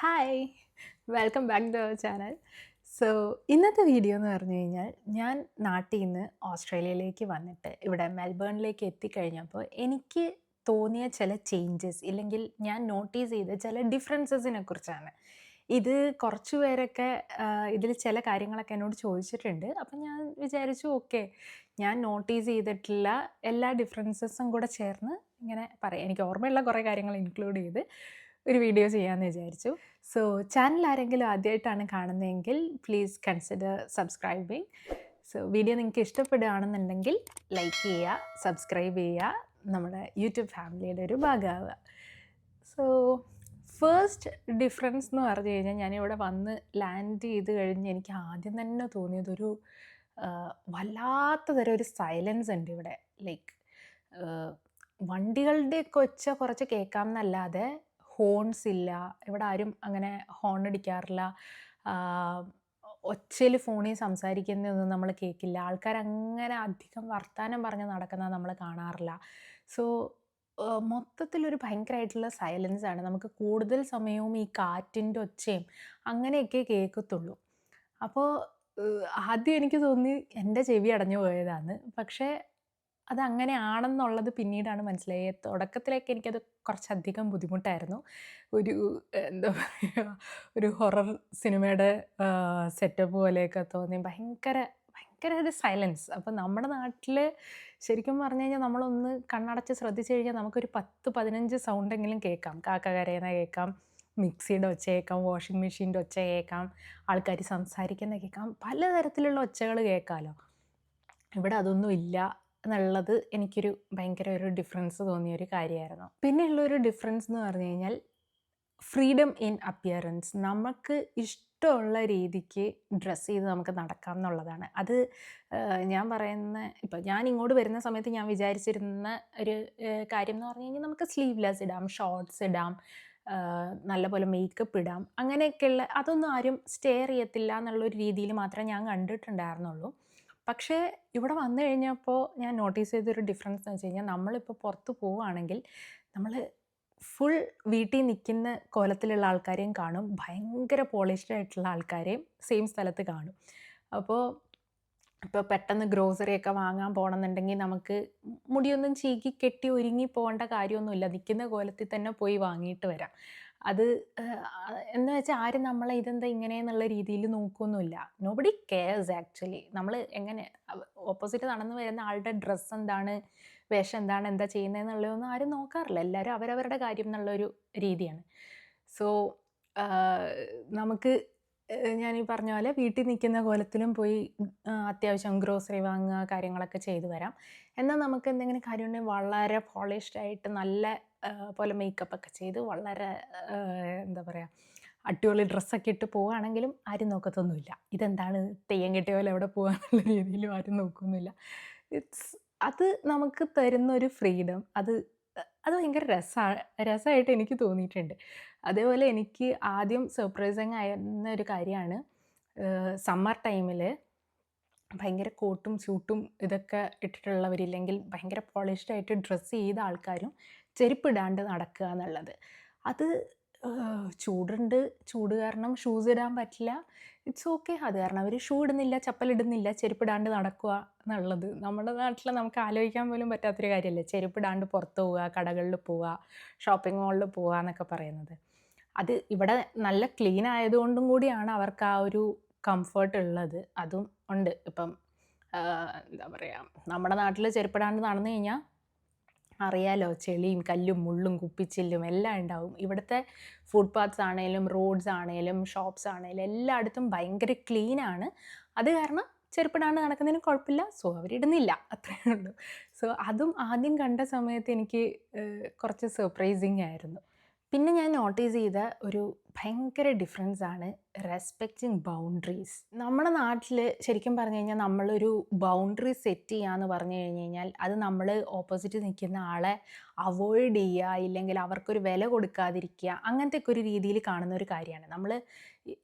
Hi welcome back to our channel. So ഇന്നത്തെ video എന്ന് പറഞ്ഞു കഴിഞ്ഞാൽ ഞാൻ നാട്ടിൽ നിന്ന് ഓസ്ട്രേലിയയിലേക്ക് വന്നിട്ട് ഇവിടെ മെൽബേണിലേക്ക് എത്തിക്കഴിഞ്ഞപ്പോൾ എനിക്ക് തോന്നിയ ചില ചേഞ്ചസ് ഇല്ലെങ്കിൽ ഞാൻ നോട്ടീസ് ചെയ്ത ചില ഡിഫറൻസസിനെ കുറിച്ചാണ്. ഇത് കുറച്ച് പേരൊക്കെ ഇതിൽ ചില കാര്യങ്ങളൊക്കെ എന്നോട് ചോദിച്ചിട്ടുണ്ട്. അപ്പം ഞാൻ വിചാരിച്ചു ഓക്കെ, ഞാൻ നോട്ടീസ് ചെയ്തിട്ടുള്ള എല്ലാ ഡിഫറൻസസും കൂടെ ചേർന്ന് ഇങ്ങനെ പറയാം. എനിക്ക് ഓർമ്മയുള്ള കുറേ കാര്യങ്ങൾ ഇൻക്ലൂഡ് ചെയ്ത് ഒരു വീഡിയോ ചെയ്യാമെന്ന് വിചാരിച്ചു. സോ ചാനൽ ആരെങ്കിലും ആദ്യമായിട്ടാണ് കാണുന്നതെങ്കിൽ please consider subscribing. So video നിങ്ങൾക്ക് ഇഷ്ടപ്പെടുകയാണെന്നുണ്ടെങ്കിൽ ലൈക്ക് ചെയ്യുക, സബ്സ്ക്രൈബ് ചെയ്യുക, നമ്മുടെ യൂട്യൂബ് ഫാമിലിയുടെ ഒരു ഭാഗമാവുക. സോ ഫസ്റ്റ് ഡിഫറൻസ് എന്ന് പറഞ്ഞു കഴിഞ്ഞാൽ ഞാനിവിടെ വന്ന് ലാൻഡ് ചെയ്ത് കഴിഞ്ഞ് എനിക്ക് ആദ്യം തന്നെ തോന്നിയതൊരു വല്ലാത്ത തരം ഒരു സൈലൻസ് ഉണ്ട് ഇവിടെ. ലൈക്ക് വണ്ടികളുടെയൊക്കെ ഒച്ച കുറച്ച് കേൾക്കാം എന്നല്ലാതെ ഹോൺസ് ഇല്ല. ഇവിടെ ആരും അങ്ങനെ ഹോൺ അടിക്കാറില്ല. ഒച്ചയിൽ ഫോണിൽ സംസാരിക്കുന്നതൊന്നും നമ്മൾ കേൾക്കില്ല. ആൾക്കാരങ്ങനെ അധികം വർത്താനം പറഞ്ഞ് നടക്കുന്നത് നമ്മൾ കാണാറില്ല. സോ മൊത്തത്തിലൊരു ഭയങ്കരമായിട്ടുള്ള സൈലൻസാണ്. നമുക്ക് കൂടുതൽ സമയവും ഈ കാറ്റിൻ്റെ ഒച്ചയും അങ്ങനെയൊക്കെ കേൾക്കത്തുള്ളൂ. അപ്പോൾ ആദ്യം എനിക്ക് തോന്നി എൻ്റെ ചെവി അടഞ്ഞു പോയതാണ്. പക്ഷേ അതങ്ങനെയാണെന്നുള്ളത് പിന്നീടാണ് മനസ്സിലായത്. തുടക്കത്തിലൊക്കെ എനിക്കത് കുറച്ചധികം ബുദ്ധിമുട്ടായിരുന്നു. ഒരു എന്താ പറയുക, ഒരു ഹൊറർ സിനിമയുടെ സെറ്റപ്പ് പോലെയൊക്കെ തോന്നി. ഭയങ്കര ഭയങ്കര ഒരു സൈലൻസ്. അപ്പം നമ്മുടെ നാട്ടിൽ ശരിക്കും പറഞ്ഞു കഴിഞ്ഞാൽ നമ്മളൊന്ന് കണ്ണടച്ച് ശ്രദ്ധിച്ചു കഴിഞ്ഞാൽ നമുക്കൊരു 10-15 സൗണ്ടെങ്കിലും കേൾക്കാം. കാക്ക കരയുന്ന കേൾക്കാം, മിക്സിയുടെ ഒച്ച കേൾക്കാം, വാഷിംഗ് മെഷീൻ്റെ ഒച്ച കേൾക്കാം, ആൾക്കാർ സംസാരിക്കുന്ന കേൾക്കാം, പലതരത്തിലുള്ള ഒച്ചകൾ കേൾക്കാമല്ലോ. ഇവിടെ അതൊന്നും ഇല്ല എന്നുള്ളത് എനിക്കൊരു ഭയങ്കര ഒരു ഡിഫറൻസ് തോന്നിയൊരു കാര്യമായിരുന്നു. പിന്നെയുള്ളൊരു ഡിഫറൻസ് എന്ന് പറഞ്ഞു കഴിഞ്ഞാൽ ഫ്രീഡം ഇൻ അപ്പിയറൻസ്. നമുക്ക് ഇഷ്ടമുള്ള രീതിക്ക് ഡ്രസ്സ് ചെയ്ത് നമുക്ക് നടക്കാം എന്നുള്ളതാണ്. അത് ഞാൻ പറയുന്ന ഇപ്പം ഞാൻ ഇങ്ങോട്ട് വരുന്ന സമയത്ത് ഞാൻ വിചാരിച്ചിരുന്ന ഒരു കാര്യം എന്ന് പറഞ്ഞു കഴിഞ്ഞാൽ നമുക്ക് സ്ലീവ്ലെസ് ഇടാം, ഷോർട്ട്സ് ഇടാം, നല്ലപോലെ മേക്കപ്പ് ഇടാം, അങ്ങനെയൊക്കെയുള്ള അതൊന്നും ആരും സ്റ്റെയർ ചെയ്യത്തില്ല എന്നുള്ളൊരു രീതിയിൽ മാത്രമേ ഞാൻ കണ്ടിട്ടുണ്ടായിരുന്നുള്ളൂ. പക്ഷേ ഇവിടെ വന്നു കഴിഞ്ഞപ്പോൾ ഞാൻ നോട്ടീസ് ചെയ്തൊരു ഡിഫറൻസ് എന്ന് വെച്ച് കഴിഞ്ഞാൽ നമ്മളിപ്പോൾ പുറത്ത് പോവുകയാണെങ്കിൽ നമ്മൾ ഫുൾ വീട്ടിൽ നിൽക്കുന്ന കോലത്തിലുള്ള ആൾക്കാരെയും കാണും, ഭയങ്കര പോളിഷ്ഡ് ആയിട്ടുള്ള ആൾക്കാരെയും സെയിം സ്ഥലത്ത് കാണും. അപ്പോൾ ഇപ്പോൾ പെട്ടെന്ന് ഗ്രോസറിയൊക്കെ വാങ്ങാൻ പോകണമെന്നുണ്ടെങ്കിൽ നമുക്ക് മുടിയൊന്നും ചീകി കെട്ടി ഒരുങ്ങി പോകേണ്ട കാര്യമൊന്നുമില്ല. നിൽക്കുന്ന കോലത്തിൽ തന്നെ പോയി വാങ്ങിയിട്ട് വരാം. അത് എന്ന് വെച്ചാൽ ആരും നമ്മളെ ഇതെന്താ ഇങ്ങനെയെന്നുള്ള രീതിയിൽ നോക്കുകയൊന്നുമില്ല. Nobody CARES actually. നമ്മൾ എങ്ങനെ ഓപ്പോസിറ്റ് നടന്നു വരുന്ന ആളുടെ ഡ്രസ്സ് എന്താണ്, വേഷം എന്താണ്, എന്താ ചെയ്യുന്നതെന്നുള്ളതൊന്നും ആരും നോക്കാറില്ല. എല്ലാവരും അവരവരുടെ കാര്യം എന്നുള്ളൊരു രീതിയാണ്. സോ നമുക്ക് ഞാനീ പറഞ്ഞ പോലെ വീട്ടിൽ നിൽക്കുന്ന കോലത്തിലും പോയി അത്യാവശ്യം ഗ്രോസറി വാങ്ങുക, കാര്യങ്ങളൊക്കെ ചെയ്തു വരാം. എന്നാൽ നമുക്ക് എന്തെങ്കിലും കാര്യമുണ്ടെങ്കിൽ വളരെ പോളിഷ്ഡ് ആയിട്ട് നല്ല പോലെ മേക്കപ്പൊക്കെ ചെയ്ത് വളരെ എന്താ പറയുക, അടിപൊളി ഡ്രസ്സൊക്കെ ഇട്ട് പോവുകയാണെങ്കിലും ആരും നോക്കത്തൊന്നുമില്ല. ഇതെന്താണ് തെയ്യം കെട്ടിയ പോലെ എവിടെ പോകാന്നുള്ള രീതിയിലും ആരും നോക്കുകയൊന്നുമില്ല. അത് നമുക്ക് തരുന്നൊരു ഫ്രീഡം, അത് ഭയങ്കര രസമായിട്ട് എനിക്ക് തോന്നിയിട്ടുണ്ട്. അതേപോലെ എനിക്ക് ആദ്യം സർപ്രൈസിങ് ആയിരുന്ന ഒരു കാര്യമാണ് സമ്മർ ടൈമിൽ ഭയങ്കര കോട്ടും സ്യൂട്ടും ഇതൊക്കെ ഇട്ടിട്ടുള്ളവരില്ലെങ്കിൽ ഭയങ്കര പോളിഷ്ഡ് ആയിട്ട് ഡ്രസ്സ് ചെയ്ത ആൾക്കാരും ചെരുപ്പിടാണ്ട് നടക്കുക എന്നുള്ളത്. അത് ചൂടുണ്ട്, ചൂട് കാരണം ഷൂസ് ഇടാൻ പറ്റില്ല, ഇറ്റ്സ് ഓക്കെ. അത് കാരണം അവർ ഷൂ ഇടുന്നില്ല, ചപ്പലിടുന്നില്ല, ചെരുപ്പിടാണ്ട് നടക്കുക എന്നുള്ളത് നമ്മുടെ നാട്ടിൽ നമുക്ക് ആലോചിക്കാൻ പോലും പറ്റാത്തൊരു കാര്യമല്ലേ. ചെരുപ്പിടാണ്ട് പുറത്ത് പോവുക, കടകളിൽ പോവുക, ഷോപ്പിംഗ് മാളിൽ പോവുക എന്നൊക്കെ പറയുന്നത്. അത് ഇവിടെ നല്ല ക്ലീൻ ആയതുകൊണ്ടും കൂടിയാണ് അവർക്ക് ആ ഒരു കംഫർട്ട് ഉള്ളത്. അതും ഉണ്ട്. ഇപ്പം എന്താ പറയുക, നമ്മുടെ നാട്ടിൽ ചെരുപ്പിടാണ്ട് നടന്നു കഴിഞ്ഞാൽ അറിയാലോ, ചെളിയും കല്ലും മുള്ളും കുപ്പിച്ചില്ലും എല്ലാം ഉണ്ടാവും. ഇവിടുത്തെ ഫുട് പാത്ത്സ് ആണെങ്കിലും റോഡ്സ് ആണെങ്കിലും ഷോപ്സ് ആണെങ്കിലും എല്ലായിടത്തും ഭയങ്കര ക്ലീനാണ്. അത് കാരണം ചെരുപ്പിടാണ്ട് നടക്കുന്നതിന് കുഴപ്പമില്ല. സോ അവരിടുന്നില്ല, അത്രയേ ഉള്ളൂ. സോ അതും ആദ്യം കണ്ട സമയത്ത് എനിക്ക് കുറച്ച് സർപ്രൈസിങ് ആയിരുന്നു. പിന്നെ ഞാൻ നോട്ടീസ് ചെയ്ത ഒരു ഭയങ്കര ഡിഫറൻസാണ് റെസ്പെക്റ്റിങ് ബൗണ്ടറീസ്. നമ്മുടെ നാട്ടിൽ ശരിക്കും പറഞ്ഞു കഴിഞ്ഞാൽ നമ്മളൊരു ബൗണ്ടറി സെറ്റ് ചെയ്യാന്ന് പറഞ്ഞു കഴിഞ്ഞ് കഴിഞ്ഞാൽ അത് നമ്മൾ ഓപ്പോസിറ്റ് നിൽക്കുന്ന ആളെ അവോയ്ഡ് ചെയ്യുക, ഇല്ലെങ്കിൽ അവർക്കൊരു വില കൊടുക്കാതിരിക്കുക, അങ്ങനത്തെ ഒക്കെ ഒരു രീതിയിൽ കാണുന്ന ഒരു കാര്യമാണ്. നമ്മൾ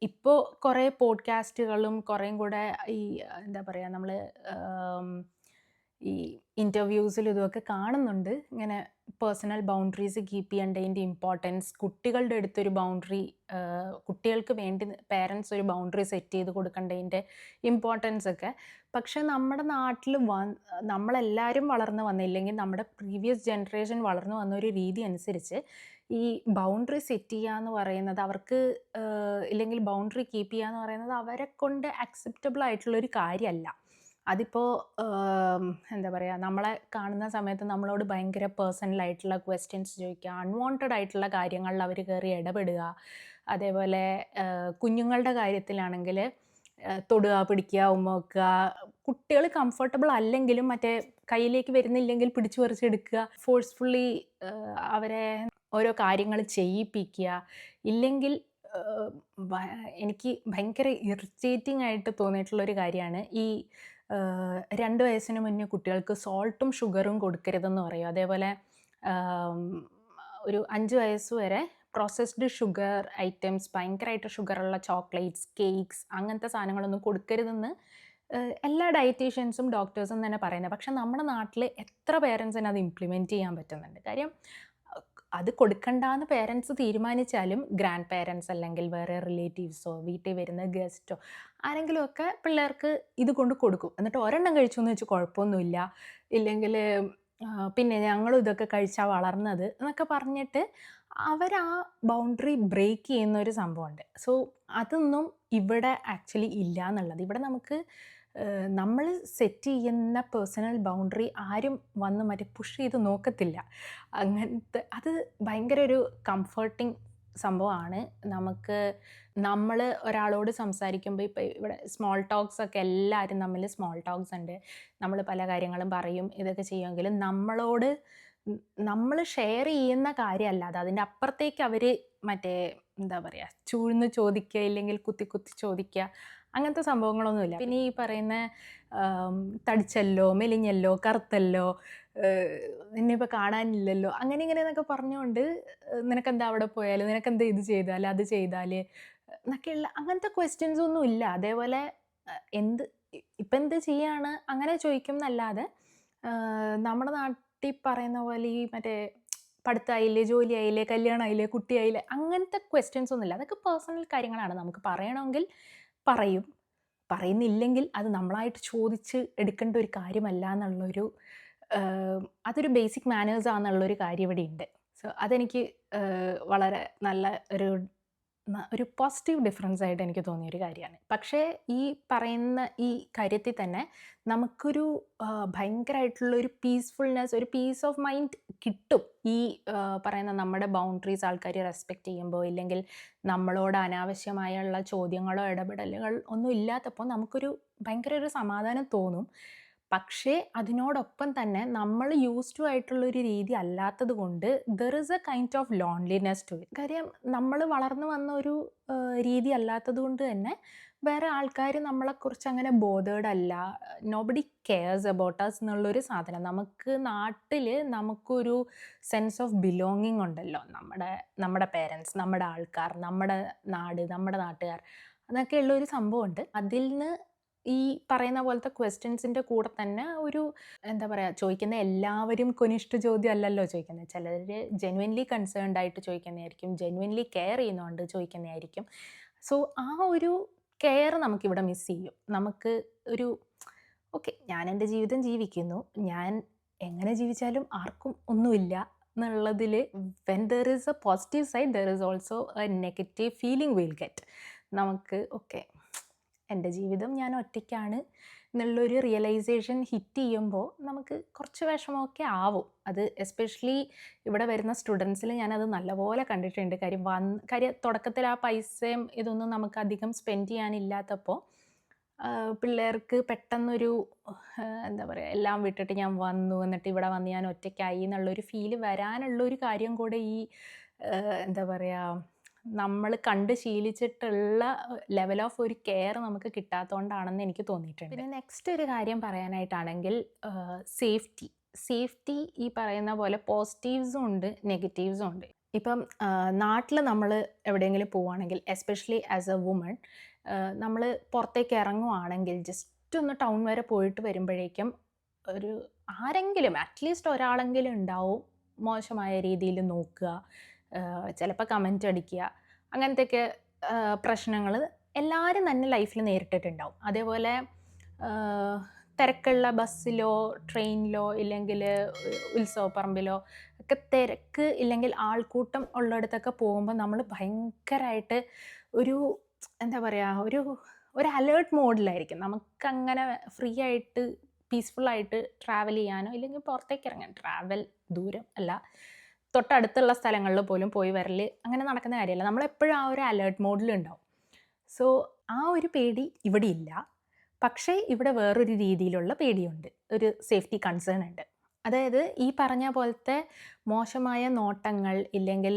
ഇപ്പോൾ കുറേ പോഡ്കാസ്റ്റുകളും കുറേയും കൂടെ ഈ എന്താ പറയുക, നമ്മൾ ഈ ഇൻ്റർവ്യൂസിലും ഇതുമൊക്കെ കാണുന്നുണ്ട്. ഇങ്ങനെ പേഴ്സണൽ ബൗണ്ടറീസ് കീപ്പ് ചെയ്യേണ്ടതിൻ്റെ ഇമ്പോർട്ടൻസ്, കുട്ടികളുടെ അടുത്തൊരു ബൗണ്ടറി, കുട്ടികൾക്ക് വേണ്ടി പേരൻസ് ഒരു ബൗണ്ടറി സെറ്റ് ചെയ്ത് കൊടുക്കേണ്ടതിൻ്റെ ഇമ്പോർട്ടൻസ് ഒക്കെ. പക്ഷെ നമ്മുടെ നാട്ടിൽ നമ്മളെല്ലാവരും വളർന്നു വന്നില്ലെങ്കിൽ നമ്മുടെ പ്രീവിയസ് ജനറേഷൻ വളർന്നു വന്ന ഒരു രീതി അനുസരിച്ച് ഈ ബൗണ്ടറി സെറ്റ് ചെയ്യുക എന്ന് പറയുന്നത് അവർക്ക്, ഇല്ലെങ്കിൽ ബൗണ്ടറി കീപ്പ് ചെയ്യുക എന്ന് പറയുന്നത് അവരെ കൊണ്ട് അക്സെപ്റ്റബിൾ ആയിട്ടുള്ളൊരു കാര്യമല്ല. അതിപ്പോൾ എന്താ പറയുക, നമ്മളെ കാണുന്ന സമയത്ത് നമ്മളോട് ഭയങ്കര പേഴ്സണലായിട്ടുള്ള ക്വസ്റ്റ്യൻസ് ചോദിക്കുക, അൺവാണ്ടഡ് ആയിട്ടുള്ള കാര്യങ്ങളിൽ അവർ കയറി ഇടപെടുക. അതേപോലെ കുഞ്ഞുങ്ങളുടെ കാര്യത്തിലാണെങ്കിൽ തൊടുക, പിടിക്കുക, ഉമ്മ വെക്കുക. കുട്ടികൾ കംഫർട്ടബിൾ അല്ലെങ്കിലും മറ്റേ കയ്യിലേക്ക് വരുന്നില്ലെങ്കിൽ പിടിച്ചു പറിച്ചെടുക്കുക, ഫോഴ്സ്ഫുള്ളി അവരെ ഓരോ കാര്യങ്ങൾ ചെയ്യിപ്പിക്കുക. ഇല്ലെങ്കിൽ എനിക്ക് ഭയങ്കര ഇറിറ്റേറ്റിംഗ് ആയിട്ട് തോന്നിയിട്ടുള്ളൊരു കാര്യമാണ് ഈ 2 വയസ്സിന് മുന്നേ കുട്ടികൾക്ക് സോൾട്ടും ഷുഗറും കൊടുക്കരുതെന്ന് പറയും. അതേപോലെ ഒരു 5 വയസ്സ് വരെ പ്രോസസ്ഡ് ഷുഗർ ഐറ്റംസ്, ഭയങ്കരമായിട്ട് ഷുഗറുള്ള ചോക്ലേറ്റ്സ്, കേക്ക്സ്, അങ്ങനത്തെ സാധനങ്ങളൊന്നും കൊടുക്കരുതെന്ന് എല്ലാ ഡയറ്റീഷ്യൻസും ഡോക്ടേഴ്സും തന്നെ പറയുന്നത്. പക്ഷെ നമ്മുടെ നാട്ടിൽ എത്ര പേരൻസിന് അത് ഇംപ്ലിമെൻറ്റ് ചെയ്യാൻ പറ്റുന്നുണ്ട്? കാര്യം അത് കൊടുക്കണ്ടെന്ന് പേരൻസ് തീരുമാനിച്ചാലും ഗ്രാൻഡ് പേരൻസ് അല്ലെങ്കിൽ വേറെ റിലേറ്റീവ്സോ വീട്ടിൽ വരുന്ന ഗസ്റ്റോ ആരെങ്കിലുമൊക്കെ പിള്ളേർക്ക് ഇത് കൊണ്ട് കൊടുക്കും. എന്നിട്ട് ഒരെണ്ണം കഴിച്ചു എന്ന് വെച്ച് കുഴപ്പമൊന്നുമില്ല, ഇല്ലെങ്കിൽ പിന്നെ ഞങ്ങളും ഇതൊക്കെ കഴിച്ചാൽ വളർന്നത് എന്നൊക്കെ പറഞ്ഞിട്ട് അവർ ആ ബൗണ്ടറി ബ്രേക്ക് ചെയ്യുന്ന ഒരു സംഭവമുണ്ട്. സോ അതൊന്നും ഇവിടെ ആക്ച്വലി ഇല്ല എന്നുള്ളത്. ഇവിടെ നമുക്ക് നമ്മൾ സെറ്റ് ചെയ്യുന്ന പേഴ്സണൽ ബൗണ്ടറി ആരും വന്ന് മറ്റേ പുഷ് ചെയ്ത് നോക്കത്തില്ല. അങ്ങനത്തെ അത് ഭയങ്കര ഒരു കംഫർട്ടിങ് സംഭവമാണ്. നമ്മൾ ഒരാളോട് സംസാരിക്കുമ്പോൾ ഇപ്പോൾ ഇവിടെ സ്മോൾ ടോക്സ് ഒക്കെ എല്ലാവരും തമ്മിൽ സ്മോൾ ടോക്സ് ഉണ്ട്. നമ്മൾ പല കാര്യങ്ങളും പറയും, ഇതൊക്കെ ചെയ്യുമെങ്കിലും നമ്മൾ ഷെയർ ചെയ്യുന്ന കാര്യമല്ലാതെ അതിൻ്റെ അപ്പുറത്തേക്ക് അവർ മറ്റേ എന്താ പറയുക, ചൂഴ്ന്ന് ചോദിക്കുക, ഇല്ലെങ്കിൽ കുത്തി കുത്തി ചോദിക്കുക, അങ്ങനത്തെ സംഭവങ്ങളൊന്നുമില്ല. പിന്നെ ഈ പറയുന്ന തടിച്ചല്ലോ, മെലിഞ്ഞല്ലോ, കറുത്തല്ലോ, നിന്നിപ്പോൾ കാണാനില്ലല്ലോ, അങ്ങനെ ഇങ്ങനെ എന്നൊക്കെ പറഞ്ഞുകൊണ്ട് നിനക്കെന്താ അവിടെ പോയാൽ, നിനക്കെന്താ ഇത് ചെയ്താൽ, അത് ചെയ്താൽ എന്നൊക്കെയുള്ള അങ്ങനത്തെ ക്വസ്റ്റ്യൻസ് ഒന്നും ഇല്ല. അതേപോലെ ഇപ്പം എന്ത് ചെയ്യാണ് അങ്ങനെ ചോദിക്കും എന്നല്ലാതെ നമ്മുടെ നാട്ടിൽ പറയുന്ന പോലെ ഈ മറ്റേ പഠിത്തമായില്ലേ, ജോലിയായില്ലേ, കല്യാണമായില്ലേ, കുട്ടിയായില്ലേ, അങ്ങനത്തെ ക്വസ്റ്റ്യൻസ് ഒന്നുമില്ല. അതൊക്കെ പേഴ്സണൽ കാര്യങ്ങളാണ്. നമുക്ക് പറയണമെങ്കിൽ പറയും, പറയുന്നില്ലെങ്കിൽ അത് നമ്മളായിട്ട് ചോദിച്ച് എടുക്കേണ്ട ഒരു കാര്യമല്ല എന്നുള്ളൊരു അതൊരു ബേസിക് മാനേഴ്സ് ആണെന്നുള്ളൊരു കാര്യം ഇവിടെ ഉണ്ട്. സോ അതെനിക്ക് വളരെ നല്ല ഒരു പോസിറ്റീവ് ഡിഫറൻസ് ആയിട്ട് എനിക്ക് തോന്നിയൊരു കാര്യമാണ്. പക്ഷേ ഈ പറയുന്ന ഈ കാര്യത്തിൽ തന്നെ നമുക്കൊരു ഭയങ്കരമായിട്ടുള്ളൊരു പീസ്ഫുൾനെസ്, ഒരു പീസ് ഓഫ് മൈൻഡ് കിട്ടും ഈ പറയുന്ന നമ്മുടെ ബൗണ്ടറീസ് ആൾക്കാർ റെസ്പെക്റ്റ് ചെയ്യുമ്പോൾ, ഇല്ലെങ്കിൽ നമ്മളോട് അനാവശ്യമായുള്ള ചോദ്യങ്ങളോ ഇടപെടലുകൾ ഒന്നും ഇല്ലാത്തപ്പോൾ നമുക്കൊരു ഭയങ്കര ഒരു സമാധാനം തോന്നും. പക്ഷേ അതിനോടൊപ്പം തന്നെ നമ്മൾ യൂസ്ഡ് ടു ആയിട്ടുള്ളൊരു രീതി അല്ലാത്തത് കൊണ്ട് there is a kind of loneliness to it. കാര്യം നമ്മൾ വളർന്നു വന്ന ഒരു രീതി അല്ലാത്തത് കൊണ്ട് തന്നെ വേറെ ആൾക്കാർ നമ്മളെക്കുറിച്ച് അങ്ങനെ ബോധേഡ് അല്ല, നോബഡി കെയർസ് അബൌട്ട് അസ് എന്നുള്ളൊരു സാധനം. നമുക്ക് നാട്ടിൽ നമുക്കൊരു സെൻസ് ഓഫ് ബിലോങ്ങിങ് ഉണ്ടല്ലോ, നമ്മുടെ പേരൻസ്, നമ്മുടെ ആൾക്കാർ, നമ്മുടെ നാട്, നമ്മുടെ നാട്ടുകാർ, അതൊക്കെ ഉള്ളൊരു സംഭവമുണ്ട്. അതിൽ നിന്ന് ഈ പറയുന്ന പോലത്തെ ക്വസ്റ്റ്യൻസിൻ്റെ കൂടെ തന്നെ ഒരു എന്താ പറയുക, ചോദിക്കുന്ന എല്ലാവരും കൊനിഷ്ഠ ചോദ്യം അല്ലല്ലോ ചോദിക്കുന്നത്. ചിലർ ജെന്യുവൻലി കൺസേൺഡ് ആയിട്ട് ചോദിക്കുന്നതായിരിക്കും, ജെന്യുവൻലി കെയർ ചെയ്യുന്നതുകൊണ്ട് ചോദിക്കുന്നതായിരിക്കും. സോ ആ ഒരു കെയർ നമുക്കിവിടെ മിസ് ചെയ്യും. നമുക്ക് ഒരു ഓക്കെ, ഞാൻ എൻ്റെ ജീവിതം ജീവിക്കുന്നു, ഞാൻ എങ്ങനെ ജീവിച്ചാലും ആർക്കും ഒന്നുമില്ല എന്നുള്ളതിൽ when there is A positive side there is also A negative feeling will get. നമുക്ക് ഓക്കെ, എൻ്റെ ജീവിതം ഞാൻ ഒറ്റയ്ക്കാണ് എന്നുള്ളൊരു റിയലൈസേഷൻ ഹിറ്റ് ചെയ്യുമ്പോൾ നമുക്ക് കുറച്ച് വിഷമമൊക്കെ ആവും. അത് എസ്പെഷ്യലി ഇവിടെ വരുന്ന സ്റ്റുഡൻസിൽ ഞാനത് നല്ലപോലെ കണ്ടിട്ടുണ്ട്. കാര്യം തുടക്കത്തിൽ ആ പൈസയും ഇതൊന്നും നമുക്ക് അധികം സ്പെൻഡ് ചെയ്യാനില്ലാത്തപ്പോൾ പിള്ളേർക്ക് പെട്ടെന്നൊരു എന്താ പറയുക, എല്ലാം വിട്ടിട്ട് ഞാൻ വന്നു, എന്നിട്ട് ഇവിടെ വന്ന് ഞാൻ ഒറ്റയ്ക്കായി എന്നുള്ളൊരു ഫീല് വരാനുള്ളൊരു കാര്യം കൂടെ ഈ എന്താ പറയുക, നമ്മൾ കണ്ട് ശീലിച്ചിട്ടുള്ള ലെവൽ ഓഫ് ഒരു കെയർ നമുക്ക് കിട്ടാത്തതുകൊണ്ടാണെന്ന് എനിക്ക് തോന്നിയിട്ടുണ്ട്. പിന്നെ നെക്സ്റ്റ് ഒരു കാര്യം പറയാനായിട്ടാണെങ്കിൽ സേഫ്റ്റി ഈ പറയുന്ന പോലെ പോസിറ്റീവ്സും ഉണ്ട്, നെഗറ്റീവ്സും ഉണ്ട്. ഇപ്പം നാട്ടിൽ നമ്മൾ എവിടെയെങ്കിലും പോവുകയാണെങ്കിൽ, എസ്പെഷ്യലി ആസ് എ വുമൺ, നമ്മൾ പുറത്തേക്ക് ഇറങ്ങുവാണെങ്കിൽ ജസ്റ്റ് ഒന്ന് ടൗൺ വരെ പോയിട്ട് വരുമ്പോഴേക്കും ആരെങ്കിലും അറ്റ്ലീസ്റ്റ് ഒരാളെങ്കിലും ഉണ്ടാവും മോശമായ രീതിയിൽ നോക്കുക, ചിലപ്പോൾ കമൻ്റ് അടിക്കുക, അങ്ങനത്തെയൊക്കെ പ്രശ്നങ്ങൾ എല്ലാവരും തന്നെ ലൈഫിൽ നേരിട്ടിട്ടുണ്ടാവും. അതേപോലെ തിരക്കുള്ള ബസ്സിലോ ട്രെയിനിലോ ഇല്ലെങ്കിൽ ഉത്സവപ്പറമ്പിലോ ഒക്കെ തിരക്ക് ഇല്ലെങ്കിൽ ആൾക്കൂട്ടം ഉള്ളിടത്തൊക്കെ പോകുമ്പോൾ നമ്മൾ ഭയങ്കരമായിട്ട് ഒരു എന്താ പറയുക, ഒരു അലേർട്ട് മോഡിലായിരിക്കും. നമുക്കങ്ങനെ ഫ്രീ ആയിട്ട് പീസ്ഫുള്ളായിട്ട് ട്രാവൽ ചെയ്യാനോ ഇല്ലെങ്കിൽ പുറത്തേക്ക് ഇറങ്ങാൻ, ട്രാവൽ ദൂരം അല്ല, തൊട്ടടുത്തുള്ള സ്ഥലങ്ങളിൽ പോലും പോയി വരൽ അങ്ങനെ നടക്കുന്ന കാര്യമല്ല. നമ്മളെപ്പോഴും ആ ഒരു അലേർട്ട് മോഡിലുണ്ടാവും. സോ ആ ഒരു പേടി ഇവിടെ ഇല്ല. പക്ഷേ ഇവിടെ വേറൊരു രീതിയിലുള്ള പേടിയുണ്ട്, ഒരു സേഫ്റ്റി കൺസേൺ ഉണ്ട്. അതായത് ഈ പറഞ്ഞ പോലത്തെ മോശമായ നോട്ടങ്ങൾ ഇല്ലെങ്കിൽ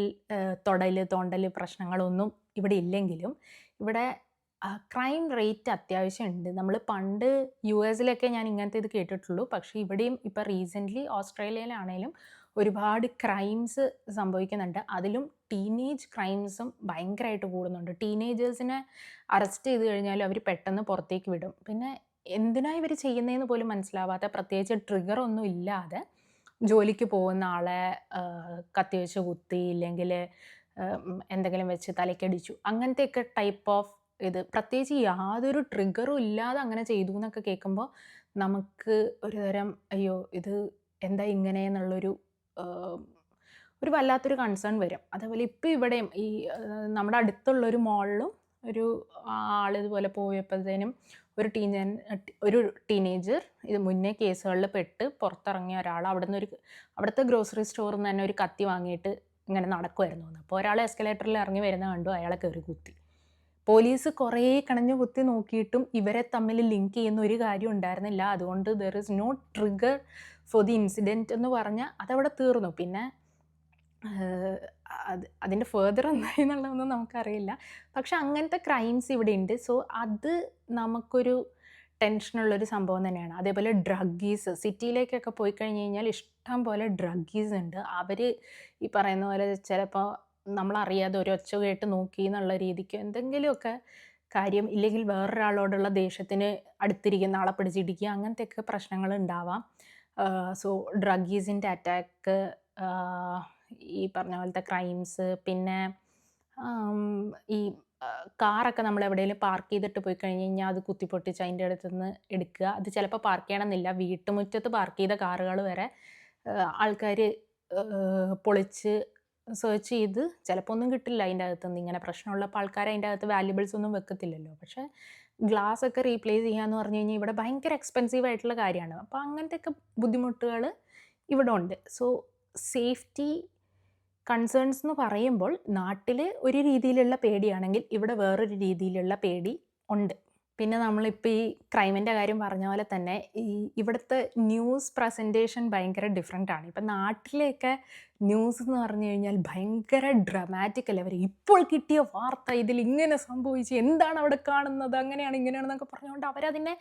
തോണ്ടൽ പ്രശ്നങ്ങളൊന്നും ഇവിടെ ഇല്ലെങ്കിലും ഇവിടെ ക്രൈം റേറ്റ് അത്യാവശ്യമുണ്ട്. നമ്മൾ പണ്ട് US-ലൊക്കെ ഞാൻ ഇങ്ങനത്തെ ഇത് കേട്ടിട്ടുള്ളൂ. പക്ഷേ ഇവിടെയും ഇപ്പോൾ റീസെൻ്റ്ലി ഓസ്ട്രേലിയയിലാണേലും ഒരുപാട് ക്രൈംസ് സംഭവിക്കുന്നുണ്ട്. അതിലും ടീനേജ് ക്രൈംസും ഭയങ്കരമായിട്ട് കൂടുന്നുണ്ട്. ടീനേജേഴ്സിനെ അറസ്റ്റ് ചെയ്ത് കഴിഞ്ഞാൽ അവർ പെട്ടെന്ന് പുറത്തേക്ക് വിടും. പിന്നെ എന്തിനാ ഇവർ ചെയ്യുന്നതെന്ന് പോലും മനസ്സിലാവാത്ത, പ്രത്യേകിച്ച് ട്രിഗറൊന്നും ഇല്ലാതെ ജോലിക്ക് പോകുന്ന ആളെ കത്തി വെച്ച് കുത്തി ഇല്ലെങ്കിൽ എന്തെങ്കിലും വെച്ച് തലയ്ക്കടിച്ചു, അങ്ങനത്തെയൊക്കെ ടൈപ്പ് ഓഫ് ഇത്, പ്രത്യേകിച്ച് യാതൊരു ട്രിഗറും ഇല്ലാതെ അങ്ങനെ ചെയ്തു എന്നൊക്കെ കേൾക്കുമ്പോൾ നമുക്ക് ഒരു തരം അയ്യോ ഇത് എന്താ ഇങ്ങനെ എന്നുള്ളൊരു ഒരു വല്ലാത്തൊരു കൺസേൺ വരും. അതേപോലെ ഇപ്പോൾ ഇവിടെയും ഈ നമ്മുടെ അടുത്തുള്ളൊരു മോളിലും ഒരു ആളിതുപോലെ പോയപ്പോഴത്തേനും ഒരു ടീനേജർ ഇത് മുന്നേ കേസുകളിൽ പെട്ട് പുറത്തിറങ്ങിയ ഒരാൾ അവിടുത്തെ ഗ്രോസറി സ്റ്റോറിൽ നിന്ന് തന്നെ ഒരു കത്തി വാങ്ങിയിട്ട് ഇങ്ങനെ നടക്കുമായിരുന്നു. അപ്പോൾ ഒരാൾ എസ്കലേറ്ററിൽ ഇറങ്ങി വരുന്ന കണ്ടു, അയാളെ കയറി കുത്തി. പോലീസ് കുറേ കണഞ്ഞു കുത്തി നോക്കിയിട്ടും ഇവരെ തമ്മിൽ ലിങ്ക് ചെയ്യുന്ന ഒരു കാര്യം ഉണ്ടായിരുന്നില്ല. അതുകൊണ്ട് there is no trigger for the incident എന്ന് പറഞ്ഞാൽ അതവിടെ തീർന്നു. പിന്നെ അതിൻ്റെ ഫേർദർ എന്തായി എന്നുള്ളതൊന്നും നമുക്കറിയില്ല. പക്ഷെ അങ്ങനത്തെ ക്രൈംസ് ഇവിടെ ഉണ്ട്. സോ അത് നമുക്കൊരു ടെൻഷനുള്ളൊരു സംഭവം തന്നെയാണ്. അതേപോലെ ഡ്രഗീസ്, സിറ്റിയിലേക്കൊക്കെ പോയി കഴിഞ്ഞ് കഴിഞ്ഞാൽ ഇഷ്ടം പോലെ ഡ്രഗീസ് ഉണ്ട്. അവർ ഈ പറയുന്ന പോലെ ചിലപ്പോൾ നമ്മളറിയാതെ ഒരു ഒച്ച കേട്ട് നോക്കി എന്നുള്ള രീതിക്ക് എന്തെങ്കിലുമൊക്കെ കാര്യം, ഇല്ലെങ്കിൽ വേറൊരാളോടുള്ള ദേഷ്യത്തിന് അടുത്തിരിക്കുന്ന ആളെ പിടിച്ചിടിക്കുക, അങ്ങനത്തെയൊക്കെ പ്രശ്നങ്ങൾ ഉണ്ടാവാം. സോ ഡ്രഗീസിൻ്റെ അറ്റാക്ക്, ഈ പറഞ്ഞ പോലത്തെ ക്രൈംസ്, പിന്നെ ഈ കാറൊക്കെ നമ്മൾ എവിടെയെങ്കിലും പാർക്ക് ചെയ്തിട്ട് പോയി കഴിഞ്ഞ് കഴിഞ്ഞാൽ അത് കുത്തിപ്പൊട്ടിച്ച് അതിൻ്റെ അടുത്തുനിന്ന് എടുക്കുക. അത് ചിലപ്പോൾ പാർക്ക് ചെയ്യണമെന്നില്ല, വീട്ടുമുറ്റത്ത് പാർക്ക് ചെയ്ത കാറുകൾ വരെ ആൾക്കാർ പൊളിച്ച് സെർച്ച് ചെയ്ത് ചിലപ്പോൾ ഒന്നും കിട്ടില്ല അതിൻ്റെ അകത്തുനിന്ന്. ഇങ്ങനെ പ്രശ്നമുള്ളപ്പോൾ ആൾക്കാർ അതിൻ്റെ അകത്ത് വാല്യുബിൾസ് ഒന്നും വെക്കത്തില്ലല്ലോ. പക്ഷേ ഗ്ലാസ് ഒക്കെ റീപ്ലേസ് ചെയ്യാന്ന് പറഞ്ഞു കഴിഞ്ഞാൽ ഇവിടെ ഭയങ്കര എക്സ്പെൻസീവ് ആയിട്ടുള്ള കാര്യമാണ്. അപ്പോൾ അങ്ങനത്തെയൊക്കെ ബുദ്ധിമുട്ടുകൾ ഇവിടെ ഉണ്ട്. സോ സേഫ്റ്റി കൺസേൺസ് എന്ന് പറയുമ്പോൾ നാട്ടിൽ ഒരു രീതിയിലുള്ള പേടിയാണെങ്കിൽ ഇവിടെ വേറൊരു രീതിയിലുള്ള പേടി ഉണ്ട്. പിന്നെ നമ്മളിപ്പോൾ ഈ ക്രൈമിൻ്റെ കാര്യം പറഞ്ഞ പോലെ തന്നെ ഇവിടുത്തെ ന്യൂസ് പ്രസൻറ്റേഷൻ ഭയങ്കര ഡിഫറെൻ്റ് ആണ്. ഇപ്പം നാട്ടിലെയൊക്കെ ന്യൂസ് എന്ന് പറഞ്ഞു കഴിഞ്ഞാൽ ഭയങ്കര ഡ്രമാറ്റിക് അല്ലേ. അവർ ഇപ്പോൾ കിട്ടിയ വാർത്ത, ഇതിൽ ഇങ്ങനെ സംഭവിച്ചു, എന്താണ് അവിടെ കാണുന്നത്, അങ്ങനെയാണ് ഇങ്ങനെയാണെന്നൊക്കെ പറഞ്ഞുകൊണ്ട് അവരതിനെ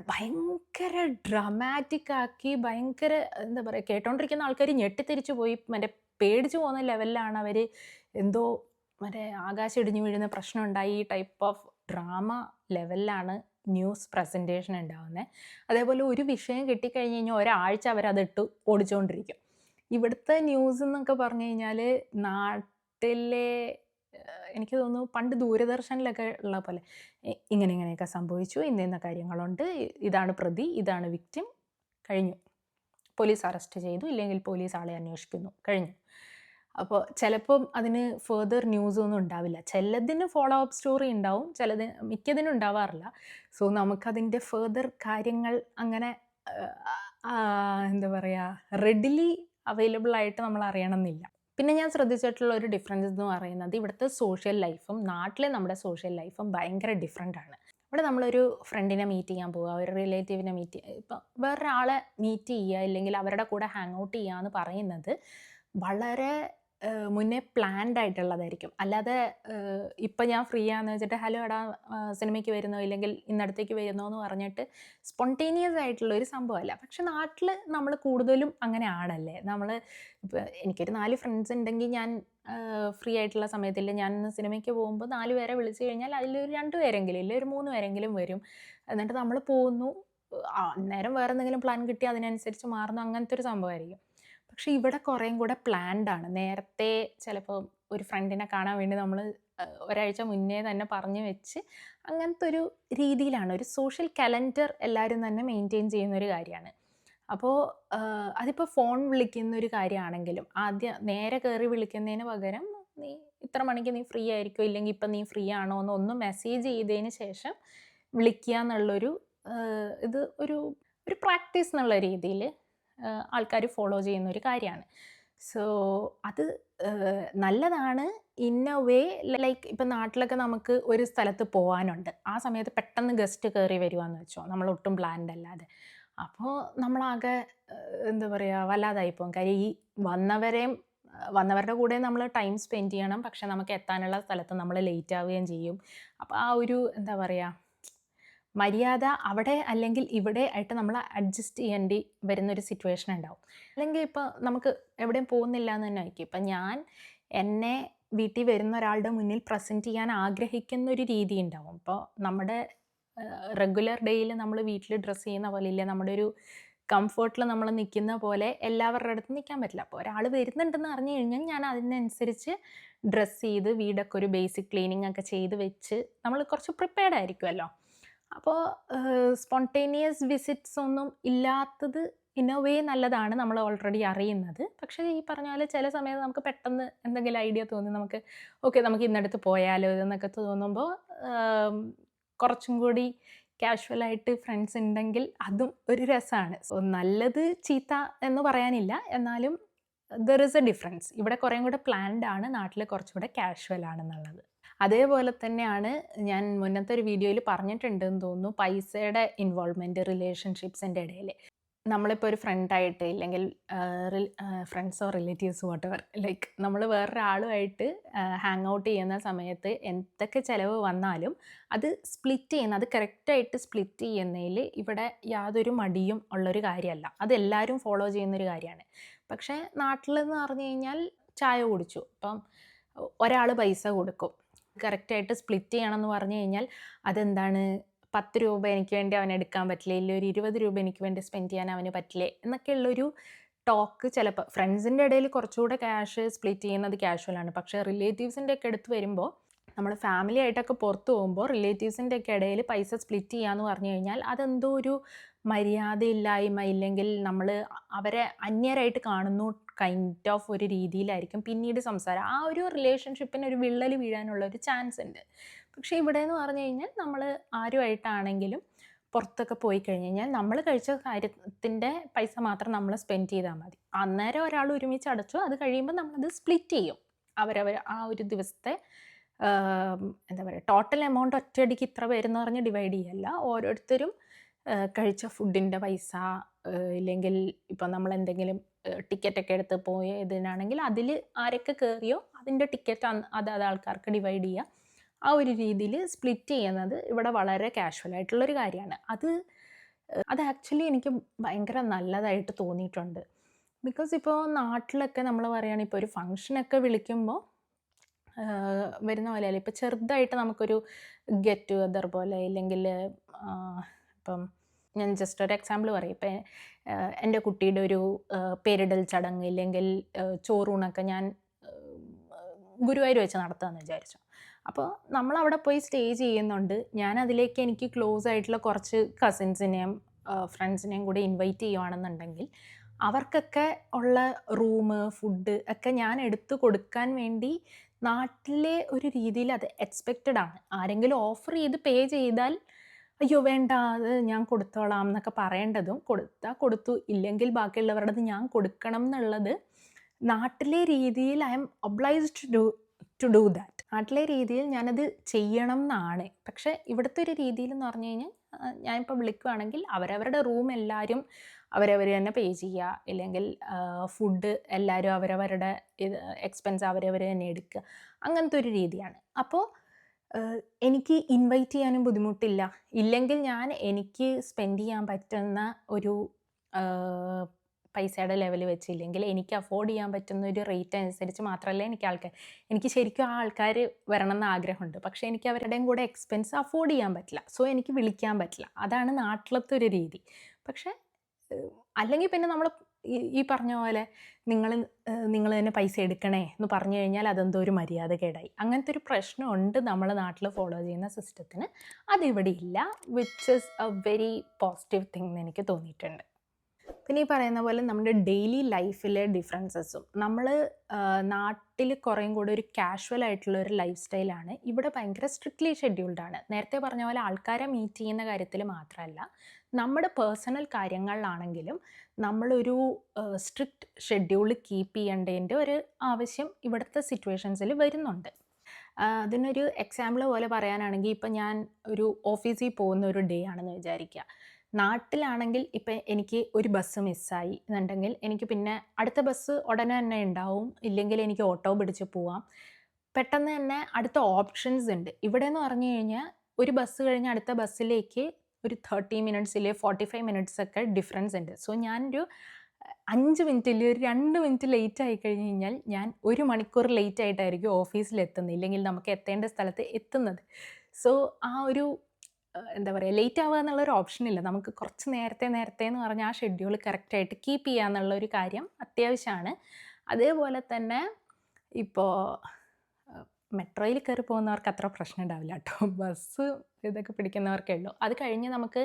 ഭയങ്കര ഡ്രമാറ്റിക് ആക്കി, ഭയങ്കര എന്താ പറയുക, കേട്ടോണ്ടിരിക്കുന്ന ആൾക്കാർ ഞെട്ടിത്തിരിച്ചു പോയി മറ്റേ പേടിച്ചു പോകുന്ന ലെവലിലാണ് അവർ. എന്തോ മറ്റേ ആകാശം ഇടിഞ്ഞു വീഴുന്ന പ്രശ്നം ഉണ്ടായി, ഈ ടൈപ്പ് ഓഫ് ഡ്രാമ ലെവലിലാണ് ന്യൂസ് പ്രസൻറ്റേഷൻ ഉണ്ടാകുന്നത്. അതേപോലെ ഒരു വിഷയം കിട്ടിക്കഴിഞ്ഞ് കഴിഞ്ഞാൽ ഒരാഴ്ച അവരതിട്ട് ഓടിച്ചുകൊണ്ടിരിക്കും. ഇവിടുത്തെ ന്യൂസ് എന്നൊക്കെ പറഞ്ഞു കഴിഞ്ഞാൽ നാട്ടിലെ എനിക്ക് തോന്നുന്നു പണ്ട് ദൂരദർശനിലൊക്കെ ഉള്ള പോലെ ഇങ്ങനെയൊക്കെ സംഭവിച്ചു, ഇന്ന കാര്യങ്ങളുണ്ട്, ഇതാണ് പ്രതി, ഇതാണ് വിക്റ്റിം, കഴിഞ്ഞു, പോലീസ് അറസ്റ്റ് ചെയ്തു, ഇല്ലെങ്കിൽ പോലീസ് ആളെ അന്വേഷിക്കുന്നു, കഴിഞ്ഞു. അപ്പോൾ ചിലപ്പം അതിന് ഫേർദർ ന്യൂസൊന്നും ഉണ്ടാവില്ല. ചിലതിന് ഫോളോ അപ്പ് സ്റ്റോറി ഉണ്ടാവും, മിക്കതിനും ഉണ്ടാവാറില്ല. സോ നമുക്കതിൻ്റെ ഫേർദർ കാര്യങ്ങൾ അങ്ങനെ എന്താ പറയുക, റെഡിലി അവൈലബിൾ ആയിട്ട് നമ്മൾ അറിയണമെന്നില്ല. പിന്നെ ഞാൻ ശ്രദ്ധിച്ചിട്ടുള്ള ഒരു ഡിഫറൻസ് എന്ന് പറയുന്നത് ഇവിടുത്തെ സോഷ്യൽ ലൈഫും നാട്ടിലെ നമ്മുടെ സോഷ്യൽ ലൈഫും ഭയങ്കര ഡിഫറെൻ്റ് ആണ്. ഇവിടെ നമ്മളൊരു ഫ്രണ്ടിനെ മീറ്റ് ചെയ്യാൻ പോവുക, ഒരു റിലേറ്റീവിനെ മീറ്റ് ചെയ്യുക, ഇപ്പം വേറൊരാളെ മീറ്റ് ചെയ്യുക ഇല്ലെങ്കിൽ അവരുടെ കൂടെ ഹാങ് ഔട്ട് ചെയ്യുക എന്ന് പറയുന്നത് വളരെ മുന്നേ പ്ലാൻഡ് ആയിട്ടുള്ളതായിരിക്കും. അല്ലാതെ ഇപ്പം ഞാൻ ഫ്രീ ആണെന്ന് വെച്ചിട്ട് ഹലോ എടാ സിനിമയ്ക്ക് വരുന്നോ ഇല്ലെങ്കിൽ ഇന്നടത്തേക്ക് വരുന്നോ എന്ന് പറഞ്ഞിട്ട് സ്പോണ്ടേനിയസ് ആയിട്ടുള്ള ഒരു സംഭവമല്ല. പക്ഷെ നാട്ടിൽ നമ്മൾ കൂടുതലും അങ്ങനെ ആണല്ലേ. നമ്മൾ ഇപ്പോൾ എനിക്കൊരു 4 ഫ്രണ്ട്സ് ഉണ്ടെങ്കിൽ ഞാൻ ഫ്രീ ആയിട്ടുള്ള സമയത്തില്ല, ഞാൻ സിനിമയ്ക്ക് പോകുമ്പോൾ 4 പേരെ വിളിച്ചു കഴിഞ്ഞാൽ അതിലൊരു 2 പേരെങ്കിലും ഇല്ല, ഒരു 3 പേരെങ്കിലും വരും. എന്നിട്ട് നമ്മൾ പോകുന്നു, അന്നേരം വേറെ എന്തെങ്കിലും പ്ലാൻ കിട്ടി അതിനനുസരിച്ച് മാറുന്നു, അങ്ങനത്തെ ഒരു സംഭവമായിരിക്കും. പക്ഷേ ഇവിടെ കുറേയും കൂടെ പ്ലാൻഡ് ആണ്. നേരത്തെ ചിലപ്പോൾ ഒരു ഫ്രണ്ടിനെ കാണാൻ വേണ്ടി നമ്മൾ ഒരാഴ്ച മുന്നേ തന്നെ പറഞ്ഞു വെച്ച് അങ്ങനത്തെ ഒരു രീതിയിലാണ്. ഒരു സോഷ്യൽ കലണ്ടർ എല്ലാവരും തന്നെ മെയിൻറ്റെയിൻ ചെയ്യുന്നൊരു കാര്യമാണ്. അപ്പോൾ അതിപ്പോൾ ഫോൺ വിളിക്കുന്നൊരു കാര്യമാണെങ്കിലും ആദ്യം നേരെ കയറി വിളിക്കുന്നതിന് പകരം നീ ഇത്ര മണിക്ക് നീ ഫ്രീ ആയിരിക്കോ, ഇല്ലെങ്കിൽ ഇപ്പം നീ ഫ്രീ ആണോ എന്നൊന്ന് മെസ്സേജ് ചെയ്തതിന് ശേഷം വിളിക്കുക എന്നുള്ളൊരു ഇത് ഒരു ഒരു പ്രാക്ടീസ് എന്നുള്ള രീതിയിൽ ആൾക്കാർ ഫോളോ ചെയ്യുന്ന ഒരു കാര്യമാണ്. സോ അത് നല്ലതാണ് ഇൻ എ വേ. ലൈക്ക് ഇപ്പം നാട്ടിലൊക്കെ നമുക്ക് ഒരു സ്ഥലത്ത് പോകാനുണ്ട്, ആ സമയത്ത് പെട്ടെന്ന് ഗസ്റ്റ് കയറി വരുവാന്ന് വെച്ചോ, നമ്മളൊട്ടും പ്ലാൻഡ് അല്ലാതെ. അപ്പോൾ നമ്മളാകെ എന്താ പറയുക, വല്ലാതായി പോകും. കാര്യം ഈ വന്നവരുടെ കൂടെ നമ്മൾ ടൈം സ്പെൻഡ് ചെയ്യണം, പക്ഷെ നമുക്ക് എത്താനുള്ള സ്ഥലത്ത് നമ്മൾ ലേറ്റ് ആവുകയും ചെയ്യും. അപ്പോൾ ആ ഒരു എന്താ പറയുക, മര്യാദ അവിടെ അല്ലെങ്കിൽ ഇവിടെ ആയിട്ട് നമ്മൾ അഡ്ജസ്റ്റ് ചെയ്യേണ്ടി വരുന്നൊരു സിറ്റുവേഷൻ ഉണ്ടാവും. അല്ലെങ്കിൽ ഇപ്പോൾ നമുക്ക് എവിടെയും പോകുന്നില്ല എന്ന് തന്നെ ആയിരിക്കും. ഇപ്പം ഞാൻ എന്നെ വീട്ടിൽ വരുന്ന ഒരാളുടെ മുന്നിൽ പ്രസൻറ്റ് ചെയ്യാൻ ആഗ്രഹിക്കുന്ന ഒരു രീതി ഉണ്ടാവും. ഇപ്പോൾ നമ്മുടെ റെഗുലർ ഡേയിൽ നമ്മൾ വീട്ടിൽ ഡ്രസ്സ് ചെയ്യുന്ന പോലെ ഇല്ല, നമ്മുടെ ഒരു കംഫർട്ടിൽ നമ്മൾ നിൽക്കുന്ന പോലെ എല്ലാവരുടെ അടുത്ത് നിൽക്കാൻ പറ്റില്ല. അപ്പോൾ ഒരാൾ വരുന്നുണ്ടെന്ന് അറിഞ്ഞു കഴിഞ്ഞാൽ ഞാൻ അതിനനുസരിച്ച് ഡ്രസ്സ് ചെയ്ത് വീടൊക്കെ ഒരു ബേസിക് ക്ലീനിങ് ഒക്കെ ചെയ്ത് വെച്ച് നമ്മൾ കുറച്ച് പ്രിപ്പയർഡ് ആയിരിക്കുമല്ലോ. അപ്പോൾ സ്പോണ്ടേനിയസ് വിസിറ്റ്സ് ഒന്നും ഇല്ലാത്തത് ഇൻ എ വേ നല്ലതാണ്, നമ്മൾ ഓൾറെഡി അറിയുന്നത്. പക്ഷേ ഈ പറഞ്ഞ പോലെ ചില സമയത്ത് നമുക്ക് പെട്ടെന്ന് എന്തെങ്കിലും ഐഡിയ തോന്നി നമുക്ക് ഓക്കെ നമുക്ക് ഇന്നടുത്ത് പോയാലോ എന്നൊക്കെ തോന്നുമ്പോൾ കുറച്ചും കൂടി കാഷ്വലായിട്ട് ഫ്രണ്ട്സ് ഉണ്ടെങ്കിൽ അതും ഒരു രസമാണ്. സോ നല്ലത് ചീത്ത എന്ന് പറയാനില്ല, എന്നാലും ദർ ഇസ് എ ഡിഫറൻസ്. ഇവിടെ കുറേയും കൂടെ പ്ലാൻഡ് ആണ്, നാട്ടിൽ കുറച്ചുകൂടെ കാഷ്വൽ ആണെന്നുള്ളത്. അതേപോലെ തന്നെയാണ് ഞാൻ മുന്നത്തെ ഒരു വീഡിയോയിൽ പറഞ്ഞിട്ടുണ്ടെന്ന് തോന്നുന്നു, പൈസയുടെ ഇൻവോൾവ്മെൻറ്റ് റിലേഷൻഷിപ്സിൻ്റെ ഇടയിൽ. നമ്മളിപ്പോൾ ഒരു ഫ്രണ്ടായിട്ട് ഇല്ലെങ്കിൽ ഫ്രണ്ട്സോ റിലേറ്റീവ്സോ വാട്ടെവർ, ലൈക്ക് നമ്മൾ വേറൊരാളുമായിട്ട് ഹാങ് ഔട്ട് ചെയ്യുന്ന സമയത്ത് എന്തൊക്കെ ചിലവ് വന്നാലും അത് സ്പ്ലിറ്റ് ചെയ്യുന്ന, അത് കറക്റ്റായിട്ട് സ്പ്ലിറ്റ് ചെയ്യുന്നതിൽ ഇവിടെ യാതൊരു മടിയും ഉള്ളൊരു കാര്യമല്ല. അതെല്ലാവരും ഫോളോ ചെയ്യുന്നൊരു കാര്യമാണ്. പക്ഷേ നാട്ടിലെന്ന് പറഞ്ഞു കഴിഞ്ഞാൽ ചായ കുടിച്ചു, അപ്പം ഒരാൾ പൈസ കൊടുക്കും, കറക്റ്റായിട്ട് സ്പ്ലിറ്റ് ചെയ്യണമെന്ന് പറഞ്ഞു കഴിഞ്ഞാൽ അതെന്താണ്, 10 രൂപ എനിക്ക് വേണ്ടി അവൻ എടുക്കാൻ പറ്റില്ല, ഇല്ല ഒരു 20 രൂപ എനിക്ക് വേണ്ടി സ്പെൻഡ് ചെയ്യാൻ അവന് പറ്റില്ലേ എന്നൊക്കെയുള്ളൊരു ടോക്ക്. ചിലപ്പോൾ ഫ്രണ്ട്സിൻ്റെ ഇടയിൽ കുറച്ചുകൂടെ ക്യാഷ് സ്പ്ലിറ്റ് ചെയ്യുന്നത് കാഷ്വലാണ്. പക്ഷേ റിലേറ്റീവ്സിൻ്റെ ഒക്കെ അടുത്ത് വരുമ്പോൾ, നമ്മൾ ഫാമിലി ആയിട്ടൊക്കെ പുറത്ത് പോകുമ്പോൾ റിലേറ്റീവ്സിൻ്റെ ഒക്കെ ഇടയിൽ പൈസ സ്പ്ലിറ്റ് ചെയ്യാന്ന് പറഞ്ഞു കഴിഞ്ഞാൽ അതെന്തോ ഒരു മര്യാദയില്ലായ്മ, ഇല്ലെങ്കിൽ നമ്മൾ അവരെ അന്യരായിട്ട് കാണുന്നു കൈൻഡ് ഓഫ് ഒരു രീതിയിലായിരിക്കും പിന്നീട് സംസാരം. ആ ഒരു റിലേഷൻഷിപ്പിന് ഒരു വിള്ളൽ വീഴാനുള്ള ഒരു ചാൻസ് ഉണ്ട്. പക്ഷേ ഇവിടെ എന്ന് പറഞ്ഞു കഴിഞ്ഞാൽ നമ്മൾ ആരുമായിട്ടാണെങ്കിലും പുറത്തൊക്കെ പോയി കഴിഞ്ഞ് കഴിഞ്ഞാൽ നമ്മൾ കഴിച്ച കാര്യത്തിൻ്റെ പൈസ മാത്രം നമ്മൾ സ്പെൻഡ് ചെയ്താൽ മതി. അന്നേരം ഒരാൾ ഒരുമിച്ച് അടച്ചു, അത് കഴിയുമ്പോൾ നമ്മളത് സ്പ്ലിറ്റ് ചെയ്യും. അവരവർ ആ ഒരു ദിവസത്തെ എന്താ പറയുക, ടോട്ടൽ എമൗണ്ട് ഒറ്റയടിക്ക് ഇത്ര പേരെന്ന് പറഞ്ഞ് ഡിവൈഡ് ചെയ്യല്ല. ഓരോരുത്തരും കഴിച്ച ഫുഡിൻ്റെ പൈസ, ഇല്ലെങ്കിൽ ഇപ്പം നമ്മൾ എന്തെങ്കിലും ടിക്കറ്റൊക്കെ എടുത്ത് പോയ ഇതിനാണെങ്കിൽ അതിൽ ആരൊക്കെ കയറിയോ അതിൻ്റെ ടിക്കറ്റ് അത് ആൾക്കാർക്ക് ഡിവൈഡ് ചെയ്യുക. ആ ഒരു രീതിയിൽ സ്പ്ലിറ്റ് ചെയ്യുന്നത് ഇവിടെ വളരെ കാഷ്വലായിട്ടുള്ളൊരു കാര്യമാണ്. അത് ആക്ച്വലി എനിക്ക് ഭയങ്കര നല്ലതായിട്ട് തോന്നിയിട്ടുണ്ട്. ബിക്കോസ് ഇപ്പോൾ നാട്ടിലൊക്കെ നമ്മൾ പറയുകയാണെങ്കിൽ ഇപ്പോൾ ഒരു ഫങ്ഷനൊക്കെ വിളിക്കുമ്പോൾ വരുന്ന പോലെയല്ല, ഇപ്പോൾ ചെറുതായിട്ട് നമുക്കൊരു ഗെറ്റ് ടുഗദർ പോലെ, ഇല്ലെങ്കിൽ ഇപ്പം ഞാൻ ജസ്റ്റ് ഒരു എക്സാമ്പിൾ പറയും. ഇപ്പം എൻ്റെ കുട്ടിയുടെ ഒരു പേരിടൽ ചടങ്ങ് ഇല്ലെങ്കിൽ ചോറൂണൊക്കെ ഞാൻ ഗുരുവായൂർ വെച്ച് നടത്തുകയെന്ന് വിചാരിച്ചു. അപ്പോൾ നമ്മളവിടെ പോയി സ്റ്റേ ചെയ്യുന്നുണ്ട്, ഞാൻ അതിലേക്ക് എനിക്ക് ക്ലോസ് ആയിട്ടുള്ള കുറച്ച് കസിൻസിനെയും ഫ്രണ്ട്സിനെയും കൂടി ഇൻവൈറ്റ് ചെയ്യുകയാണെന്നുണ്ടെങ്കിൽ അവർക്കൊക്കെ ഉള്ള റൂം ഫുഡ് ഒക്കെ ഞാൻ എടുത്തു കൊടുക്കാൻ വേണ്ടി നാട്ടിലെ ഒരു രീതിയിൽ അത് എക്സ്പെക്റ്റഡ് ആണ്. ആരെങ്കിലും ഓഫർ ചെയ്ത് പേ ചെയ്താൽ അയ്യോ വേണ്ട അത് ഞാൻ കൊടുത്തോളാം എന്നൊക്കെ പറയേണ്ടതും, കൊടുത്താൽ കൊടുത്തു, ഇല്ലെങ്കിൽ ബാക്കിയുള്ളവരുടേത് ഞാൻ കൊടുക്കണം എന്നുള്ളത് നാട്ടിലെ രീതിയിൽ I am obliged to do that. നാട്ടിലെ രീതിയിൽ ഞാനത് ചെയ്യണം എന്നാണ്. പക്ഷേ ഇവിടുത്തെ ഒരു രീതിയിൽ എന്ന് പറഞ്ഞു കഴിഞ്ഞാൽ ഞാനിപ്പോൾ വിളിക്കുകയാണെങ്കിൽ അവരവരുടെ റൂം എല്ലാവരും അവരവർ തന്നെ പേ ചെയ്യുക, ഇല്ലെങ്കിൽ ഫുഡ് എല്ലാവരും അവരവരുടെ എക്സ്പെൻസ് അവരവർ തന്നെ എടുക്കുക, അങ്ങനത്തെ ഒരു രീതിയാണ്. അപ്പോൾ എനിക്ക് ഇൻവൈറ്റ് ചെയ്യാനും ബുദ്ധിമുട്ടില്ല. ഇല്ലെങ്കിൽ എനിക്ക് സ്പെൻഡ് ചെയ്യാൻ പറ്റുന്ന ഒരു പൈസയുടെ ലെവൽ വെച്ചില്ലെങ്കിൽ എനിക്ക് അഫോർഡ് ചെയ്യാൻ പറ്റുന്ന ഒരു റേറ്റ് അനുസരിച്ച് മാത്രമല്ല എനിക്ക് ശരിക്കും ആ ആൾക്കാർ വരണം എന്ന് ആഗ്രഹമുണ്ട്. പക്ഷേ എനിക്ക് അവരുടെയും കൂടെ എക്സ്പെൻസ് അഫോർഡ് ചെയ്യാൻ പറ്റില്ല. സോ എനിക്ക് വിളിക്കാൻ പറ്റില്ല. അതാണ് നാട്ടിലത്തെ ഒരു രീതി. പക്ഷേ അല്ലെങ്കിൽ പിന്നെ നമ്മൾ ഈ പറഞ്ഞ പോലെ നിങ്ങൾ നിങ്ങൾ തന്നെ പൈസ എടുക്കണേ എന്ന് പറഞ്ഞു കഴിഞ്ഞാൽ അതെന്തോ ഒരു മര്യാദകേടായി. അങ്ങനത്തെ ഒരു പ്രശ്നമുണ്ട് നമ്മളെ നാട്ടിൽ ഫോളോ ചെയ്യുന്ന സിസ്റ്റത്തിന്. അതിവിടെ ഇല്ല. Which is A very positive thing എന്ന് എനിക്ക് തോന്നിയിട്ടുണ്ട്. പിന്നെ ഈ പറയുന്ന പോലെ നമ്മുടെ ഡെയിലി ലൈഫിലെ ഡിഫറൻസസും നമ്മൾ നാട്ടിൽ കുറേയും കൂടെ ഒരു കാഷ്വൽ ആയിട്ടുള്ള ഒരു ലൈഫ് സ്റ്റൈലാണ്. ഇവിടെ ഭയങ്കര സ്ട്രിക്ട്ലി ഷെഡ്യൂൾഡാണ്. നേരത്തെ പറഞ്ഞ പോലെ ആൾക്കാരെ മീറ്റ് ചെയ്യുന്ന കാര്യത്തിൽ മാത്രമല്ല, നമ്മുടെ പേഴ്സണൽ കാര്യങ്ങളിലാണെങ്കിലും നമ്മളൊരു സ്ട്രിക്റ്റ് ഷെഡ്യൂൾ കീപ്പ് ചെയ്യേണ്ടതിൻ്റെ ഒരു ആവശ്യം ഇവിടുത്തെ സിറ്റുവേഷൻസിൽ വരുന്നുണ്ട്. അതിനൊരു എക്സാമ്പിൾ പോലെ പറയാനാണെങ്കിൽ, ഇപ്പം ഞാൻ ഒരു ഓഫീസിൽ പോകുന്ന ഒരു ഡേ ആണെന്ന് വിചാരിക്കുക. നാട്ടിലാണെങ്കിൽ ഇപ്പം എനിക്ക് ഒരു ബസ് മിസ്സായി എന്നുണ്ടെങ്കിൽ എനിക്ക് പിന്നെ അടുത്ത ബസ് ഉടനെ തന്നെ ഉണ്ടാവും. ഇല്ലെങ്കിൽ എനിക്ക് ഓട്ടോ പിടിച്ച് പോവാം. പെട്ടെന്ന് തന്നെ അടുത്ത ഓപ്ഷൻസ് ഉണ്ട്. ഇവിടെ എന്ന് പറഞ്ഞു കഴിഞ്ഞാൽ ഒരു ബസ് കഴിഞ്ഞ് അടുത്ത ബസ്സിലേക്ക് ഒരു 30 മിനിറ്റ്സ് ഇല്ലേ 45 മിനിറ്റ്സ് ഒക്കെ ഡിഫറൻസ് ഉണ്ട്. സോ ഞാനൊരു 5 മിനിറ്റിൽ ഒരു 2 മിനിറ്റ് ലേറ്റ് ആയി കഴിഞ്ഞ് കഴിഞ്ഞാൽ ഞാൻ 1 മണിക്കൂർ ലേറ്റ് ആയിട്ടായിരിക്കും ഓഫീസിലെത്തുന്നത്, ഇല്ലെങ്കിൽ നമുക്ക് എത്തേണ്ട സ്ഥലത്ത് എത്തുന്നത്. സോ ആ ഒരു എന്താ പറയുക, ലേറ്റ് ആവുക എന്നുള്ളൊരു ഓപ്ഷനില്ല. നമുക്ക് കുറച്ച് നേരത്തെ എന്ന് പറഞ്ഞാൽ ആ ഷെഡ്യൂൾ കറക്റ്റായിട്ട് കീപ്പ് ചെയ്യുക എന്നുള്ളൊരു കാര്യം അത്യാവശ്യമാണ്. അതേപോലെ തന്നെ ഇപ്പോൾ മെട്രോയിൽ കയറി പോകുന്നവർക്ക് അത്ര പ്രശ്നം ഉണ്ടാവില്ല കേട്ടോ. ബസ് ഇതൊക്കെ പിടിക്കുന്നവർക്കേ ഉള്ളൂ. അത് കഴിഞ്ഞ് നമുക്ക്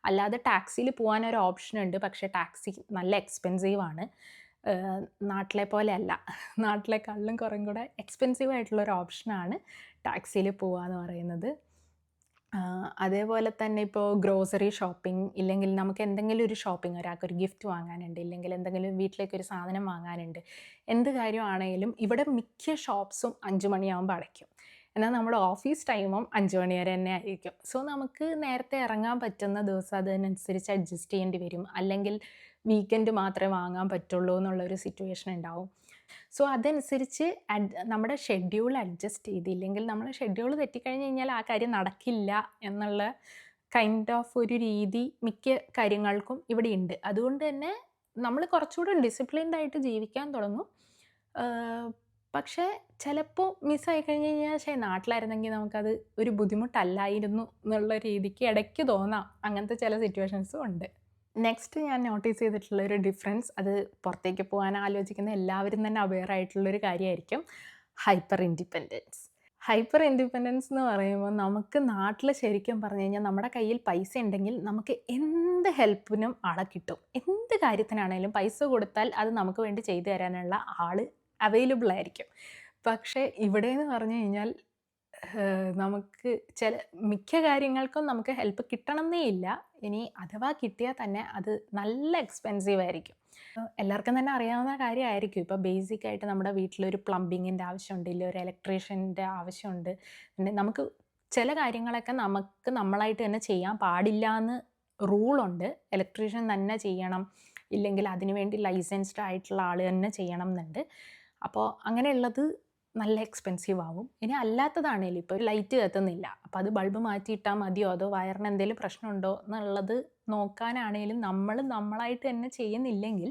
അല്ലാതെ ടാക്സിയിൽ പോകാനൊരു ഓപ്ഷൻ ഉണ്ട്. പക്ഷേ ടാക്സി നല്ല എക്സ്പെൻസീവാണ്. നാട്ടിലെ പോലെ അല്ല. നാട്ടിലേക്കാളിലും കുറേ കൂടെ എക്സ്പെൻസീവ് ആയിട്ടുള്ളൊരു ഓപ്ഷനാണ് ടാക്സിയിൽ പോവുക എന്ന് പറയുന്നത്. അതേപോലെ തന്നെ ഇപ്പോൾ ഗ്രോസറി ഷോപ്പിംഗ്, ഇല്ലെങ്കിൽ നമുക്ക് എന്തെങ്കിലും ഒരു ഷോപ്പിംഗ്, ഒരാൾക്കൊരു ഗിഫ്റ്റ് വാങ്ങാനുണ്ട്, ഇല്ലെങ്കിൽ എന്തെങ്കിലും വീട്ടിലേക്കൊരു സാധനം വാങ്ങാനുണ്ട്, എന്ത് കാര്യമാണെങ്കിലും ഇവിടെ മിക്ക ഷോപ്സും 5 മണിയാകുമ്പോൾ അടയ്ക്കും. എന്നാൽ നമ്മുടെ ഓഫീസ് ടൈമും 5 മണി വരെ തന്നെ ആയിരിക്കും. സോ നമുക്ക് നേരത്തെ ഇറങ്ങാൻ പറ്റുന്ന ദിവസം അതിനനുസരിച്ച് അഡ്ജസ്റ്റ് ചെയ്യേണ്ടി വരും. അല്ലെങ്കിൽ വീക്കെൻഡ് മാത്രമേ വാങ്ങാൻ പറ്റുള്ളൂ എന്നുള്ളൊരു സിറ്റുവേഷൻ ഉണ്ടാവും. സോ അതനുസരിച്ച് നമ്മുടെ ഷെഡ്യൂൾ അഡ്ജസ്റ്റ് ചെയ്തില്ലെങ്കിൽ, നമ്മുടെ ഷെഡ്യൂൾ തെറ്റിക്കഴിഞ്ഞ് കഴിഞ്ഞാൽ ആ കാര്യം നടക്കില്ല എന്നുള്ള കൈൻഡ് ഓഫ് ഒരു രീതി മിക്ക കാര്യങ്ങൾക്കും ഇവിടെ ഉണ്ട്. അതുകൊണ്ട് തന്നെ നമ്മൾ കുറച്ചുകൂടെ ഡിസിപ്ലിൻഡ് ആയിട്ട് ജീവിക്കാൻ തുടങ്ങും. പക്ഷേ ചിലപ്പോൾ മിസ്സായി കഴിഞ്ഞ് കഴിഞ്ഞാൽ നാട്ടിലായിരുന്നെങ്കിൽ നമുക്കത് ഒരു ബുദ്ധിമുട്ടല്ലായിരുന്നു എന്നുള്ള രീതിക്ക് ഇടയ്ക്ക് തോന്നാം. അങ്ങനത്തെ ചില സിറ്റുവേഷൻസും ഉണ്ട്. നെക്സ്റ്റ് ഞാൻ നോട്ടീസ് ചെയ്തിട്ടുള്ളൊരു ഡിഫറൻസ്, അത് പുറത്തേക്ക് പോകാൻ ആലോചിക്കുന്ന എല്ലാവരും തന്നെ അവെയർ ആയിട്ടുള്ളൊരു കാര്യമായിരിക്കും, ഹൈപ്പർ ഇൻഡിപെൻഡൻസ്. ഹൈപ്പർ ഇൻഡിപെൻഡൻസ് എന്ന് പറയുമ്പോൾ നമുക്ക് നാട്ടിൽ ശരിക്കും പറഞ്ഞു കഴിഞ്ഞാൽ നമ്മുടെ കയ്യിൽ പൈസ ഉണ്ടെങ്കിൽ നമുക്ക് എന്ത് ഹെൽപ്പിനും ആളെ കിട്ടും. എന്ത് കാര്യത്തിനാണെങ്കിലും പൈസ കൊടുത്താൽ അത് നമുക്ക് വേണ്ടി ചെയ്തു തരാനുള്ള ആൾ അവൈലബിൾ ആയിരിക്കും. പക്ഷേ ഇവിടെ എന്ന് പറഞ്ഞു കഴിഞ്ഞാൽ നമുക്ക് മിക്ക കാര്യങ്ങൾക്കും നമുക്ക് ഹെൽപ്പ് കിട്ടണമെന്നേ ഇല്ല. ഇനി അഥവാ കിട്ടിയാൽ തന്നെ അത് നല്ല എക്സ്പെൻസീവ് ആയിരിക്കും. എല്ലാവർക്കും തന്നെ അറിയാവുന്ന കാര്യമായിരിക്കും. ഇപ്പോൾ ബേസിക് ആയിട്ട് നമ്മുടെ വീട്ടിലൊരു പ്ലംബിങ്ങിൻ്റെ ആവശ്യമുണ്ട്, ഇല്ല ഒരു ഇലക്ട്രീഷ്യൻ്റെ ആവശ്യമുണ്ട്. പിന്നെ നമുക്ക് ചില കാര്യങ്ങളൊക്കെ നമുക്ക് നമ്മളായിട്ട് തന്നെ ചെയ്യാൻ പാടില്ല എന്ന് റൂളുണ്ട്. ഇലക്ട്രീഷ്യൻ തന്നെ ചെയ്യണം, ഇല്ലെങ്കിൽ അതിനു വേണ്ടി ലൈസൻസ്ഡ് ആയിട്ടുള്ള ആൾ തന്നെ ചെയ്യണം എന്നുണ്ട്. അപ്പോൾ അങ്ങനെയുള്ളത് നല്ല എക്സ്പെൻസീവ് ആവും. ഇനി അല്ലാത്തതാണേലും ഇപ്പോൾ ലൈറ്റ് കത്തുന്നില്ല, അപ്പോൾ അത് ബൾബ് മാറ്റിയിട്ടാൽ മതിയോ, അതോ വയറിന് എന്തെങ്കിലും പ്രശ്നമുണ്ടോ എന്നുള്ളത് നോക്കാനാണേലും നമ്മൾ നമ്മളായിട്ട് തന്നെ ചെയ്യുന്നില്ലെങ്കിൽ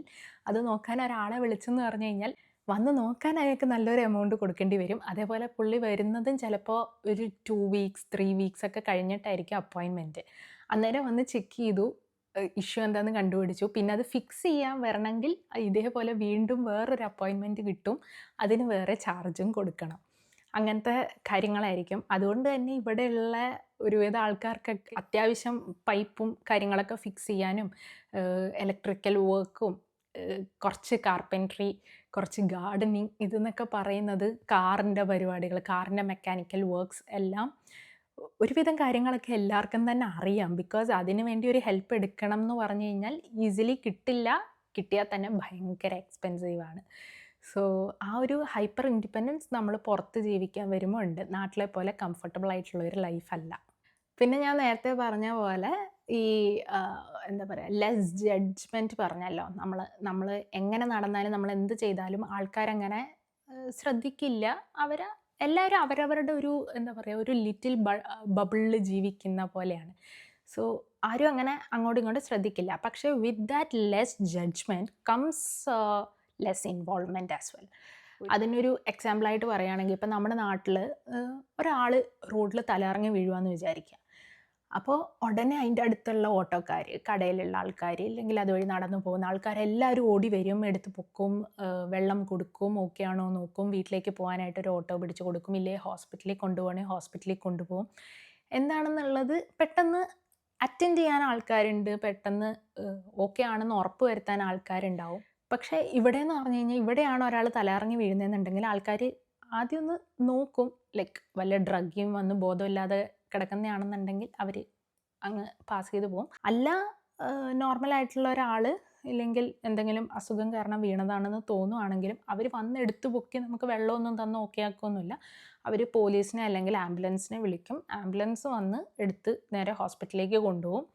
അത് നോക്കാൻ ഒരാളെ വിളിച്ചെന്ന് പറഞ്ഞു കഴിഞ്ഞാൽ വന്ന് നോക്കാൻ അയാൾക്ക് നല്ലൊരു എമൗണ്ട് കൊടുക്കേണ്ടി വരും. അതേപോലെ പുള്ളി വരുന്നതും ചിലപ്പോൾ ഒരു 2 വീക്സ് 3 വീക്സ് ഒക്കെ കഴിഞ്ഞിട്ടായിരിക്കും അപ്പോയിൻമെൻറ്റ്. അന്നേരം വന്ന് ചെക്ക് ചെയ്തു, ഇഷ്യൂ എന്താണെന്ന് കണ്ടുപിടിച്ചു, പിന്നെ അത് ഫിക്സ് ചെയ്യാൻ വരണമെങ്കിൽ ഇതേപോലെ വീണ്ടും വേറൊരു അപ്പോയിൻമെൻറ്റ് കിട്ടും, അതിന് വേറെ ചാർജും കൊടുക്കണം. അങ്ങനത്തെ കാര്യങ്ങളായിരിക്കും. അതുകൊണ്ട് തന്നെ ഇവിടെയുള്ള ഒരുവിധ ആൾക്കാർക്കൊക്കെ അത്യാവശ്യം പൈപ്പും കാര്യങ്ങളൊക്കെ ഫിക്സ് ചെയ്യാനും ഇലക്ട്രിക്കൽ വർക്കും കുറച്ച് കാർപ്പൻട്രി, കുറച്ച് ഗാർഡനിങ്, ഇതെന്നൊക്കെ പറയുന്നത് കാറിൻ്റെ പരിപാടികൾ, കാറിൻ്റെ മെക്കാനിക്കൽ വർക്ക്സ് എല്ലാം ഒരുവിധം കാര്യങ്ങളൊക്കെ എല്ലാവർക്കും തന്നെ അറിയാം. ബിക്കോസ് അതിന് വേണ്ടി ഒരു ഹെൽപ്പ് എടുക്കണം എന്ന് പറഞ്ഞു കഴിഞ്ഞാൽ ഈസിലി കിട്ടില്ല, കിട്ടിയാൽ തന്നെ ഭയങ്കര എക്സ്പെൻസീവാണ്. സോ ആ ഒരു ഹൈപ്പർ ഇൻഡിപെൻഡൻസ് നമ്മൾ പുറത്ത് ജീവിക്കാൻ വരുമ്പോൾ ഉണ്ട്. നാട്ടിലെ പോലെ കംഫർട്ടബിൾ ആയിട്ടുള്ളൊരു ലൈഫല്ല. പിന്നെ ഞാൻ നേരത്തെ പറഞ്ഞ പോലെ ഈ എന്താ പറയുക, ലെസ് ജഡ്ജ്മെൻറ്റ് പറഞ്ഞല്ലോ. നമ്മൾ എങ്ങനെ നടന്നാലും നമ്മൾ എന്ത് ചെയ്താലും ആൾക്കാരങ്ങനെ ശ്രദ്ധിക്കില്ല. എല്ലാവരും അവരവരുടെ ഒരു എന്താ പറയുക, ഒരു ലിറ്റിൽ ബബിളിൽ ജീവിക്കുന്ന പോലെയാണ്. സോ ആരും അങ്ങനെ അങ്ങോട്ടും ഇങ്ങോട്ടും ശ്രദ്ധിക്കില്ല. പക്ഷേ with that less judgement comes less involvement as well. അതിനൊരു എക്സാമ്പിളായിട്ട് പറയുകയാണെങ്കിൽ, ഇപ്പം നമ്മുടെ നാട്ടിൽ ഒരാൾ റോഡിൽ തലയിറങ്ങി വീഴുവാന്ന് വിചാരിക്കുക. അപ്പോൾ ഉടനെ അതിൻ്റെ അടുത്തുള്ള ഓട്ടോക്കാർ, കടയിലുള്ള ആൾക്കാർ, ഇല്ലെങ്കിൽ അതുവഴി നടന്നു പോകുന്ന ആൾക്കാരെല്ലാവരും ഓടി വരും, എടുത്ത് പൊക്കും, വെള്ളം കൊടുക്കും, ഓക്കെ ആണോ നോക്കും, വീട്ടിലേക്ക് പോകാനായിട്ട് ഒരു ഓട്ടോ പിടിച്ച് കൊടുക്കും, ഇല്ലേ ഹോസ്പിറ്റലിൽ കൊണ്ടുപോകണേ ഹോസ്പിറ്റലിൽ കൊണ്ടുപോകും. എന്താണെന്നുള്ളത് പെട്ടെന്ന് അറ്റൻഡ് ചെയ്യാൻ ആൾക്കാരുണ്ട്, പെട്ടെന്ന് ഓക്കെ ആണെന്ന് ഉറപ്പ് വരുത്താൻ ആൾക്കാരുണ്ടാവും. പക്ഷേ ഇവിടെയെന്ന് പറഞ്ഞു കഴിഞ്ഞാൽ, ഇവിടെയാണ് ഒരാൾ തലകറങ്ങി വീഴുന്നതെന്നുണ്ടെങ്കിൽ ആൾക്കാർ ആദ്യം ഒന്ന് നോക്കും. ലൈക്ക് വല്ല ഡ്രഗിയും വന്ന് ബോധമില്ലാതെ കിടക്കുന്നതാണെന്നുണ്ടെങ്കിൽ അവർ അങ്ങ് പാസ് ചെയ്ത് പോകും. അല്ല നോർമലായിട്ടുള്ള ഒരാൾ, ഇല്ലെങ്കിൽ എന്തെങ്കിലും അസുഖം കാരണം വീണതാണെന്ന് തോന്നുവാണെങ്കിലും അവർ വന്ന് എടുത്തു പൊക്കി നമുക്ക് വെള്ളമൊന്നും തന്ന് ഓക്കെ ആക്കുകയൊന്നുമില്ല. അവർ പോലീസിനെ അല്ലെങ്കിൽ ആംബുലൻസിനെ വിളിക്കും. ആംബുലൻസ് വന്ന് എടുത്ത് നേരെ ഹോസ്പിറ്റലിലേക്ക് കൊണ്ടുപോകും.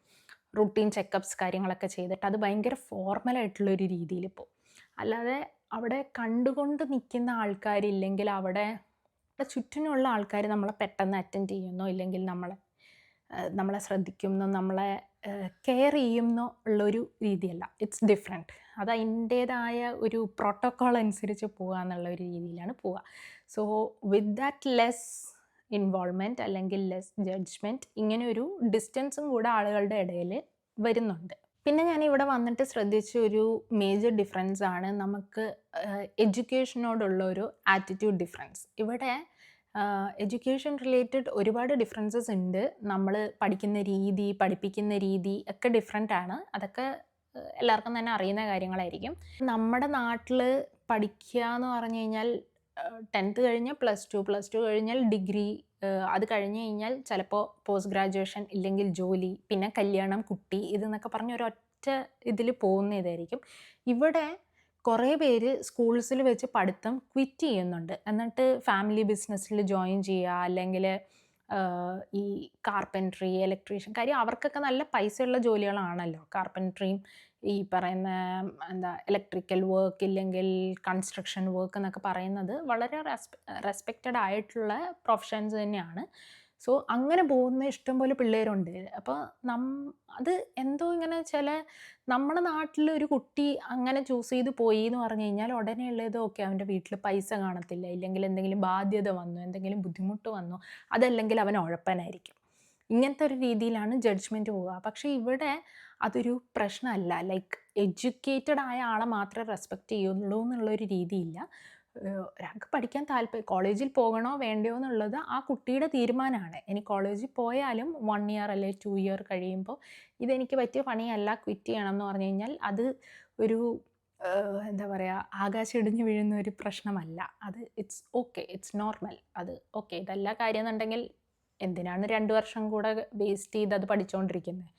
റുട്ടീൻ ചെക്കപ്സ് കാര്യങ്ങളൊക്കെ ചെയ്തിട്ട് അത് ഭയങ്കര ഫോർമലായിട്ടുള്ളൊരു രീതിയിൽ പോകും. അല്ലാതെ അവിടെ കണ്ടുകൊണ്ട് നിൽക്കുന്ന ആൾക്കാരില്ലെങ്കിൽ അവിടെ ചുറ്റിനുള്ള ആൾക്കാർ നമ്മളെ പെട്ടെന്ന് അറ്റൻഡ് ചെയ്യുന്നോ, ഇല്ലെങ്കിൽ നമ്മളെ ശ്രദ്ധിക്കുന്നോ, നമ്മളെ കെയർ ചെയ്യുന്നോ ഉള്ളൊരു രീതിയല്ല. It's different. അത് അതിൻ്റേതായ ഒരു പ്രോട്ടോക്കോൾ അനുസരിച്ച് പോകുക എന്നുള്ള ഒരു രീതിയിലാണ് പോവുക. So with that less involvement അല്ലെങ്കിൽ ലെസ് ജഡ്ജ്മെൻറ്റ്, ഇങ്ങനെ ഒരു ഡിസ്റ്റൻസും കൂടെ ആളുകളുടെ ഇടയിൽ വരുന്നുണ്ട്. പിന്നെ ഞാനിവിടെ വന്നിട്ട് ശ്രദ്ധിച്ച ഒരു മേജർ ഡിഫറൻസ് ആണ് നമുക്ക് എഡ്യൂക്കേഷനോടുള്ള ഒരു ആറ്റിറ്റ്യൂഡ് ഡിഫറൻസ്. ഇവിടെ എഡ്യൂക്കേഷൻ റിലേറ്റഡ് ഒരുപാട് ഡിഫറൻസസ് ഉണ്ട്. നമ്മൾ പഠിക്കുന്ന രീതി, പഠിപ്പിക്കുന്ന രീതി ഒക്കെ ഡിഫറെൻ്റ് ആണ്. അതൊക്കെ എല്ലാവർക്കും തന്നെ അറിയുന്ന കാര്യങ്ങളായിരിക്കും. നമ്മുടെ നാട്ടിൽ പഠിക്കുക എന്ന് പറഞ്ഞു കഴിഞ്ഞാൽ 10th കഴിഞ്ഞാൽ +2 കഴിഞ്ഞാൽ ഡിഗ്രി, അത് കഴിഞ്ഞ് കഴിഞ്ഞാൽ ചിലപ്പോൾ പോസ്റ്റ് ഗ്രാജുവേഷൻ, ഇല്ലെങ്കിൽ ജോലി, പിന്നെ കല്യാണം, കുട്ടി, ഇതെന്നൊക്കെ പറഞ്ഞ് ഒരൊറ്റ ഇതിൽ പോകുന്ന ഇതായിരിക്കും. ഇവിടെ കുറേ പേര് സ്കൂൾസിൽ വെച്ച് പഠിത്തം ക്വിറ്റ് ചെയ്യുന്നുണ്ട്. എന്നിട്ട് ഫാമിലി ബിസിനസ്സിൽ ജോയിൻ ചെയ്യുക, അല്ലെങ്കിൽ ഈ കാർപ്പൻട്രി, ഇലക്ട്രീഷ്യൻ, കാര്യം അവർക്കൊക്കെ നല്ല പൈസയുള്ള ജോലികളാണല്ലോ. കാർപ്പൻട്രിയും ഈ പറയുന്ന ഇലക്ട്രിക്കൽ വർക്ക്, ഇല്ലെങ്കിൽ കൺസ്ട്രക്ഷൻ വർക്ക് എന്നൊക്കെ പറയുന്നത് വളരെ റെസ്പെക്റ്റഡ് ആയിട്ടുള്ള പ്രൊഫഷൻസ് തന്നെയാണ്. സോ അങ്ങനെ പോകുന്ന ഇഷ്ടംപോലെ പിള്ളേരുണ്ട്. അപ്പോൾ അത് എന്തോ ഇങ്ങനെ നമ്മുടെ നാട്ടിലൊരു കുട്ടി അങ്ങനെ ചൂസ് ചെയ്ത് പോയി എന്ന് പറഞ്ഞു കഴിഞ്ഞാൽ ഉടനെ ഉള്ളത് ഓക്കെ, അവൻ്റെ വീട്ടിൽ പൈസ കാണത്തില്ല, ഇല്ലെങ്കിൽ എന്തെങ്കിലും ബാധ്യത വന്നു, എന്തെങ്കിലും ബുദ്ധിമുട്ട് വന്നു, അതല്ലെങ്കിൽ അവൻ ഉഴപ്പനായിരിക്കും. ഇങ്ങനത്തെ ഒരു രീതിയിലാണ് ജഡ്ജ്മെൻറ്റ് പോവുക. പക്ഷേ ഇവിടെ അതൊരു പ്രശ്നമല്ല. ലൈക്ക് എഡ്യൂക്കേറ്റഡ് ആയ ആളെ മാത്രമേ റെസ്പെക്റ്റ് ചെയ്യുള്ളൂ എന്നുള്ളൊരു രീതിയില്ല. ഒരാൾക്ക് പഠിക്കാൻ കോളേജിൽ പോകണോ വേണ്ടയോ എന്നുള്ളത് ആ കുട്ടിയുടെ തീരുമാനമാണ്. ഇനി കോളേജിൽ പോയാലും 1 ഇയർ അല്ലെങ്കിൽ 2 ഇയർ കഴിയുമ്പോൾ ഇതെനിക്ക് പറ്റിയ പണിയല്ല, ക്വിറ്റ് ചെയ്യണം എന്ന് പറഞ്ഞു കഴിഞ്ഞാൽ അത് ഒരു എന്താ പറയുക, ആകാശം ഇടിഞ്ഞു വീഴുന്ന ഒരു പ്രശ്നമല്ല. അത് ഇറ്റ്സ് ഓക്കെ, ഇറ്റ്സ് നോർമൽ. അത് ഓക്കെ, ഇതല്ല കാര്യം എന്നുണ്ടെങ്കിൽ എന്തിനാണ് 2 വർഷം കൂടെ വേസ്റ്റ് ചെയ്ത് അത് പഠിച്ചുകൊണ്ടിരിക്കുന്നത്?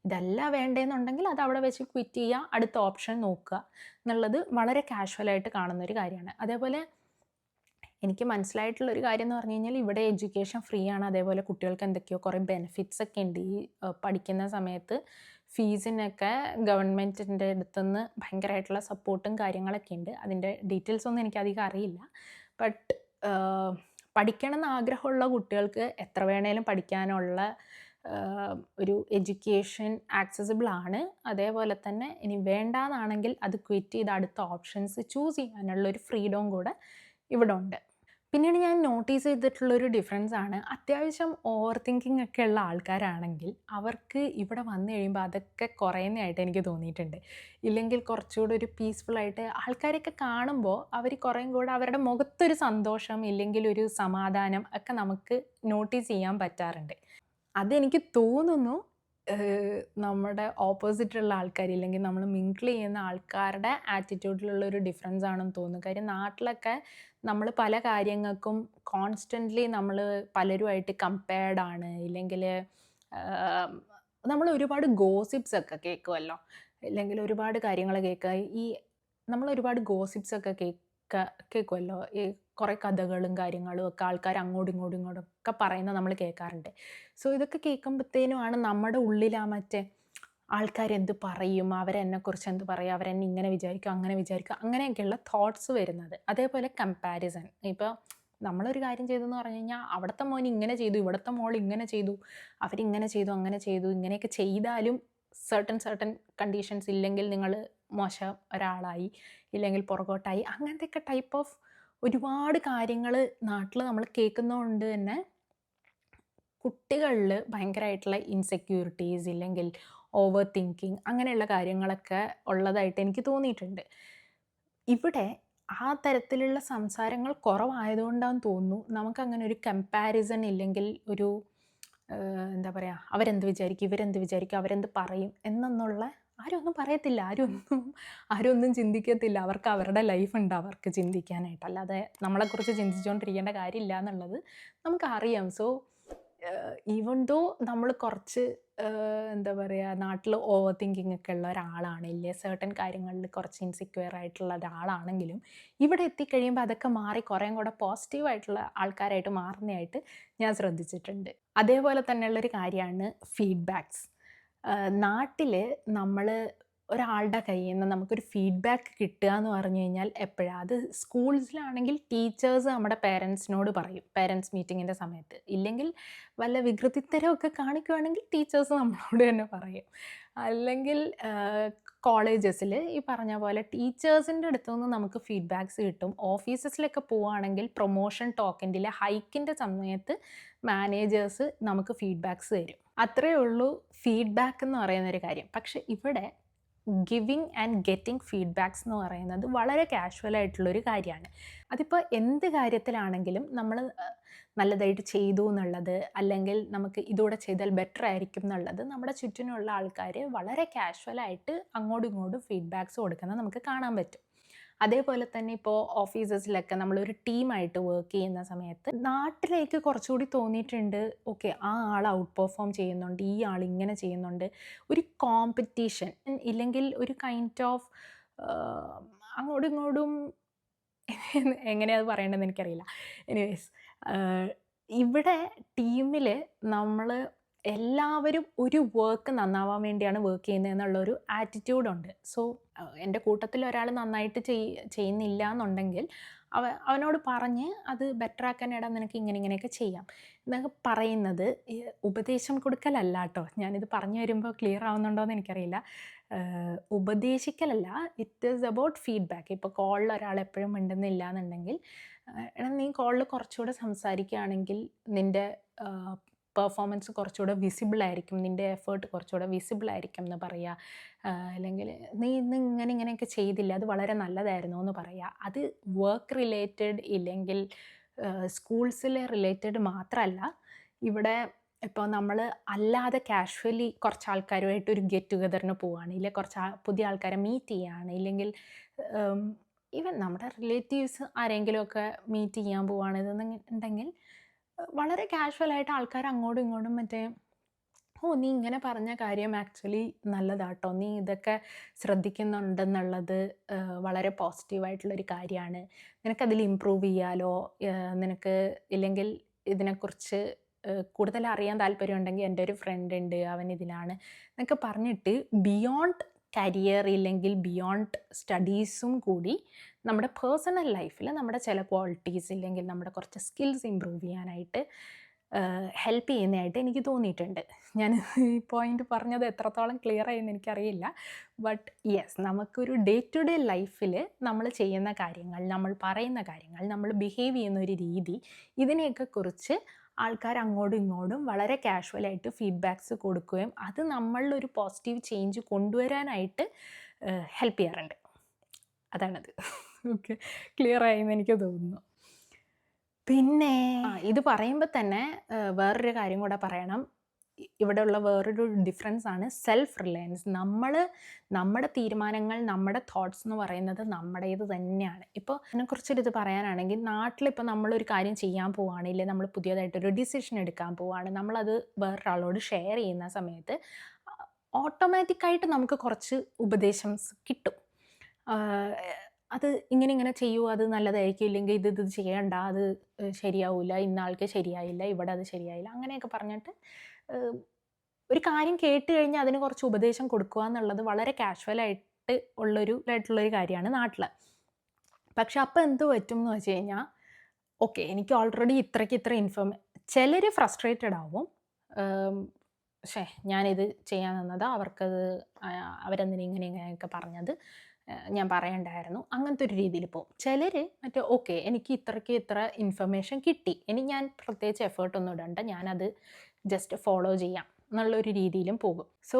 ഇതല്ല വേണ്ടതെന്നുണ്ടെങ്കിൽ അത് അവിടെ വെച്ച് ക്വിറ്റ് ചെയ്യുക, അടുത്ത ഓപ്ഷൻ നോക്കുക എന്നുള്ളത് വളരെ കാഷ്വലായിട്ട് കാണുന്നൊരു കാര്യമാണ്. അതേപോലെ എനിക്ക് മനസ്സിലായിട്ടുള്ളൊരു കാര്യം എന്ന് പറഞ്ഞു കഴിഞ്ഞാൽ ഇവിടെ എഡ്യൂക്കേഷൻ ഫ്രീ ആണ്. അതേപോലെ കുട്ടികൾക്ക് എന്തൊക്കെയോ കുറേ ബെനിഫിറ്റ്സ് ഒക്കെ ഉണ്ട്. ഈ പഠിക്കുന്ന സമയത്ത് ഫീസിനൊക്കെ ഗവൺമെൻറ്റിൻ്റെ അടുത്തുനിന്ന് ഭയങ്കരമായിട്ടുള്ള സപ്പോർട്ടും കാര്യങ്ങളൊക്കെ ഉണ്ട്. അതിൻ്റെ ഡീറ്റെയിൽസ് ഒന്നും എനിക്കധികം അറിയില്ല. ബട്ട് പഠിക്കണം എന്ന് ആഗ്രഹമുള്ള കുട്ടികൾക്ക് എത്ര വേണേലും പഠിക്കാനുള്ള ഒരു എഡ്യൂക്കേഷൻ ആക്സസിബിൾ ആണ്. അതേപോലെ തന്നെ ഇനി വേണ്ടാന്നാണെങ്കിൽ അത് ക്വിറ്റ് ചെയ്ത് അടുത്ത ഓപ്ഷൻസ് ചൂസ് ചെയ്യാനുള്ളൊരു ഫ്രീഡവും കൂടെ ഇവിടെ ഉണ്ട്. പിന്നീട് ഞാൻ നോട്ടീസ് ചെയ്തിട്ടുള്ളൊരു ഡിഫറൻസ് ആണ്, അത്യാവശ്യം ഓവർ തിങ്കിങ് ഒക്കെ ഉള്ള ആൾക്കാരാണെങ്കിൽ അവർക്ക് ഇവിടെ വന്നു കഴിയുമ്പോൾ അതൊക്കെ കുറയുന്നതായിട്ട് എനിക്ക് തോന്നിയിട്ടുണ്ട്. ഇല്ലെങ്കിൽ കുറച്ചുകൂടെ ഒരു പീസ്ഫുള്ളായിട്ട് ആൾക്കാരൊക്കെ കാണുമ്പോൾ അവർ കുറേയും കൂടെ അവരുടെ മുഖത്തൊരു സന്തോഷം, ഇല്ലെങ്കിൽ ഒരു സമാധാനം ഒക്കെ നമുക്ക് നോട്ടീസ് ചെയ്യാൻ പറ്റാറുണ്ട്. അതെനിക്ക് തോന്നുന്നു നമ്മുടെ ഓപ്പോസിറ്റുള്ള ആൾക്കാർ, ഇല്ലെങ്കിൽ നമ്മൾ മിങ്കിൾ ചെയ്യുന്ന ആൾക്കാരുടെ ആറ്റിറ്റ്യൂഡിലുള്ളൊരു ഡിഫറൻസ് ആണെന്ന് തോന്നുന്നു. കാര്യം നാട്ടിലൊക്കെ നമ്മൾ പല കാര്യങ്ങൾക്കും കോൺസ്റ്റൻ്റ്ലി നമ്മൾ പലരുമായിട്ട് കമ്പയർഡ് ആണ്. ഇല്ലെങ്കിൽ നമ്മൾ ഒരുപാട് ഗോസിപ്സ് ഒക്കെ കേൾക്കുമല്ലോ, ഇല്ലെങ്കിൽ ഒരുപാട് കാര്യങ്ങൾ കേൾക്കുക. നമ്മൾ ഒരുപാട് ഗോസിപ്സ് ഒക്കെ കേൾക്കുമല്ലോ, ഈ കുറേ കഥകളും കാര്യങ്ങളും ഒക്കെ ആൾക്കാർ അങ്ങോട്ടും ഇങ്ങോട്ടും ഒക്കെ പറയുന്നത് നമ്മൾ കേൾക്കാറുണ്ട്. സോ ഇതൊക്കെ കേൾക്കുമ്പോഴത്തേനുമാണ് നമ്മുടെ ഉള്ളിൽ മറ്റേ ആൾക്കാരെന്ത് പറയും, അവരെന്നെക്കുറിച്ച് എന്ത് പറയും, അവരെന്നെ ഇങ്ങനെ വിചാരിക്കും, അങ്ങനെ വിചാരിക്കും, അങ്ങനെയൊക്കെയുള്ള തോട്ട്സ് വരുന്നത്. അതേപോലെ കമ്പാരിസൺ. ഇപ്പോൾ നമ്മളൊരു കാര്യം ചെയ്തെന്ന് പറഞ്ഞു കഴിഞ്ഞാൽ അവിടുത്തെ മോൻ ഇങ്ങനെ ചെയ്തു, ഇവിടുത്തെ മോൾ ഇങ്ങനെ ചെയ്തു, അവരിങ്ങനെ ചെയ്തു, അങ്ങനെ ചെയ്തു, ഇങ്ങനെയൊക്കെ ചെയ്താലും സർട്ടൻ കണ്ടീഷൻസ് ഇല്ലെങ്കിൽ നിങ്ങൾ മോശം ഒരാളായി, ഇല്ലെങ്കിൽ പുറകോട്ടായി, അങ്ങനത്തെയൊക്കെ ടൈപ്പ് ഓഫ് ഒരുപാട് കാര്യങ്ങൾ നാട്ടിൽ നമ്മൾ കേൾക്കുന്നതുകൊണ്ട് തന്നെ കുട്ടികളിൽ ഭയങ്കരമായിട്ടുള്ള ഇൻസെക്യൂരിറ്റീസ് ഇല്ലെങ്കിൽ ഓവർ തിങ്കിങ് അങ്ങനെയുള്ള കാര്യങ്ങളൊക്കെ ഉള്ളതായിട്ട് എനിക്ക് തോന്നിയിട്ടുണ്ട്. ഇവിടെ ആ തരത്തിലുള്ള സംസാരങ്ങൾ കുറവായതുകൊണ്ടാന്ന് തോന്നുന്നു നമുക്കങ്ങനെ ഒരു കമ്പാരിസൺ ഇല്ലെങ്കിൽ ഒരു എന്താ പറയുക, അവരെന്ത് വിചാരിക്കും, ഇവരെന്ത് വിചാരിക്കും, അവരെന്ത് പറയും എന്നൊന്നുള്ള ആരും ഒന്നും പറയത്തില്ല. ആരും ഒന്നും ചിന്തിക്കത്തില്ല. അവർക്ക് അവരുടെ ലൈഫുണ്ട് അവർക്ക് ചിന്തിക്കാനായിട്ട്. അല്ലാതെ നമ്മളെക്കുറിച്ച് ചിന്തിച്ചുകൊണ്ടിരിക്കേണ്ട കാര്യമില്ല എന്നുള്ളത് നമുക്കറിയാം. സോ ഈവൻ ദോ നമ്മൾ കുറച്ച് എന്താ പറയുക, നാട്ടിൽ ഓവർ തിങ്കിങ് ഒക്കെ ഉള്ള ഒരാളാണ്, ഇല്ലേ സർട്ടൻ കാര്യങ്ങളിൽ കുറച്ച് ഇൻസെക്യൂർ ആയിട്ടുള്ള ഒരാളാണെങ്കിലും ഇവിടെ എത്തിക്കഴിയുമ്പോൾ അതൊക്കെ മാറി കുറേയും കൂടെ പോസിറ്റീവായിട്ടുള്ള ആൾക്കാരായിട്ട് മാറുന്നതായിട്ട് ഞാൻ ശ്രദ്ധിച്ചിട്ടുണ്ട്. അതേപോലെ തന്നെയുള്ളൊരു കാര്യമാണ് ഫീഡ്ബാക്സ്. നാട്ടിൽ നമ്മൾ ഒരാളുടെ കയ്യിൽ നിന്ന് നമുക്കൊരു ഫീഡ്ബാക്ക് കിട്ടുക എന്ന് പറഞ്ഞു കഴിഞ്ഞാൽ എപ്പോഴാണ് അത് സ്കൂൾസിലാണെങ്കിൽ ടീച്ചേഴ്സ് നമ്മുടെ പേരൻസിനോട് പറയും പേരൻസ് മീറ്റിങ്ങിൻ്റെ സമയത്ത്, ഇല്ലെങ്കിൽ വല്ല വികൃതിത്തരമൊക്കെ കാണിക്കുകയാണെങ്കിൽ ടീച്ചേഴ്സ് നമ്മളോട് തന്നെ പറയും. അല്ലെങ്കിൽ കോളേജസിൽ ഈ പറഞ്ഞ പോലെ ടീച്ചേഴ്സിൻ്റെ അടുത്തുനിന്ന് നമുക്ക് ഫീഡ്ബാക്സ് കിട്ടും. ഓഫീസസിലൊക്കെ പോവുകയാണെങ്കിൽ പ്രൊമോഷൻ ടോക്കിൻ്റെ ഹൈക്കിൻ്റെ സമയത്ത് മാനേജേഴ്സ് നമുക്ക് ഫീഡ്ബാക്സ് തരും. അത്രയേ ഉള്ളൂ ഫീഡ്ബാക്ക് എന്ന് പറയുന്നൊരു കാര്യം. പക്ഷെ ഇവിടെ ഗിവിങ് ആൻഡ് ഗെറ്റിംഗ് ഫീഡ്ബാക്സ് എന്ന് പറയുന്നത് വളരെ കാഷ്വൽ ആയിട്ടുള്ളൊരു കാര്യമാണ്. അതിപ്പോൾ എന്ത് കാര്യത്തിലാണെങ്കിലും നമ്മൾ നല്ലതായിട്ട് ചെയ്തു എന്നുള്ളത്, അല്ലെങ്കിൽ നമുക്ക് ഇതൂടെ ചെയ്താൽ ബെറ്റർ ആയിരിക്കും എന്നുള്ളത് നമ്മുടെ ചുറ്റിനുള്ള ആൾക്കാർ വളരെ കാഷ്വലായിട്ട് അങ്ങോട്ടും ഇങ്ങോട്ടും ഫീഡ്ബാക്സ് കൊടുക്കുന്നത് നമുക്ക് കാണാൻ പറ്റും. അതേപോലെ തന്നെ ഇപ്പോൾ ഓഫീസസിലൊക്കെ നമ്മളൊരു ടീമായിട്ട് വർക്ക് ചെയ്യുന്ന സമയത്ത് നാട്ടിലേക്ക് കുറച്ചുകൂടി തോന്നിയിട്ടുണ്ട്, ഓക്കെ ആ ആൾ ഔട്ട് പെർഫോം ചെയ്യുന്നുണ്ട്, ഈ ആൾ ഇങ്ങനെ ചെയ്യുന്നുണ്ട്, ഒരു കോമ്പറ്റീഷൻ ഇല്ലെങ്കിൽ ഒരു കൈൻഡ് ഓഫ് അങ്ങോട്ടും ഇങ്ങോട്ടും എങ്ങനെയത് പറയേണ്ടതെന്ന് എനിക്കറിയില്ല. എനിവേസ് ഇവിടെ ടീമിൽ നമ്മൾ എല്ലാവരും ഒരു വർക്ക് നന്നാവാൻ വേണ്ടിയാണ് വർക്ക് ചെയ്യുന്നത് എന്നുള്ളൊരു ആറ്റിറ്റ്യൂഡുണ്ട്. സോ എൻ്റെ കൂട്ടത്തിൽ ഒരാൾ നന്നായിട്ട് ചെയ്യുന്നില്ല എന്നുണ്ടെങ്കിൽ അവനോട് പറഞ്ഞ് അത് ബെറ്റർ ആക്കാൻ, ഇടാൻ നിനക്ക് ഇങ്ങനെയൊക്കെ ചെയ്യാം എന്നൊക്കെ പറയുന്നത് ഉപദേശം കൊടുക്കലല്ല കേട്ടോ. ഞാനിത് പറഞ്ഞു വരുമ്പോൾ ക്ലിയർ ആവുന്നുണ്ടോ എന്ന് എനിക്കറിയില്ല. ഉപദേശിക്കലല്ല, ഇറ്റ് ഈസ് അബൌട്ട് ഫീഡ്ബാക്ക്. ഇപ്പോൾ കോളിൽ ഒരാൾ എപ്പോഴും മിണ്ടുന്നില്ല എന്നുണ്ടെങ്കിൽ, എടാ നീ കോളിൽ കുറച്ചുകൂടെ സംസാരിക്കുകയാണെങ്കിൽ നിൻ്റെ പെർഫോമൻസ് കുറച്ചുകൂടെ വിസിബിൾ ആയിരിക്കും, നിൻ്റെ എഫേർട്ട് കുറച്ചുകൂടെ വിസിബിൾ ആയിരിക്കും എന്ന് പറയുക. അല്ലെങ്കിൽ നീ ഇന്ന് ഇങ്ങനെയൊക്കെ ചെയ്തില്ല, അത് വളരെ നല്ലതായിരുന്നു എന്ന് പറയുക. അത് വർക്ക് റിലേറ്റഡ് ഇല്ലെങ്കിൽ സ്കൂൾസിലെ റിലേറ്റഡ് മാത്രമല്ല, ഇവിടെ ഇപ്പോൾ നമ്മൾ അല്ലാതെ കാഷ്വലി കുറച്ച് ആൾക്കാരുമായിട്ട് ഒരു ഗെറ്റ് ടുഗദറിന് പോവുകയാണ്, ഇല്ലെങ്കിൽ കുറച്ച് പുതിയ ആൾക്കാരെ മീറ്റ് ചെയ്യുകയാണ്, ഇല്ലെങ്കിൽ ഈവൻ നമ്മുടെ റിലേറ്റീവ്സ് ആരെങ്കിലുമൊക്കെ മീറ്റ് ചെയ്യാൻ പോവുകയാണെന്നുണ്ടെങ്കിൽ വളരെ കാഷ്വലായിട്ട് ആൾക്കാർ അങ്ങോട്ടും ഇങ്ങോട്ടും മറ്റേ, ഓ നീ ഇങ്ങനെ പറഞ്ഞ കാര്യം ആക്ച്വലി നല്ലതാട്ടോ, നീ ഇതൊക്കെ ശ്രദ്ധിക്കുന്നുണ്ടെന്നുള്ളത് വളരെ പോസിറ്റീവായിട്ടുള്ളൊരു കാര്യമാണ്, നിനക്കതിൽ ഇമ്പ്രൂവ് ചെയ്യാലോ, നിനക്ക് ഇല്ലെങ്കിൽ ഇതിനെക്കുറിച്ച് കൂടുതൽ അറിയാൻ താല്പര്യമുണ്ടെങ്കിൽ എൻ്റെ ഒരു ഫ്രണ്ട് ഉണ്ട്, അവൻ ഇതിലാണ് എന്നൊക്കെ പറഞ്ഞിട്ട് ബിയോണ്ട് കരിയർ ഇല്ലെങ്കിൽ ബിയോണ്ട് സ്റ്റഡീസും കൂടി നമ്മുടെ പേഴ്സണൽ ലൈഫിൽ നമ്മുടെ ചില ക്വാളിറ്റീസ് ഇല്ലെങ്കിൽ നമ്മുടെ കുറച്ച് സ്കിൽസ് ഇമ്പ്രൂവ് ചെയ്യാനായിട്ട് ഹെൽപ്പ് ചെയ്യുന്നതായിട്ട് എനിക്ക് തോന്നിയിട്ടുണ്ട്. ഞാൻ ഈ പോയിൻ്റ് പറഞ്ഞത് എത്രത്തോളം ക്ലിയർ ആയെന്ന് എനിക്കറിയില്ല. ബട്ട് യെസ്, നമുക്കൊരു ഡേ ടു ഡേ ലൈഫിൽ നമ്മൾ ചെയ്യുന്ന കാര്യങ്ങൾ, നമ്മൾ പറയുന്ന കാര്യങ്ങൾ, നമ്മൾ ബിഹേവ് ചെയ്യുന്ന ഒരു രീതി, ഇതിനെയൊക്കെ കുറിച്ച് ആൾക്കാർ അങ്ങോട്ടും ഇങ്ങോട്ടും വളരെ കാഷ്വലായിട്ട് ഫീഡ്ബാക്സ് കൊടുക്കുകയും അത് നമ്മളിലൊരു പോസിറ്റീവ് ചേഞ്ച് കൊണ്ടുവരാനായിട്ട് ഹെൽപ്പ് ചെയ്യാറുണ്ട്. അതാണത്. ഓക്കെ, ക്ലിയർ ആയെന്ന് എനിക്ക് തോന്നുന്നു. പിന്നെ ഇത് പറയുമ്പോൾ തന്നെ വേറൊരു കാര്യം കൂടെ പറയണം. ഇവിടെയുള്ള വേറൊരു ഡിഫറൻസ് ആണ് സെൽഫ് റിലയൻസ്. നമ്മുടെ തീരുമാനങ്ങൾ, നമ്മുടെ തോട്ട്സ് എന്ന് പറയുന്നത് നമ്മുടേത് തന്നെയാണ്. ഇപ്പോൾ അതിനെക്കുറിച്ചൊരു ഇത് പറയാനാണെങ്കിൽ, നാട്ടിലിപ്പോൾ നമ്മളൊരു കാര്യം ചെയ്യാൻ പോവുകയാണ്, ഇല്ലെങ്കിൽ നമ്മൾ പുതിയതായിട്ടൊരു ഡിസിഷൻ എടുക്കാൻ പോവുകയാണ്, നമ്മളത് വേറൊരാളോട് ഷെയർ ചെയ്യുന്ന സമയത്ത് ഓട്ടോമാറ്റിക്കായിട്ട് നമുക്ക് കുറച്ച് ഉപദേശംസ് കിട്ടും. അത് ഇങ്ങനെ ചെയ്യൂ, അത് നല്ലതായിരിക്കും, ഇല്ലെങ്കിൽ ഇത് ചെയ്യണ്ട, അത് ശരിയാവില്ല, ഇന്ന ആൾക്ക് ശരിയായില്ല, ഇവിടെ അത് ശരിയായില്ല, അങ്ങനെയൊക്കെ പറഞ്ഞിട്ട് ഒരു കാര്യം കേട്ട് കഴിഞ്ഞാൽ അതിന് കുറച്ച് ഉപദേശം കൊടുക്കുക എന്നുള്ളത് വളരെ കാഷ്വലായിട്ട് ആയിട്ടുള്ളൊരു കാര്യമാണ് നാട്ടിൽ. പക്ഷെ അപ്പോൾ എന്ത് പറ്റും എന്ന് വെച്ച് കഴിഞ്ഞാൽ, ഓക്കെ എനിക്ക് ഓൾറെഡി ഇത്ര ചിലർ ഫ്രസ്ട്രേറ്റഡ് ആവും. ഞാനിത് ചെയ്യാൻ നിന്നത് അവർക്കത് അവരെന്തിനും ഇങ്ങനെയൊക്കെ പറഞ്ഞത് ഞാൻ പറയണ്ടായിരുന്നു, അങ്ങനത്തെ ഒരു രീതിയിൽ പോകും. ചിലർ മറ്റേ ഓക്കെ എനിക്ക് ഇത്ര ഇൻഫർമേഷൻ കിട്ടി, ഇനി ഞാൻ പ്രത്യേകിച്ച് എഫേർട്ടൊന്നും ഇടണ്ട, ഞാനത് ജസ്റ്റ് ഫോളോ ചെയ്യാം എന്നുള്ളൊരു രീതിയിലും പോകും. സോ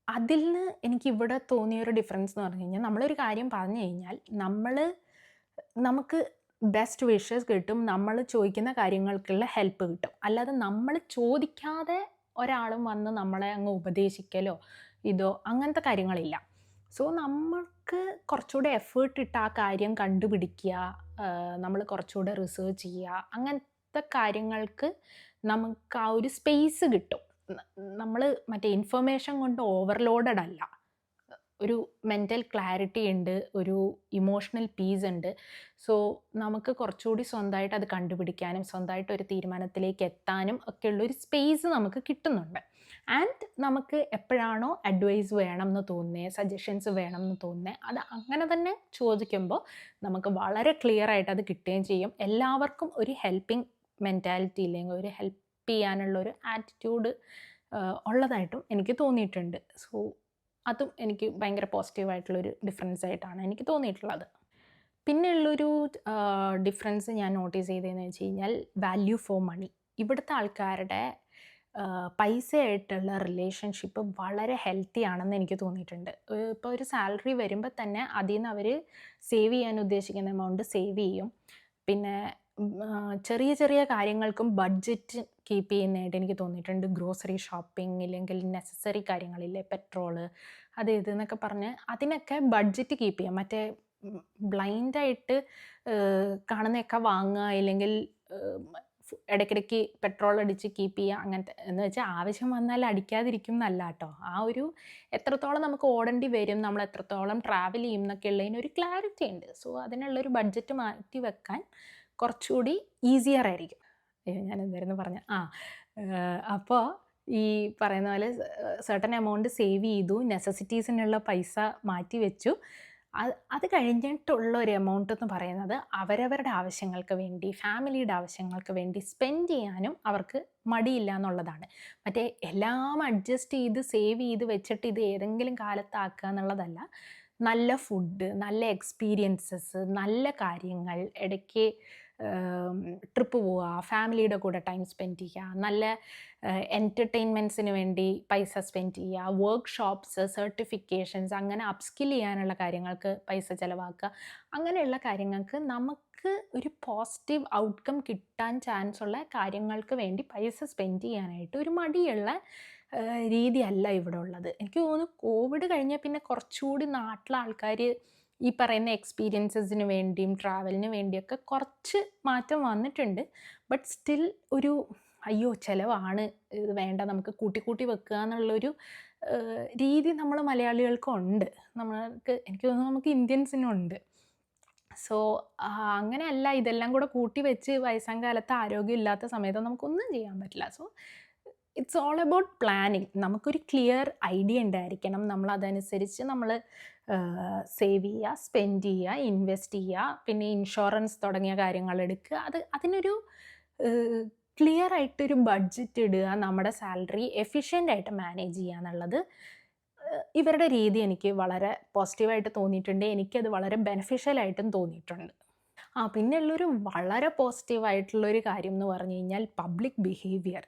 അതിൽ നിന്ന് എനിക്കിവിടെ തോന്നിയൊരു ഡിഫറൻസ് എന്ന് പറഞ്ഞു കഴിഞ്ഞാൽ, നമ്മളൊരു കാര്യം പറഞ്ഞു കഴിഞ്ഞാൽ നമുക്ക് ബെസ്റ്റ് വിഷസ് കിട്ടും, നമ്മൾ ചോദിക്കുന്ന കാര്യങ്ങൾക്കുള്ള ഹെൽപ്പ് കിട്ടും. അല്ലാതെ നമ്മൾ ചോദിക്കാതെ ഒരാളും വന്ന് നമ്മളെ അങ്ങ് ഉപദേശിക്കലോ അങ്ങനത്തെ കാര്യങ്ങളില്ല. സോ നമ്മൾക്ക് കുറച്ചുകൂടെ എഫേർട്ട് ഇട്ട് ആ കാര്യം കണ്ടുപിടിക്കുക, നമ്മൾ കുറച്ചുകൂടെ റിസർച്ച് ചെയ്യുക, അങ്ങനത്തെ കാര്യങ്ങൾക്ക് നമുക്ക് ആ ഒരു സ്പേസ് കിട്ടും. നമ്മൾ മറ്റേ ഇൻഫർമേഷൻ കൊണ്ട് ഓവർലോഡഡ് അല്ല, ഒരു മെൻ്റൽ ക്ലാരിറ്റി ഉണ്ട്, ഒരു ഇമോഷണൽ പീസ് ഉണ്ട്. സോ നമുക്ക് കുറച്ചുകൂടി സ്വന്തമായിട്ട് അത് കണ്ടുപിടിക്കാനും സ്വന്തമായിട്ട് ഒരു തീരുമാനത്തിലേക്ക് എത്താനും ഒക്കെയുള്ളൊരു സ്പേസ് നമുക്ക് കിട്ടുന്നുണ്ട്. ആൻഡ് നമുക്ക് എപ്പോഴാണോ അഡ്വൈസ് വേണം എന്ന് തോന്നുന്നത്, സജഷൻസ് വേണം എന്ന് തോന്നുന്നത്, അത് അങ്ങനെ തന്നെ ചോദിക്കുമ്പോൾ നമുക്ക് വളരെ ക്ലിയർ ആയിട്ട് അത് കിട്ടുകയും ചെയ്യും. എല്ലാവർക്കും ഒരു ഹെൽപ്പിംഗ് മെൻറ്റാലിറ്റി ഇല്ലെങ്കിൽ ഒരു ഹെൽപ്പ് ചെയ്യാനുള്ളൊരു ആറ്റിറ്റ്യൂഡ് ഉള്ളതായിട്ടും എനിക്ക് തോന്നിയിട്ടുണ്ട്. സോ അതും എനിക്ക് ഭയങ്കര പോസിറ്റീവായിട്ടുള്ളൊരു ഡിഫറൻസ് ആയിട്ടാണ് എനിക്ക് തോന്നിയിട്ടുള്ളത്. പിന്നെയുള്ളൊരു ഡിഫറൻസ് ഞാൻ നോട്ടീസ് ചെയ്തതെന്ന് വെച്ച് കഴിഞ്ഞാൽ, വാല്യൂ ഫോർ മണി. ഇവിടുത്തെ ആൾക്കാരുടെ പൈസയായിട്ടുള്ള റിലേഷൻഷിപ്പ് വളരെ ഹെൽത്തി ആണെന്ന് എനിക്ക് തോന്നിയിട്ടുണ്ട്. ഇപ്പോൾ ഒരു സാലറി വരുമ്പോൾ തന്നെ അതിൽ നിന്ന് അവർ സേവ് ചെയ്യാൻ ഉദ്ദേശിക്കുന്ന എമൗണ്ട് സേവ് ചെയ്യും. പിന്നെ ചെറിയ ചെറിയ കാര്യങ്ങൾക്കും ബഡ്ജറ്റ് കീപ്പ് ചെയ്യുന്നതായിട്ട് എനിക്ക് തോന്നിയിട്ടുണ്ട്. ഗ്രോസറി ഷോപ്പിംഗ്, ഇല്ലെങ്കിൽ നെസസറി കാര്യങ്ങളില്ലേ, പെട്രോള് അത് ഇതെന്നൊക്കെ പറഞ്ഞ് അതിനൊക്കെ ബഡ്ജറ്റ് കീപ്പ് ചെയ്യാം. മറ്റേ ബ്ലൈൻഡായിട്ട് കാണുന്നതൊക്കെ വാങ്ങുക, ഇല്ലെങ്കിൽ ഇടയ്ക്കിടയ്ക്ക് പെട്രോൾ അടിച്ച് കീപ്പ് ചെയ്യുക, അങ്ങനത്തെ എന്ന് വെച്ചാൽ ആവശ്യം വന്നാൽ അടിക്കാതിരിക്കും എന്നല്ല കേട്ടോ. ആ ഒരു എത്രത്തോളം നമുക്ക് ഓടേണ്ടി വരും, നമ്മൾ എത്രത്തോളം ട്രാവൽ ചെയ്യും എന്നൊക്കെ ഉള്ളതിനൊരു ക്ലാരിറ്റി ഉണ്ട്. സോ അതിനുള്ളൊരു ബഡ്ജറ്റ് മാറ്റി വെക്കാൻ കുറച്ചുകൂടി ഈസിയർ ആയിരിക്കും. ഞാൻ എന്തായിരുന്നു പറഞ്ഞ അപ്പോൾ ഈ പറയുന്ന പോലെ സർട്ടൻ എമൗണ്ട് സേവ് ചെയ്തു, നെസസിറ്റീസിനുള്ള പൈസ മാറ്റി വെച്ചു. അത് കഴിഞ്ഞിട്ടുള്ള ഒരു എമൗണ്ട് എന്ന് പറയുന്നത് അവരവരുടെ ആവശ്യങ്ങൾക്ക് വേണ്ടി, ഫാമിലിയുടെ ആവശ്യങ്ങൾക്ക് വേണ്ടി സ്പെൻഡ് ചെയ്യാനും അവർക്ക് മടിയില്ല എന്നുള്ളതാണ്. മറ്റേ എല്ലാം അഡ്ജസ്റ്റ് ചെയ്ത് സേവ് ചെയ്ത് വെച്ചിട്ട് ഇത് ഏതെങ്കിലും കാലത്താക്കുക എന്നുള്ളതല്ല. നല്ല ഫുഡ്, നല്ല എക്സ്പീരിയൻസസ്, നല്ല കാര്യങ്ങൾ, ഇടയ്ക്ക് ട്രിപ്പ് പോവുക, ഫാമിലിയുടെ കൂടെ ടൈം സ്പെൻഡ് ചെയ്യുക, നല്ല എൻ്റർടൈൻമെൻറ്റ്സിന് വേണ്ടി പൈസ സ്പെൻഡ് ചെയ്യുക, വർക്ക്ഷോപ്സ്, സർട്ടിഫിക്കേഷൻസ്, അങ്ങനെ അപ്സ്കിൽ ചെയ്യാനുള്ള കാര്യങ്ങൾക്ക് പൈസ ചിലവാക്കുക. അങ്ങനെയുള്ള കാര്യങ്ങൾക്ക് നമുക്ക് ഒരു പോസിറ്റീവ് ഔട്ട്കം കിട്ടാൻ ചാൻസ് ഉള്ള കാര്യങ്ങൾക്ക് വേണ്ടി പൈസ സ്പെൻഡ് ചെയ്യാനായിട്ട് ഒരു മടിയുള്ള രീതിയല്ല ഇവിടെ ഉള്ളത്. എനിക്ക് തോന്നുന്നു കോവിഡ് കഴിഞ്ഞാൽ പിന്നെ കുറച്ചുകൂടി നാട്ടിലെ ആൾക്കാർ ഈ പറയുന്ന എക്സ്പീരിയൻസസിന് വേണ്ടിയും ട്രാവലിന് വേണ്ടിയൊക്കെ കുറച്ച് മാറ്റം വന്നിട്ടുണ്ട്. ബട്ട് സ്റ്റിൽ ഒരു അയ്യോ ചിലവാണ്, ഇത് വേണ്ട, നമുക്ക് കൂട്ടി വെക്കുക എന്നുള്ളൊരു രീതി നമ്മൾ മലയാളികൾക്കുണ്ട്. എനിക്ക് തോന്നുന്നു നമുക്ക് ഇന്ത്യൻസിനുണ്ട്. സോ അങ്ങനെയല്ല, ഇതെല്ലാം കൂടെ കൂട്ടി വെച്ച് വയസ്സാം കാലത്ത് ആരോഗ്യമില്ലാത്ത സമയത്ത് നമുക്കൊന്നും ചെയ്യാൻ പറ്റില്ല. So it's all about planning. നമുക്കൊരു ക്ലിയർ ഐഡിയ ഉണ്ടായിരിക്കണം. നമ്മളതനുസരിച്ച് നമ്മൾ സേവ് ചെയ്യുക, സ്പെൻഡ് ചെയ്യുക, ഇൻവെസ്റ്റ് ചെയ്യുക, പിന്നെ ഇൻഷുറൻസ് തുടങ്ങിയ കാര്യങ്ങൾ എടുക്കുക. അതിനൊരു ക്ലിയർ ആയിട്ടൊരു ബഡ്ജറ്റ് ഇടുക, നമ്മുടെ സാലറി എഫിഷ്യൻ്റായിട്ട് മാനേജ് ചെയ്യുക എന്നുള്ളത് ഇവരുടെ രീതി എനിക്ക് വളരെ പോസിറ്റീവായിട്ട് തോന്നിയിട്ടുണ്ട്. എനിക്കത് വളരെ ബെനിഫിഷ്യലായിട്ടും തോന്നിയിട്ടുണ്ട്. പിന്നെ ഉള്ളൊരു വളരെ പോസിറ്റീവായിട്ടുള്ളൊരു കാര്യം എന്ന് പറഞ്ഞു കഴിഞ്ഞാൽ പബ്ലിക് ബിഹേവിയർ.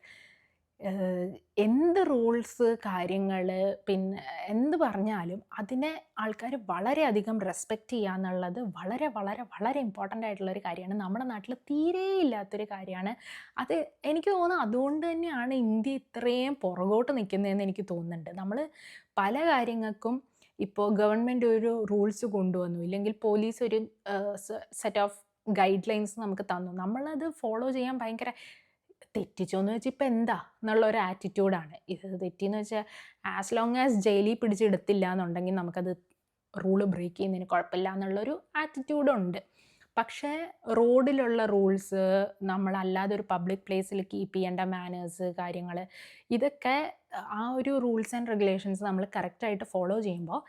എന്ത് റൂൾസ്, കാര്യങ്ങൾ, പിന്നെ എന്ത് പറഞ്ഞാലും അതിനെ ആൾക്കാർ വളരെയധികം റെസ്പെക്റ്റ് ചെയ്യുക എന്നുള്ളത് വളരെ വളരെ വളരെ ഇമ്പോർട്ടൻ്റ് ആയിട്ടുള്ളൊരു കാര്യമാണ്. നമ്മുടെ നാട്ടിൽ തീരെ ഇല്ലാത്തൊരു കാര്യമാണ് അത്. എനിക്ക് തോന്നുന്നു അതുകൊണ്ട് തന്നെയാണ് ഇന്ത്യ ഇത്രയും പുറകോട്ട് നിൽക്കുന്നതെന്ന് എനിക്ക് തോന്നുന്നുണ്ട്. നമ്മൾ പല കാര്യങ്ങൾക്കും ഇപ്പോൾ ഗവൺമെൻറ് ഒരു റൂൾസ് കൊണ്ടുവന്നു, ഇല്ലെങ്കിൽ പോലീസ് ഒരു സെറ്റ് ഓഫ് ഗൈഡ് ലൈൻസ് നമുക്ക് തന്നു, നമ്മളത് ഫോളോ ചെയ്യാൻ ഭയങ്കര തെറ്റിച്ചോന്ന് വെച്ചാൽ ഇപ്പം എന്താ എന്നുള്ളൊരു ആറ്റിറ്റ്യൂഡാണ്. ഇത് തെറ്റിയെന്ന് വെച്ചാൽ ആസ് ലോങ് ആസ് ജയിലിൽ പിടിച്ചെടുത്തില്ല എന്നുണ്ടെങ്കിൽ നമുക്കത് റൂള് ബ്രേക്ക് ചെയ്യുന്നതിന് കുഴപ്പമില്ല എന്നുള്ളൊരു ആറ്റിറ്റ്യൂഡുണ്ട്. പക്ഷേ റോഡിലുള്ള റൂൾസ്, നമ്മളല്ലാതെ ഒരു പബ്ലിക് പ്ലേസിൽ കീപ്പ് ചെയ്യേണ്ട മാനേഴ്സ്, കാര്യങ്ങൾ, ഇതൊക്കെ ആ ഒരു റൂൾസ് ആൻഡ് റെഗുലേഷൻസ് നമ്മൾ കറക്റ്റായിട്ട് ഫോളോ ചെയ്യുമ്പോൾ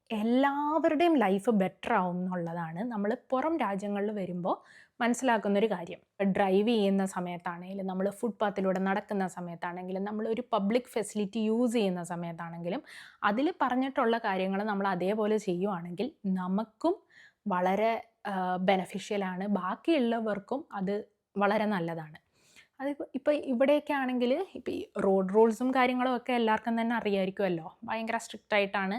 എല്ലാവരുടെയും ലൈഫ് ബെറ്റർ ആവും എന്നുള്ളതാണ് നമ്മൾ പുറം രാജ്യങ്ങളിൽ വരുമ്പോൾ മനസ്സിലാക്കുന്നൊരു കാര്യം. ഡ്രൈവ് ചെയ്യുന്ന സമയത്താണെങ്കിലും, നമ്മൾ ഫുട്പാത്തിലൂടെ നടക്കുന്ന സമയത്താണെങ്കിലും, നമ്മളൊരു പബ്ലിക് ഫെസിലിറ്റി യൂസ് ചെയ്യുന്ന സമയത്താണെങ്കിലും അതിൽ പറഞ്ഞിട്ടുള്ള കാര്യങ്ങൾ നമ്മൾ അതേപോലെ ചെയ്യുവാണെങ്കിൽ നമുക്കും വളരെ ബെനഫിഷ്യലാണ്, ബാക്കിയുള്ളവർക്കും അത് വളരെ നല്ലതാണ്. അതിപ്പോൾ ഇപ്പോൾ ഇവിടെയൊക്കെ ആണെങ്കിൽ ഇപ്പോൾ ഈ റോഡ് റൂൾസും കാര്യങ്ങളും ഒക്കെ എല്ലാവർക്കും തന്നെ അറിയായിരിക്കുമല്ലോ. ഭയങ്കര സ്ട്രിക്റ്റ് ആയിട്ടാണ്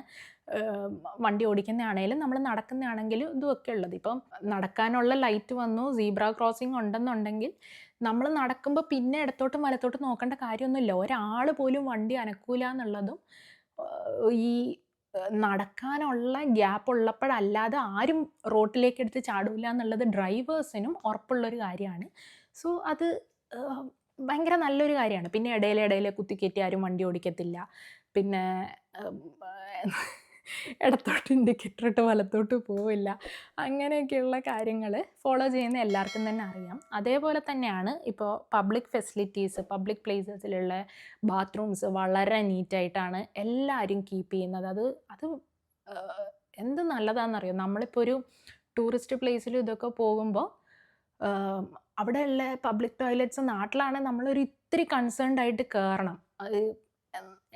വണ്ടി ഓടിക്കുന്നതാണേലും നമ്മൾ നടക്കുന്നതാണെങ്കിലും ഇതുമൊക്കെ ഉള്ളത്. ഇപ്പം നടക്കാനുള്ള ലൈറ്റ് വന്നു, സീബ്ര ക്രോസിംഗ് ഉണ്ടെന്നുണ്ടെങ്കിൽ നമ്മൾ നടക്കുമ്പോൾ പിന്നെ ഇടത്തോട്ടും വലത്തോട്ടും നോക്കേണ്ട കാര്യമൊന്നുമില്ല. ഒരാൾ പോലും വണ്ടി അനക്കൂല എന്നുള്ളതും ഈ നടക്കാനുള്ള ഗ്യാപ്പ് ഉള്ളപ്പോഴല്ലാതെ ആരും റോട്ടിലേക്ക് എടുത്ത് ചാടൂല എന്നുള്ളത് ഡ്രൈവേഴ്സിനും ഉറപ്പുള്ളൊരു കാര്യമാണ്. സോ അത് ഭയങ്കര നല്ലൊരു കാര്യമാണ്. പിന്നെ ഇടയിൽ കുത്തിക്കയറ്റി ആരും വണ്ടി ഓടിക്കത്തില്ല. പിന്നെ ഇടത്തോട്ട് ഇൻഡിക്കേറ്റർ ഇട്ട് വലത്തോട്ട് പോവില്ല. അങ്ങനെയൊക്കെയുള്ള കാര്യങ്ങൾ ഫോളോ ചെയ്യുന്ന എല്ലാവർക്കും തന്നെ അറിയാം. അതേപോലെ തന്നെയാണ് ഇപ്പോൾ പബ്ലിക് ഫെസിലിറ്റീസ്, പബ്ലിക് പ്ലേസസിലുള്ള ബാത്റൂംസ് വളരെ നീറ്റായിട്ടാണ് എല്ലാവരും കീപ്പ് ചെയ്യുന്നത്. അത് എന്ത് നല്ലതാണെന്നറിയോ. നമ്മളിപ്പോൾ ഒരു ടൂറിസ്റ്റ് പ്ലേസിൽ ഇതൊക്കെ പോകുമ്പോൾ അവിടെയുള്ള പബ്ലിക് ടോയ്ലറ്റ്സ് നാട്ടിലാണെങ്കിൽ നമ്മളൊരു ഇത്തിരി കൺസേൺഡ് ആയിട്ട് കയറണം. അത്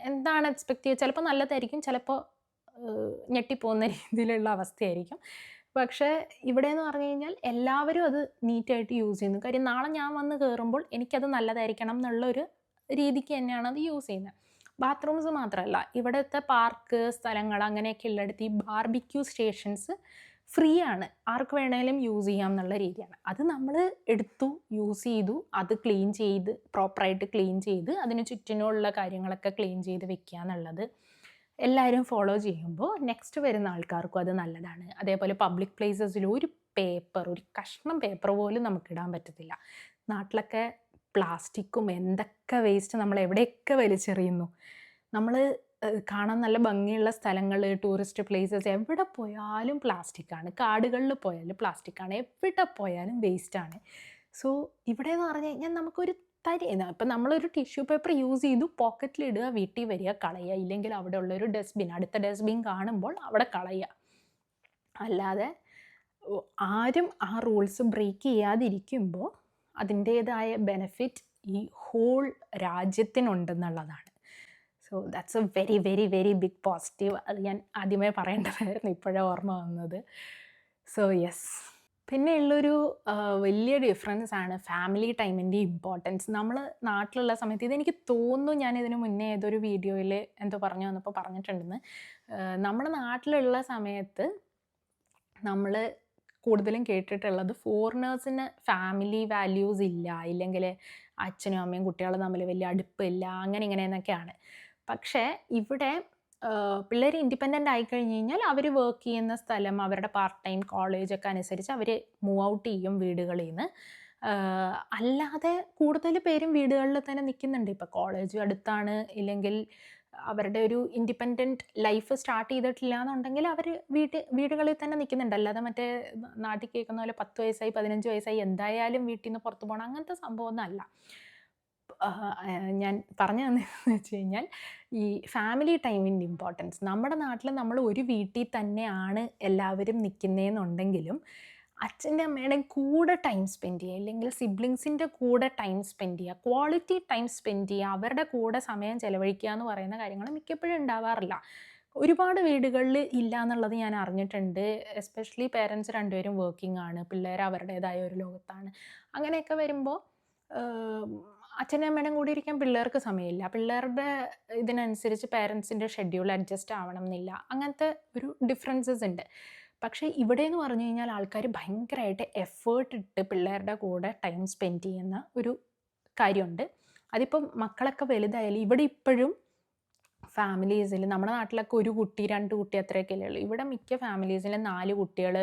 എന്താണ് എക്സ്പെക്റ്റ് ചെയ്യുക, ചിലപ്പോൾ നല്ലതായിരിക്കും, ചിലപ്പോൾ ഞെട്ടിപ്പോകുന്ന രീതിയിലുള്ള അവസ്ഥയായിരിക്കും. പക്ഷേ ഇവിടെയെന്ന് പറഞ്ഞു കഴിഞ്ഞാൽ എല്ലാവരും അത് നീറ്റായിട്ട് യൂസ് ചെയ്യുന്നു. കാര്യം നാളെ ഞാൻ വന്ന് കയറുമ്പോൾ എനിക്കത് നല്ലതായിരിക്കണം എന്നുള്ളൊരു രീതിക്ക് തന്നെയാണ് അത് യൂസ് ചെയ്യുന്നത്. ബാത്റൂംസ് മാത്രമല്ല, ഇവിടുത്തെ പാർക്ക് സ്ഥലങ്ങൾ അങ്ങനെയൊക്കെ ഉള്ളിടത്ത് ഈ ബാർബിക്യൂ സ്റ്റേഷൻസ് ഫ്രീ ആണ്, ആർക്ക് വേണമെങ്കിലും യൂസ് ചെയ്യാം എന്നുള്ള രീതിയാണ്. അത് നമ്മൾ എടുത്തു, യൂസ് ചെയ്തു, അത് ക്ലീൻ ചെയ്ത് പ്രോപ്പറായിട്ട് ക്ലീൻ ചെയ്ത് അതിന് ചുറ്റിനുള്ള കാര്യങ്ങളൊക്കെ ക്ലീൻ ചെയ്ത് വെക്കുക എന്നുള്ളത് എല്ലാവരും ഫോളോ ചെയ്യുമ്പോൾ നെക്സ്റ്റ് വരുന്ന ആൾക്കാർക്കും അത് നല്ലതാണ്. അതേപോലെ പബ്ലിക് പ്ലേസസിൽ ഒരു കഷ്ണം പേപ്പർ പോലും നമുക്കിടാൻ പറ്റത്തില്ല. നാട്ടിലൊക്കെ പ്ലാസ്റ്റിക്കും എന്തൊക്കെ വേസ്റ്റ് നമ്മൾ എവിടെയൊക്കെ വലിച്ചെറിയുന്നു. നമ്മൾ കാണാൻ നല്ല ഭംഗിയുള്ള സ്ഥലങ്ങൾ, ടൂറിസ്റ്റ് പ്ലേസസ് എവിടെ പോയാലും പ്ലാസ്റ്റിക്കാണ്. കാടുകളിൽ പോയാലും പ്ലാസ്റ്റിക്കാണ്. എവിടെ പോയാലും വേസ്റ്റാണ്. സോ ഇവിടെയെന്ന് പറഞ്ഞു കഴിഞ്ഞാൽ നമുക്കൊരു ഇപ്പം നമ്മളൊരു ടിഷ്യൂ പേപ്പർ യൂസ് ചെയ്തു, പോക്കറ്റിലിടുക, വീട്ടിൽ വരിക, കളയുക. ഇല്ലെങ്കിൽ അവിടെ ഉള്ളൊരു ഡസ്റ്റ്ബിൻ, അടുത്ത ഡസ്റ്റ്ബിൻ കാണുമ്പോൾ അവിടെ കളയുക. അല്ലാതെ ആരും ആ റൂൾസ് ബ്രേക്ക് ചെയ്യാതിരിക്കുമ്പോൾ അതിൻ്റേതായ ബെനിഫിറ്റ് ഈ ഹോൾ രാജ്യത്തിനുണ്ടെന്നുള്ളതാണ്. So that's a very very very big positive. അത് ഞാൻ ആദ്യമേ പറയേണ്ടതായിരുന്നു, ഇപ്പോഴാണ് ഓർമ്മ വന്നത്. So yes. പിന്നെ ഉള്ളൊരു വലിയ ഡിഫറൻസ് ആണ് ഫാമിലി ടൈമിൻ്റെ ഇമ്പോർട്ടൻസ്. നമ്മൾ നാട്ടിലുള്ള സമയത്ത് ഇതെനിക്ക് തോന്നുന്നു ഞാനിതിന് മുന്നേ ഏതൊരു വീഡിയോയിൽ എന്തോ പറഞ്ഞു വന്നപ്പോൾ പറഞ്ഞിട്ടുണ്ടെന്ന്. നമ്മുടെ നാട്ടിലുള്ള സമയത്ത് നമ്മൾ കൂടുതലും കേട്ടിട്ടുള്ളത് ഫോറിനേഴ്സിന് ഫാമിലി വാല്യൂസ് ഇല്ല, ഇല്ലെങ്കിൽ അച്ഛനും അമ്മയും കുട്ടികളും തമ്മിൽ വലിയ അടുപ്പില്ല, അങ്ങനെ ഇങ്ങനെയെന്നൊക്കെയാണ്. പക്ഷേ ഇവിടെ പിള്ളേർ ഇൻഡിപെൻഡൻ്റ് ആയിക്കഴിഞ്ഞ് കഴിഞ്ഞാൽ അവർ വർക്ക് ചെയ്യുന്ന സ്ഥലം, അവരുടെ പാർട്ട് ടൈം കോളേജൊക്കെ അനുസരിച്ച് അവർ മൂവ് ഔട്ട് ചെയ്യും വീടുകളിൽ നിന്ന്. അല്ലാതെ കൂടുതൽ പേരും വീടുകളിൽ തന്നെ നിൽക്കുന്നുണ്ട്. ഇപ്പോൾ കോളേജ് അടുത്താണ്, ഇല്ലെങ്കിൽ അവരുടെ ഒരു ഇൻഡിപെൻഡൻറ്റ് ലൈഫ് സ്റ്റാർട്ട് ചെയ്തിട്ടില്ല എന്നുണ്ടെങ്കിൽ അവർ വീടുകളിൽ തന്നെ നിൽക്കുന്നുണ്ട്. അല്ലാതെ മറ്റേ നാട്ടിൽ കേൾക്കുന്ന പോലെ 10 വയസ്സായി 15 വയസ്സായി എന്തായാലും വീട്ടിൽ നിന്ന് പുറത്ത് പോകണം അങ്ങനത്തെ സംഭവമൊന്നും അല്ല. ഞാൻ പറഞ്ഞു തന്നതെന്ന് വെച്ച് കഴിഞ്ഞാൽ ഈ ഫാമിലി ടൈമിൻ്റെ ഇമ്പോർട്ടൻസ്. നമ്മുടെ നാട്ടിൽ നമ്മൾ ഒരു വീട്ടിൽ തന്നെയാണ് എല്ലാവരും നിൽക്കുന്നതെന്നുണ്ടെങ്കിലും അച്ഛൻ്റെ അമ്മയുടെയും കൂടെ ടൈം സ്പെൻഡ് ചെയ്യുക, ഇല്ലെങ്കിൽ സിബ്ലിങ്സിൻ്റെ കൂടെ ടൈം സ്പെൻഡ് ചെയ്യുക, ക്വാളിറ്റി ടൈം സ്പെൻഡ് ചെയ്യുക, അവരുടെ കൂടെ സമയം ചിലവഴിക്കുക എന്ന് പറയുന്ന കാര്യങ്ങൾ മിക്കപ്പോഴും ഉണ്ടാവാറില്ല. ഒരുപാട് വീടുകളിൽ ഇല്ല എന്നുള്ളത് ഞാൻ അറിഞ്ഞിട്ടുണ്ട്. എസ്പെഷ്യലി പേരൻസ് രണ്ടുപേരും വർക്കിംഗ് ആണ്, പിള്ളേർ അവരുടേതായ ഒരു ലോകത്താണ്. അങ്ങനെയൊക്കെ വരുമ്പോൾ അച്ഛനും അമ്മയുടെയും കൂടി ഇരിക്കാൻ പിള്ളേർക്ക് സമയമില്ല. പിള്ളേരുടെ ഇതിനനുസരിച്ച് പേരൻസിൻ്റെ ഷെഡ്യൂൾ അഡ്ജസ്റ്റ് ആവണം എന്നില്ല. അങ്ങനത്തെ ഒരു ഡിഫറൻസസ് ഉണ്ട്. പക്ഷേ ഇവിടെയെന്ന് പറഞ്ഞു കഴിഞ്ഞാൽ ആൾക്കാർ ഭയങ്കരമായിട്ട് എഫേർട്ട് ഇട്ട് പിള്ളേരുടെ കൂടെ ടൈം സ്പെൻഡ് ചെയ്യുന്ന ഒരു കാര്യമുണ്ട്. അതിപ്പം മക്കളൊക്കെ വലുതായാലും ഇവിടെ ഇപ്പോഴും ഫാമിലീസിൽ, നമ്മുടെ നാട്ടിലൊക്കെ ഒരു കുട്ടി 2 കുട്ടി അത്രയൊക്കെയല്ലേ ഉള്ളൂ. ഇവിടെ മിക്ക ഫാമിലീസിലും 4 കുട്ടികൾ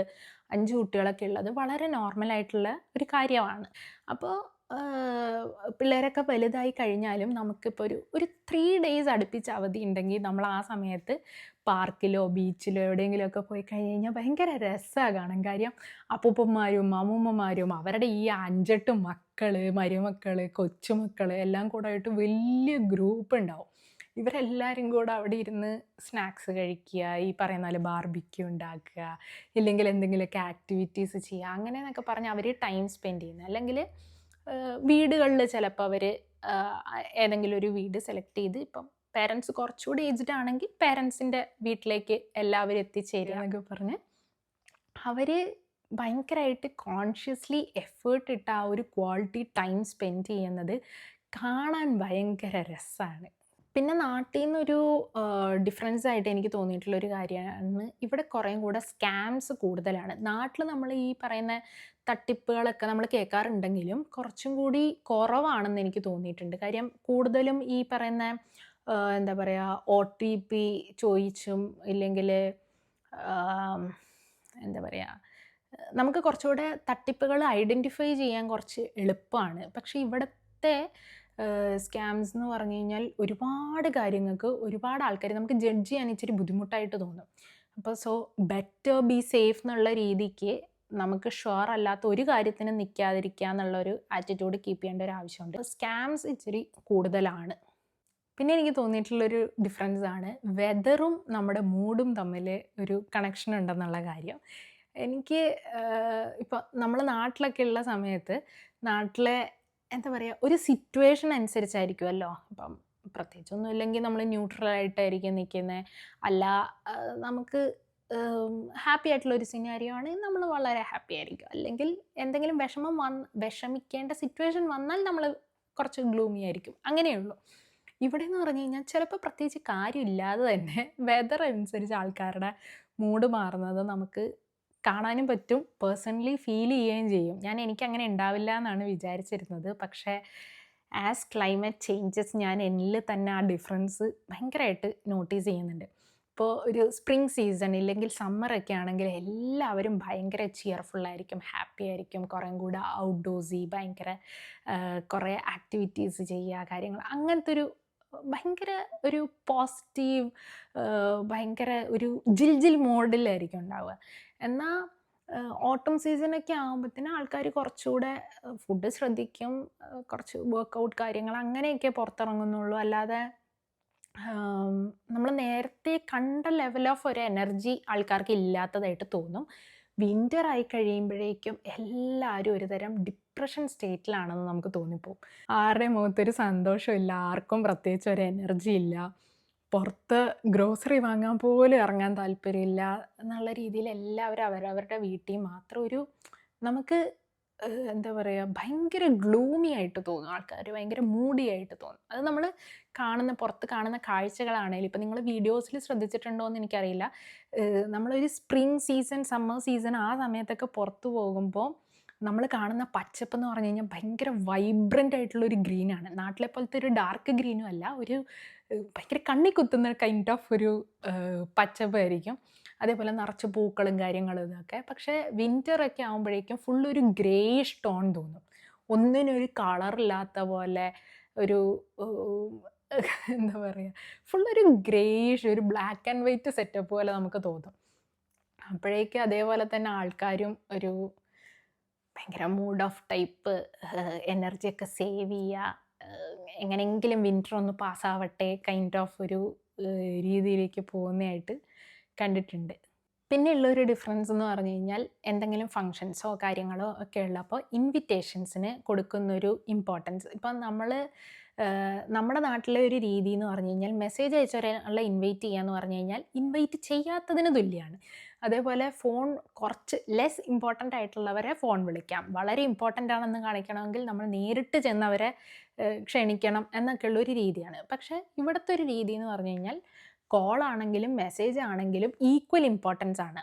5 കുട്ടികളൊക്കെ ഉള്ളത് വളരെ നോർമലായിട്ടുള്ള ഒരു കാര്യമാണ്. അപ്പോൾ പിള്ളേരൊക്കെ വലുതായി കഴിഞ്ഞാലും നമുക്കിപ്പോൾ ഒരു 3 days അടുപ്പിച്ച് അവധി ഉണ്ടെങ്കിൽ നമ്മൾ ആ സമയത്ത് പാർക്കിലോ ബീച്ചിലോ എവിടെയെങ്കിലുമൊക്കെ പോയി കഴിഞ്ഞ് കഴിഞ്ഞാൽ ഭയങ്കര രസമാണ് കാണാൻ. കാര്യം അപ്പൂപ്പന്മാരും അമ്മൂമ്മമാരും അവരുടെ ഈ 5-8 മക്കൾ, മരുമക്കൾ, കൊച്ചുമക്കൾ എല്ലാം കൂടെ ആയിട്ട് വലിയ ഗ്രൂപ്പ് ഉണ്ടാവും. ഇവരെല്ലാവരും കൂടെ അവിടെ ഇരുന്ന് സ്നാക്സ് കഴിക്കുക, ഈ പറയുന്ന പോലെ ബാർബിക്യൂ ഉണ്ടാക്കുക, ഇല്ലെങ്കിൽ എന്തെങ്കിലുമൊക്കെ ആക്ടിവിറ്റീസ് ചെയ്യുക, അങ്ങനെ എന്നൊക്കെ പറഞ്ഞ് അവർ ടൈം സ്പെൻഡ് ചെയ്യുന്നത്. അല്ലെങ്കിൽ വീടുകളിൽ ചിലപ്പോൾ അവർ ഏതെങ്കിലും ഒരു വീട് സെലക്ട് ചെയ്ത്, ഇപ്പം പേരൻസ് കുറച്ചുകൂടി ഏജ്ഡ് ആണെങ്കിൽ പേരൻസിൻ്റെ വീട്ടിലേക്ക് എല്ലാവരും എത്തിച്ചേരുക എന്നൊക്കെ പറഞ്ഞ് അവർ ഭയങ്കരമായിട്ട് കോൺഷ്യസ്ലി എഫേർട്ട് ഇട്ട ആ ഒരു ക്വാളിറ്റി ടൈം സ്പെൻഡ് ചെയ്യുന്നത് കാണാൻ ഭയങ്കര രസമാണ്. പിന്നെ നാട്ടിൽ നിന്നൊരു ഡിഫറൻസ് ആയിട്ട് എനിക്ക് തോന്നിയിട്ടുള്ളൊരു കാര്യമാണ് ഇവിടെ കുറേയും കൂടെ സ്കാംസ് കൂടുതലാണ്. നാട്ടിൽ നമ്മൾ ഈ പറയുന്ന തട്ടിപ്പുകളൊക്കെ നമ്മൾ കേൾക്കാറുണ്ടെങ്കിലും കുറച്ചും കൂടി കുറവാണെന്ന് എനിക്ക് തോന്നിയിട്ടുണ്ട്. കാര്യം കൂടുതലും ഈ പറയുന്ന എന്താ പറയുക, OTP ചോദിച്ചും ഇല്ലെങ്കിൽ എന്താ പറയുക, നമുക്ക് കുറച്ചുകൂടെ തട്ടിപ്പുകൾ ഐഡൻറ്റിഫൈ ചെയ്യാൻ കുറച്ച് എളുപ്പമാണ്. പക്ഷേ ഇവിടുത്തെ സ്കാംസ് എന്ന് പറഞ്ഞു കഴിഞ്ഞാൽ ഒരുപാട് കാര്യങ്ങൾക്ക് ഒരുപാട് ആൾക്കാർ നമുക്ക് ജഡ്ജ് ചെയ്യാൻ ഇച്ചിരി ബുദ്ധിമുട്ടായിട്ട് തോന്നും. അപ്പോൾ ബെറ്റർ ബി സേഫ് എന്നുള്ള രീതിക്ക് നമുക്ക് ഷുവർ അല്ലാത്ത ഒരു കാര്യത്തിന് നിൽക്കാതിരിക്കുക എന്നുള്ളൊരു ആറ്റിറ്റ്യൂഡ് കീപ്പ് ചെയ്യേണ്ട ഒരു ആവശ്യമുണ്ട്. സ്കാംസ് ഇച്ചിരി കൂടുതലാണ്. പിന്നെ എനിക്ക് തോന്നിയിട്ടുള്ളൊരു ഡിഫറൻസ് ആണ് വെതറും നമ്മുടെ മൂഡും തമ്മിൽ ഒരു കണക്ഷൻ ഉണ്ടെന്നുള്ള കാര്യം. എനിക്ക് ഇപ്പോൾ നമ്മൾ നാട്ടിലൊക്കെ ഉള്ള സമയത്ത് നാട്ടിലെ എന്താ പറയുക, ഒരു സിറ്റുവേഷൻ അനുസരിച്ചായിരിക്കുമല്ലോ. ഇപ്പം പ്രത്യേകിച്ചൊന്നും ഇല്ലെങ്കിൽ നമ്മൾ ന്യൂട്രലായിട്ടായിരിക്കും നിൽക്കുന്നത്. അല്ല, നമുക്ക് ഹാപ്പി ആയിട്ടുള്ളൊരു സിനാരിയോ ആണെങ്കിൽ നമ്മൾ വളരെ ഹാപ്പി ആയിരിക്കും. അല്ലെങ്കിൽ എന്തെങ്കിലും വിഷമിക്കേണ്ട സിറ്റുവേഷൻ വന്നാൽ നമ്മൾ കുറച്ച് ഗ്ലൂമി ആയിരിക്കും. അങ്ങനെയുള്ളൂ. ഇവിടെ എന്ന് പറഞ്ഞു കഴിഞ്ഞാൽ ചിലപ്പോൾ പ്രത്യേകിച്ച് കാര്യമില്ലാതെ തന്നെ വെതർ അനുസരിച്ച് ആൾക്കാരുടെ മൂഡ് മാറുന്നത് നമുക്ക് കാണാനും പറ്റും, പേഴ്സണലി ഫീൽ ചെയ്യുകയും ചെയ്യും. എനിക്കങ്ങനെ ഉണ്ടാവില്ല എന്നാണ് വിചാരിച്ചിരുന്നത്. പക്ഷേ ആസ് ക്ലൈമറ്റ് ചേഞ്ചസ് ഞാൻ എന്നിൽ തന്നെ ആ ഡിഫറൻസ് ഭയങ്കരമായിട്ട് നോട്ടീസ് ചെയ്യുന്നുണ്ട്. ഇപ്പോൾ ഒരു സ്പ്രിംഗ് സീസൺ ഇല്ലെങ്കിൽ സമ്മറൊക്കെ ആണെങ്കിൽ എല്ലാവരും ഭയങ്കര ചിയർഫുള്ളായിരിക്കും, ഹാപ്പി ആയിരിക്കും, കുറേം കൂടെ ഔട്ട്ഡോഴ്സി ഭയങ്കര കുറേ ആക്ടിവിറ്റീസ് ചെയ്യുക, കാര്യങ്ങൾ അങ്ങനത്തെ ഒരു ഭയങ്കര ഒരു പോസിറ്റീവ് ഭയങ്കര ഒരു ജിൽ മോഡിലായിരിക്കും ഉണ്ടാവുക. എന്നാൽ ഓട്ടം സീസണൊക്കെ ആകുമ്പോഴത്തേന് ആൾക്കാർ കുറച്ചുകൂടെ ഫുഡ് ശ്രദ്ധിക്കും, കുറച്ച് വർക്കൗട്ട് കാര്യങ്ങൾ അങ്ങനെയൊക്കെ പുറത്തിറങ്ങുന്നുള്ളൂ. അല്ലാതെ നമ്മൾ നേരത്തെ കണ്ട ലെവൽ ഓഫ് ഒരു എനർജി ആൾക്കാർക്ക് ഇല്ലാത്തതായിട്ട് തോന്നും. വിൻ്റർ ആയി കഴിയുമ്പോഴേക്കും എല്ലാവരും ഒരുതരം ഡിപ്രഷൻ സ്റ്റേറ്റിലാണെന്ന് നമുക്ക് തോന്നിപ്പോവും. ആരുടെയും മുഖത്തൊരു സന്തോഷമില്ല, ആർക്കും പ്രത്യേകിച്ച് ഒരു എനർജി ഇല്ല, പുറത്ത് ഗ്രോസറി വാങ്ങാൻ പോലും ഇറങ്ങാൻ താല്പര്യമില്ല എന്നുള്ള രീതിയിൽ എല്ലാവരും അവരവരുടെ വീട്ടിൽ മാത്രം ഒരു നമുക്ക് എന്താ പറയുക, ഭയങ്കര ഗ്ലൂമി ആയിട്ട് തോന്നും. ആൾക്കാർ ഭയങ്കര മൂഡി ആയിട്ട് തോന്നും. അത് നമ്മൾ പുറത്ത് കാണുന്ന കാഴ്ചകളാണെങ്കിലും ഇപ്പം നിങ്ങൾ വീഡിയോസിൽ ശ്രദ്ധിച്ചിട്ടുണ്ടോ എന്ന് എനിക്കറിയില്ല. നമ്മളൊരു സ്പ്രിംഗ് സീസൺ, സമ്മർ സീസൺ ആ സമയത്തൊക്കെ പുറത്ത് പോകുമ്പോൾ നമ്മൾ കാണുന്ന പച്ചപ്പ് എന്ന് പറഞ്ഞു കഴിഞ്ഞാൽ ഭയങ്കര വൈബ്രൻ്റ് ആയിട്ടുള്ളൊരു ഗ്രീനാണ്. നാട്ടിലെ പോലത്തെ ഒരു ഡാർക്ക് ഗ്രീനും അല്ല, ഒരു ഭയങ്കര കണ്ണി കുത്തുന്ന കൈൻഡ് ഓഫ് ഒരു പച്ചപ്പായിരിക്കും. അതേപോലെ നിറച്ച് പൂക്കളും കാര്യങ്ങളും ഇതൊക്കെ. പക്ഷേ വിൻ്ററൊക്കെ ആകുമ്പോഴേക്കും ഫുള്ളൊരു ഗ്രേയിഷ് ടോൺ തോന്നും. ഒന്നിനൊരു കളറില്ലാത്ത പോലെ ഒരു എന്താ പറയുക, ഫുള്ളൊരു ഗ്രേയിഷ്, ഒരു ബ്ലാക്ക് ആൻഡ് വൈറ്റ് സെറ്റപ്പ് പോലെ നമുക്ക് തോന്നും. അപ്പോഴേക്കും അതേപോലെ തന്നെ ആൾക്കാരും ഒരു ഭയങ്കര മൂഡ് ഓഫ് ടൈപ്പ്, എനർജിയൊക്കെ സേവ് ചെയ്യുക, എങ്ങനെയെങ്കിലും വിൻ്റർ ഒന്ന് പാസ്സാവട്ടെ കൈൻഡ് ഓഫ് ഒരു രീതിയിലേക്ക് പോകുന്നതായിട്ട് കണ്ടിട്ടുണ്ട്. പിന്നെ ഉള്ളൊരു ഡിഫറൻസ് എന്ന് പറഞ്ഞു കഴിഞ്ഞാൽ എന്തെങ്കിലും ഫങ്ഷൻസോ കാര്യങ്ങളോ ഒക്കെ ഉള്ളപ്പോൾ ഇൻവിറ്റേഷൻസിന് കൊടുക്കുന്നൊരു ഇമ്പോർട്ടൻസ്. ഇപ്പം നമ്മുടെ നാട്ടിലെ ഒരു രീതി എന്ന് പറഞ്ഞു കഴിഞ്ഞാൽ മെസ്സേജ് അയച്ചൊരാളെ ഇൻവൈറ്റ് ചെയ്യുക എന്ന് പറഞ്ഞു കഴിഞ്ഞാൽ ഇൻവൈറ്റ് ചെയ്യാത്തതിന് തുല്യമാണ്. അതേപോലെ ഫോൺ കുറച്ച് ലെസ് ഇമ്പോർട്ടൻ്റ് ആയിട്ടുള്ളവരെ ഫോൺ വിളിക്കാം. വളരെ ഇമ്പോർട്ടൻ്റ് ആണെന്ന് കാണിക്കണമെങ്കിൽ നമ്മൾ നേരിട്ട് ചെന്നവരെ ക്ഷണിക്കണം എന്നൊക്കെയുള്ളൊരു രീതിയാണ്. പക്ഷേ ഇവിടുത്തെ ഒരു രീതി എന്ന് പറഞ്ഞു കഴിഞ്ഞാൽ കോളാണെങ്കിലും മെസ്സേജ് ആണെങ്കിലും ഈക്വൽ ഇമ്പോർട്ടൻസ് ആണ്.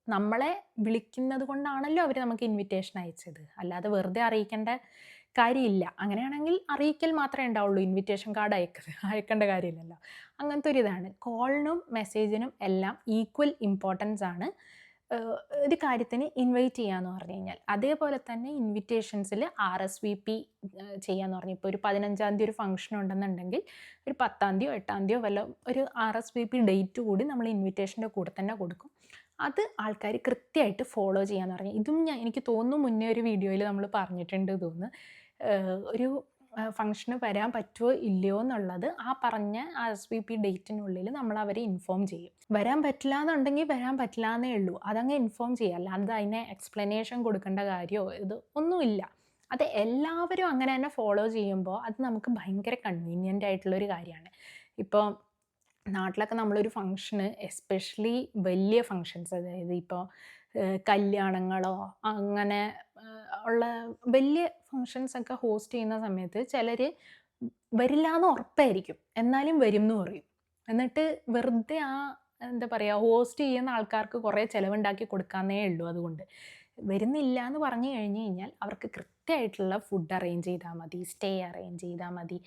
നമ്മളെ വിളിക്കുന്നത് കൊണ്ടാണല്ലോ അവർ നമുക്ക് ഇൻവിറ്റേഷൻ അയച്ചത്. അല്ലാതെ വെറുതെ അറിയിക്കേണ്ട കാര്യമില്ല. അങ്ങനെയാണെങ്കിൽ അറിയിക്കൽ മാത്രമേ ഉണ്ടാവുള്ളൂ, ഇൻവിറ്റേഷൻ കാർഡ് അയക്കേണ്ട കാര്യമില്ലല്ലോ. അങ്ങനത്തെ ഒരു ഇതാണ്. കോളിനും മെസ്സേജിനും എല്ലാം ഈക്വൽ ഇമ്പോർട്ടൻസ് ആണ് ഒരു കാര്യത്തിന് ഇൻവൈറ്റ് ചെയ്യാന്ന് പറഞ്ഞു കഴിഞ്ഞാൽ. അതേപോലെ തന്നെ ഇൻവിറ്റേഷൻസിൽ RSVP ചെയ്യാന്ന് പറഞ്ഞു. ഇപ്പോൾ ഒരു 15-ാം തീയതി ഒരു ഫംഗ്ഷൻ ഉണ്ടെന്നുണ്ടെങ്കിൽ ഒരു 10-ാം തീയതിയോ 8-ാം തീയതിയോ വല്ല ഒരു RSVP ഡേറ്റ് കൂടി നമ്മൾ ഇൻവിറ്റേഷൻ്റെ കൂടെ തന്നെ കൊടുക്കും. അത് ആൾക്കാർ കൃത്യമായിട്ട് ഫോളോ ചെയ്യാന്ന് പറഞ്ഞു. ഇതും എനിക്ക് തോന്നുന്നു മുന്നേ ഒരു വീഡിയോയിൽ നമ്മൾ പറഞ്ഞിട്ടുണ്ട് തോന്നുന്നു. ഒരു ഫംഗ്ഷന് വരാൻ പറ്റുമോ ഇല്ലയോ എന്നുള്ളത് ആ പറഞ്ഞ RSVP ഡേറ്റിനുള്ളിൽ നമ്മൾ അവരെ ഇൻഫോം ചെയ്യും. വരാൻ പറ്റില്ല എന്നുണ്ടെങ്കിൽ വരാൻ പറ്റില്ല എന്നേ ഉള്ളൂ, അതങ്ങ് ഇൻഫോം ചെയ്യുക. അല്ലാതെ അതിനെ എക്സ്പ്ലനേഷൻ കൊടുക്കേണ്ട കാര്യമോ ഇത് ഒന്നുമില്ല. അത് എല്ലാവരും അങ്ങനെ തന്നെ ഫോളോ ചെയ്യുമ്പോൾ അത് നമുക്ക് ഭയങ്കര കൺവീനിയൻ്റ് ആയിട്ടുള്ളൊരു കാര്യമാണ്. ഇപ്പോൾ നാട്ടിലൊക്കെ നമ്മളൊരു ഫംഗ്ഷന്, എസ്പെഷ്യലി വലിയ ഫങ്ഷൻസ്, അതായത് ഇപ്പോൾ കല്യാണങ്ങളോ അങ്ങനെ ഉള്ള വലിയ ഫങ്ഷൻസൊക്കെ ഹോസ്റ്റ് ചെയ്യുന്ന സമയത്ത് ചിലർ വരില്ല എന്ന് ഉറപ്പായിരിക്കും, എന്നാലും വരും എന്ന് പറയും. എന്നിട്ട് വെറുതെ എന്താ പറയുക, ഹോസ്റ്റ് ചെയ്യുന്ന ആൾക്കാർക്ക് കുറേ ചിലവുണ്ടാക്കി കൊടുക്കാന്നേ ഉള്ളൂ. അതുകൊണ്ട് വരുന്നില്ല എന്ന് പറഞ്ഞു കഴിഞ്ഞ് കഴിഞ്ഞാൽ അവർക്ക് കൃത്യമായിട്ടുള്ള ഫുഡ് അറേഞ്ച് ചെയ്താൽ മതി, സ്റ്റേ അറേഞ്ച് ചെയ്താൽ മതി,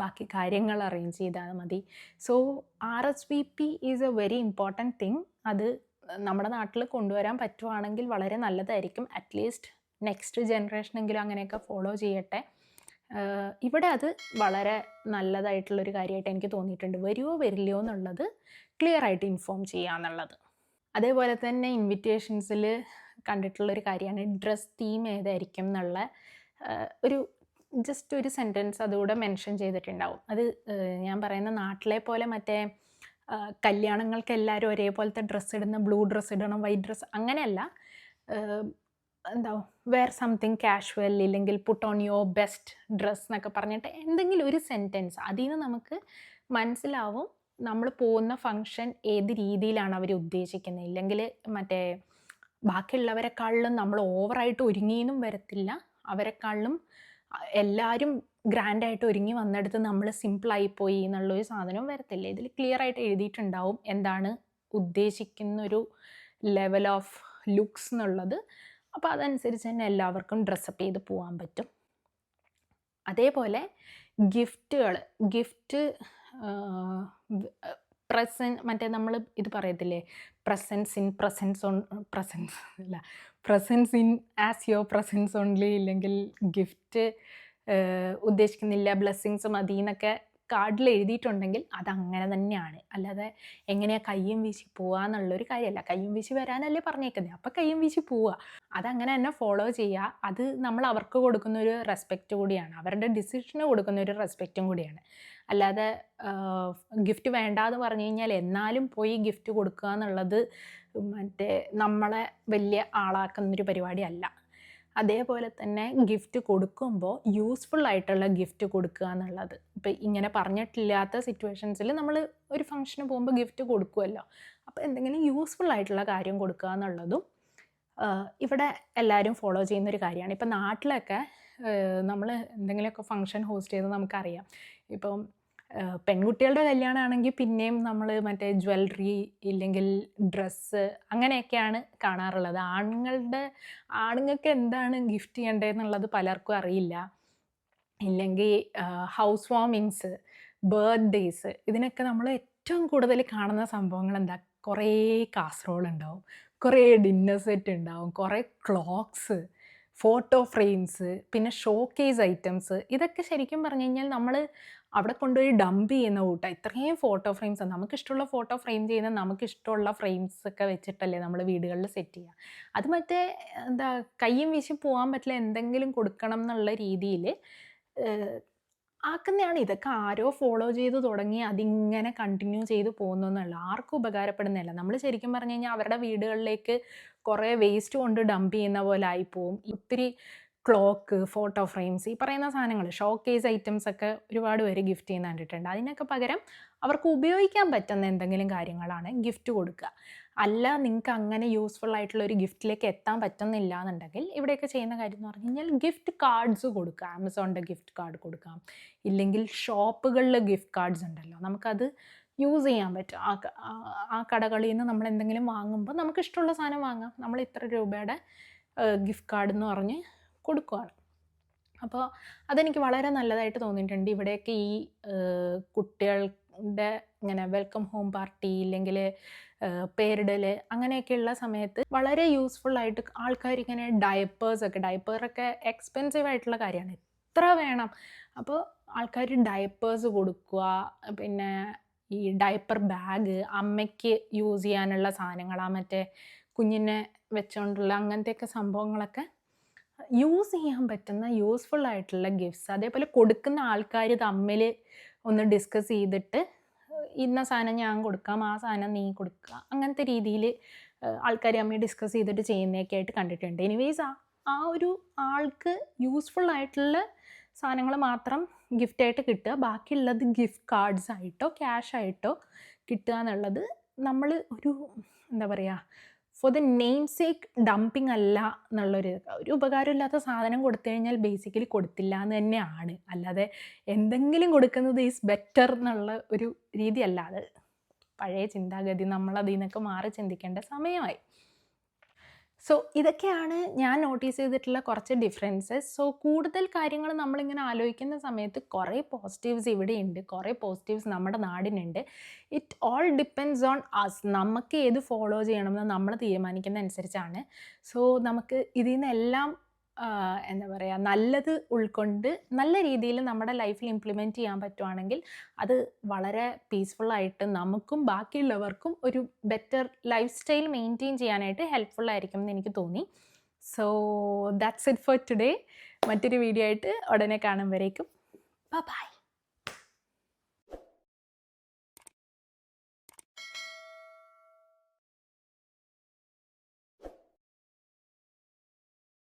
ബാക്കി കാര്യങ്ങൾ അറേഞ്ച് ചെയ്താൽ മതി. So RSVP is A very important thing. അത് നമ്മുടെ നാട്ടിൽ കൊണ്ടുവരാൻ പറ്റുവാണെങ്കിൽ വളരെ നല്ലതായിരിക്കും. അറ്റ്ലീസ്റ്റ് നെക്സ്റ്റ് ജനറേഷനെങ്കിലും അങ്ങനെയൊക്കെ ഫോളോ ചെയ്യട്ടെ. ഇവിടെ അത് വളരെ നല്ലതായിട്ടുള്ളൊരു കാര്യമായിട്ട് എനിക്ക് തോന്നിയിട്ടുണ്ട്. വരുമോ വരില്ലയോ എന്നുള്ളത് ക്ലിയർ ആയിട്ട് ഇൻഫോം ചെയ്യുക എന്നുള്ളത്. അതേപോലെ തന്നെ ഇൻവിറ്റേഷൻസിൽ കണ്ടിട്ടുള്ളൊരു കാര്യമാണ് ഡ്രസ് തീം ഏതായിരിക്കും എന്നുള്ള ഒരു ജസ്റ്റ് ഒരു സെൻറ്റൻസ് അതുകൂടെ മെൻഷൻ ചെയ്തിട്ടുണ്ടാവും. അത് ഞാൻ പറയുന്ന നാട്ടിലെ പോലെ മറ്റേ കല്യാണങ്ങൾക്ക് എല്ലാവരും ഒരേപോലത്തെ ഡ്രസ്സ് ഇടുന്ന, ബ്ലൂ ഡ്രസ്സ് ഇടണം, വൈറ്റ് ഡ്രസ്സ് അങ്ങനെയല്ല. എന്താ, വെയർ സംതിങ് കാഷ്വൽ, ഇല്ലെങ്കിൽ put on your best dress എന്നൊക്കെ പറഞ്ഞിട്ട് എന്തെങ്കിലും ഒരു സെൻറ്റൻസ്, അതിൽ നിന്ന് നമുക്ക് മനസ്സിലാവും നമ്മൾ പോകുന്ന ഫങ്ഷൻ ഏത് രീതിയിലാണ് അവർ ഉദ്ദേശിക്കുന്നത്. ഇല്ലെങ്കിൽ മറ്റേ ബാക്കിയുള്ളവരെക്കാളിലും നമ്മൾ ഓവറായിട്ട് ഒരുങ്ങിയെന്നും വരത്തില്ല, അവരെക്കാളിലും എല്ലാവരും ഗ്രാൻഡായിട്ട് ഒരുങ്ങി വന്നെടുത്ത് നമ്മൾ സിമ്പിളായിപ്പോയി എന്നുള്ളൊരു സാധനവും വരത്തില്ല. ഇതിൽ ക്ലിയർ ആയിട്ട് എഴുതിയിട്ടുണ്ടാവും എന്താണ് ഉദ്ദേശിക്കുന്നൊരു ലെവൽ ഓഫ് ലുക്സ് എന്നുള്ളത്. അപ്പോൾ അതനുസരിച്ച് തന്നെ എല്ലാവർക്കും ഡ്രസ്സപ്പ് ചെയ്ത് പോകാൻ പറ്റും. അതേപോലെ ഗിഫ്റ്റ് മറ്റേ നമ്മൾ ഇത് പറയത്തില്ലേ, presence in as your presence only, ഇല്ലെങ്കിൽ ഗിഫ്റ്റ് ഉദ്ദേശിക്കുന്നില്ല, ബ്ലെസ്സിങ്സ് മതി എന്നൊക്കെ കാർഡിൽ എഴുതിയിട്ടുണ്ടെങ്കിൽ അതങ്ങനെ തന്നെയാണ്. അല്ലാതെ എങ്ങനെയാണ് കയ്യും വീശി പോവുക എന്നുള്ളൊരു കാര്യമല്ല. കയ്യും വീശി വരാനല്ലേ പറഞ്ഞേക്കുന്നത്, അപ്പം കയ്യും വീശി പോവുക, അതങ്ങനെ തന്നെ ഫോളോ ചെയ്യുക. അത് നമ്മൾ അവർക്ക് കൊടുക്കുന്നൊരു റെസ്പെക്റ്റ് കൂടിയാണ്, അവരുടെ ഡിസിഷന് കൊടുക്കുന്നൊരു റെസ്പെക്റ്റും കൂടിയാണ്. അല്ലാതെ ഗിഫ്റ്റ് വേണ്ടാന്ന് പറഞ്ഞു കഴിഞ്ഞാൽ എന്നാലും പോയി ഗിഫ്റ്റ് കൊടുക്കുക എന്നുള്ളത് മറ്റേ നമ്മളെ വലിയ ആളാക്കുന്നൊരു പരിപാടിയല്ല. അതേപോലെ തന്നെ ഗിഫ്റ്റ് കൊടുക്കുമ്പോൾ യൂസ്ഫുൾ ആയിട്ടുള്ള ഗിഫ്റ്റ് കൊടുക്കുക എന്നുള്ളത്. ഇപ്പം ഇങ്ങനെ പറഞ്ഞിട്ടില്ലാത്ത സിറ്റുവേഷൻസിൽ നമ്മൾ ഒരു ഫംഗ്ഷന് പോകുമ്പോൾ ഗിഫ്റ്റ് കൊടുക്കുമല്ലോ, അപ്പോൾ എന്തെങ്കിലും യൂസ്ഫുൾ ആയിട്ടുള്ള കാര്യം കൊടുക്കുക എന്നുള്ളതും ഇവിടെ എല്ലാവരും ഫോളോ ചെയ്യുന്നൊരു കാര്യമാണ്. ഇപ്പം നാട്ടിലൊക്കെ നമ്മൾ എന്തെങ്കിലുമൊക്കെ ഫംഗ്ഷൻ ഹോസ്റ്റ് ചെയ്ത് നമുക്കറിയാം. ഇപ്പം പെൺകുട്ടികളുടെ കല്യാണമാണെങ്കിൽ പിന്നെയും നമ്മൾ മറ്റേ ജ്വല്ലറി ഇല്ലെങ്കിൽ ഡ്രസ്സ് അങ്ങനെയൊക്കെയാണ് കാണാറുള്ളത്. ആണുങ്ങൾക്ക് എന്താണ് ഗിഫ്റ്റ് ചെയ്യേണ്ടതെന്നുള്ളത് പലർക്കും അറിയില്ല. ഇല്ലെങ്കിൽ ഹൗസ് വാമിങ്സ്, ബർത്ത്ഡേയ്സ്, ഇതിനൊക്കെ നമ്മൾ ഏറ്റവും കൂടുതൽ കാണുന്ന സംഭവങ്ങൾ എന്താ, കുറേ കാസറോൾ ഉണ്ടാവും, കുറേ ഡിന്നർ സെറ്റ് ഉണ്ടാവും, കുറേ ക്ലോക്സ്, ഫോട്ടോ ഫ്രെയിംസ്, പിന്നെ ഷോക്കേസ് ഐറ്റംസ്. ഇതൊക്കെ ശരിക്കും പറഞ്ഞു കഴിഞ്ഞാൽ നമ്മൾ അവിടെ കൊണ്ടുപോയി ഡംപ് ചെയ്യുന്ന കൂട്ടാണ്. ഇത്രയും ഫോട്ടോ ഫ്രെയിംസ്, നമുക്കിഷ്ടമുള്ള ഫോട്ടോ ഫ്രെയിം ചെയ്യുന്ന നമുക്കിഷ്ടമുള്ള ഫ്രെയിംസ് ഒക്കെ വെച്ചിട്ടല്ലേ നമ്മൾ വീടുകളിൽ സെറ്റ് ചെയ്യുക. അത് മറ്റേ എന്താ കയ്യും വീശി പോകാൻ പറ്റില്ല, എന്തെങ്കിലും കൊടുക്കണം എന്നുള്ള രീതിയിൽ ആക്കുന്നതാണ്. ഇതൊക്കെ ആരോ ഫോളോ ചെയ്ത് തുടങ്ങി അതിങ്ങനെ കണ്ടിന്യൂ ചെയ്ത് പോകുന്നതെന്നല്ല, ആർക്കും ഉപകാരപ്പെടുന്നില്ല. നമ്മൾ ശരിക്കും പറഞ്ഞു കഴിഞ്ഞാൽ അവരുടെ വീടുകളിലേക്ക് കുറേ വേസ്റ്റ് കൊണ്ട് ഡംപ് ചെയ്യുന്ന പോലെ ആയിപ്പോവും. ഒത്തിരി ക്ലോക്ക്, ഫോട്ടോ ഫ്രെയിംസ്, ഈ പറയുന്ന സാധനങ്ങൾ, ഷോക്കേസ് ഐറ്റംസ് ഒക്കെ ഒരുപാട് പേര് ഗിഫ്റ്റ് ചെയ്യുന്ന കണ്ടിട്ടുണ്ട്. അതിനൊക്കെ പകരം അവർക്ക് ഉപയോഗിക്കാൻ പറ്റുന്ന എന്തെങ്കിലും കാര്യങ്ങളാണ് ഗിഫ്റ്റ് കൊടുക്കുക. അല്ല നിങ്ങൾക്ക് അങ്ങനെ യൂസ്ഫുൾ ആയിട്ടുള്ള ഒരു ഗിഫ്റ്റിലേക്ക് എത്താൻ പറ്റുന്നില്ല എന്നുണ്ടെങ്കിൽ ഇവിടെയൊക്കെ ചെയ്യുന്ന കാര്യം എന്ന് പറഞ്ഞു കഴിഞ്ഞാൽ ഗിഫ്റ്റ് കാർഡ്സ് കൊടുക്കുക. ആമസോണിൻ്റെ ഗിഫ്റ്റ് കാർഡ് കൊടുക്കാം, ഇല്ലെങ്കിൽ ഷോപ്പുകളിൽ ഗിഫ്റ്റ് കാർഡ്സ് ഉണ്ടല്ലോ, നമുക്കത് യൂസ് ചെയ്യാൻ പറ്റും. ആ കടകളിൽ നിന്ന് നമ്മൾ എന്തെങ്കിലും വാങ്ങുമ്പോൾ നമുക്ക് ഇഷ്ടമുള്ള സാധനം വാങ്ങാം, നമ്മൾ ഇത്ര രൂപയുടെ ഗിഫ്റ്റ് കാർഡ് എന്ന് പറഞ്ഞ് കൊടുക്കുകയാണ്. അപ്പോൾ അതെനിക്ക് വളരെ നല്ലതായിട്ട് തോന്നിയിട്ടുണ്ട്. ഇവിടെയൊക്കെ ഈ കുട്ടികളുടെ ഇങ്ങനെ വെൽക്കം ഹോം പാർട്ടി ഇല്ലെങ്കിൽ പേരിടൽ അങ്ങനെയൊക്കെയുള്ള സമയത്ത് വളരെ യൂസ്ഫുൾ ആയിട്ട് ആൾക്കാരിങ്ങനെ ഡയപ്പറൊക്കെ എക്സ്പെൻസീവ് ആയിട്ടുള്ള കാര്യമാണ്, എത്ര വേണം. അപ്പോൾ ആൾക്കാർ ഡയപ്പേഴ്സ് കൊടുക്കുക, പിന്നെ ഈ ഡയപ്പർ ബാഗ്, അമ്മയ്ക്ക് യൂസ് ചെയ്യാനുള്ള സാധനങ്ങളാണ്, മറ്റേ കുഞ്ഞിനെ വെച്ചുകൊണ്ടുള്ള അങ്ങനത്തെയൊക്കെ സംഭവങ്ങളൊക്കെ യൂസ് ചെയ്യാൻ പറ്റുന്ന യൂസ്ഫുൾ ആയിട്ടുള്ള ഗിഫ്റ്റ്സ്. അതേപോലെ കൊടുക്കുന്ന ആൾക്കാർ തമ്മിൽ ഒന്ന് ഡിസ്കസ് ചെയ്തിട്ട് ഇന്ന സാധനം ഞാൻ കൊടുക്കാം, ആ സാധനം നീ കൊടുക്കുക, അങ്ങനത്തെ രീതിയിൽ ആൾക്കാർ തമ്മിൽ ഡിസ്കസ് ചെയ്തിട്ട് ചെയ്യുന്നതൊക്കെ ആയിട്ട് കണ്ടിട്ടുണ്ട്. എനിവേസ് ആ ഒരു ആൾക്ക് യൂസ്ഫുൾ ആയിട്ടുള്ള സാധനങ്ങൾ മാത്രം ഗിഫ്റ്റായിട്ട് കിട്ടുക, ബാക്കിയുള്ളത് ഗിഫ്റ്റ് കാർഡ്സ് ആയിട്ടോ ക്യാഷ് ആയിട്ടോ കിട്ടുക എന്നുള്ളത് നമ്മൾ ഒരു എന്താ പറയുക for the name sake dumping അല്ല എന്നുള്ളൊരു ഒരു ഉപകാരമില്ലാത്ത സാധനം കൊടുത്തു കഴിഞ്ഞാൽ ബേസിക്കലി കൊടുത്തില്ല എന്ന് തന്നെയാണ്. അല്ലാതെ എന്തെങ്കിലും കൊടുക്കുന്നത് ഈസ് ബെറ്റർ എന്നുള്ള ഒരു രീതിയല്ല അത്. പഴയ ചിന്താഗതി നമ്മളതിൽ നിന്നൊക്കെ മാറി ചിന്തിക്കേണ്ട സമയമായി. സോ ഇതൊക്കെയാണ് ഞാൻ നോട്ടീസ് ചെയ്തിട്ടുള്ള കുറച്ച് ഡിഫറൻസസ്. സോ കൂടുതൽ കാര്യങ്ങൾ നമ്മളിങ്ങനെ ആലോചിക്കുന്ന സമയത്ത് കുറേ പോസിറ്റീവ്സ് ഇവിടെയുണ്ട്, കുറേ പോസിറ്റീവ്സ് നമ്മുടെ നാടിനുണ്ട്. It all depends on us. നമുക്ക് ഏത് ഫോളോ ചെയ്യണമെന്ന് നമ്മൾ തീരുമാനിക്കുന്ന അനുസരിച്ചാണ്. സോ നമുക്ക് ഇതിൽ നിന്നെല്ലാം എന്താ പറയുക, നല്ലത് ഉൾക്കൊണ്ട് നല്ല രീതിയിൽ നമ്മുടെ ലൈഫിൽ ഇംപ്ലിമെൻറ്റ് ചെയ്യാൻ പറ്റുവാണെങ്കിൽ അത് വളരെ പീസ്ഫുള്ളായിട്ട് നമുക്കും ബാക്കിയുള്ളവർക്കും ഒരു ബെറ്റർ ലൈഫ് സ്റ്റൈൽ മെയിൻറ്റെയിൻ ചെയ്യാനായിട്ട് ഹെൽപ്ഫുൾ ആയിരിക്കും എന്ന് എനിക്ക് തോന്നി. So that's it for today. മറ്റൊരു വീഡിയോ ആയിട്ട് ഉടനെ കാണുമ്പോഴേക്കും ബൈ.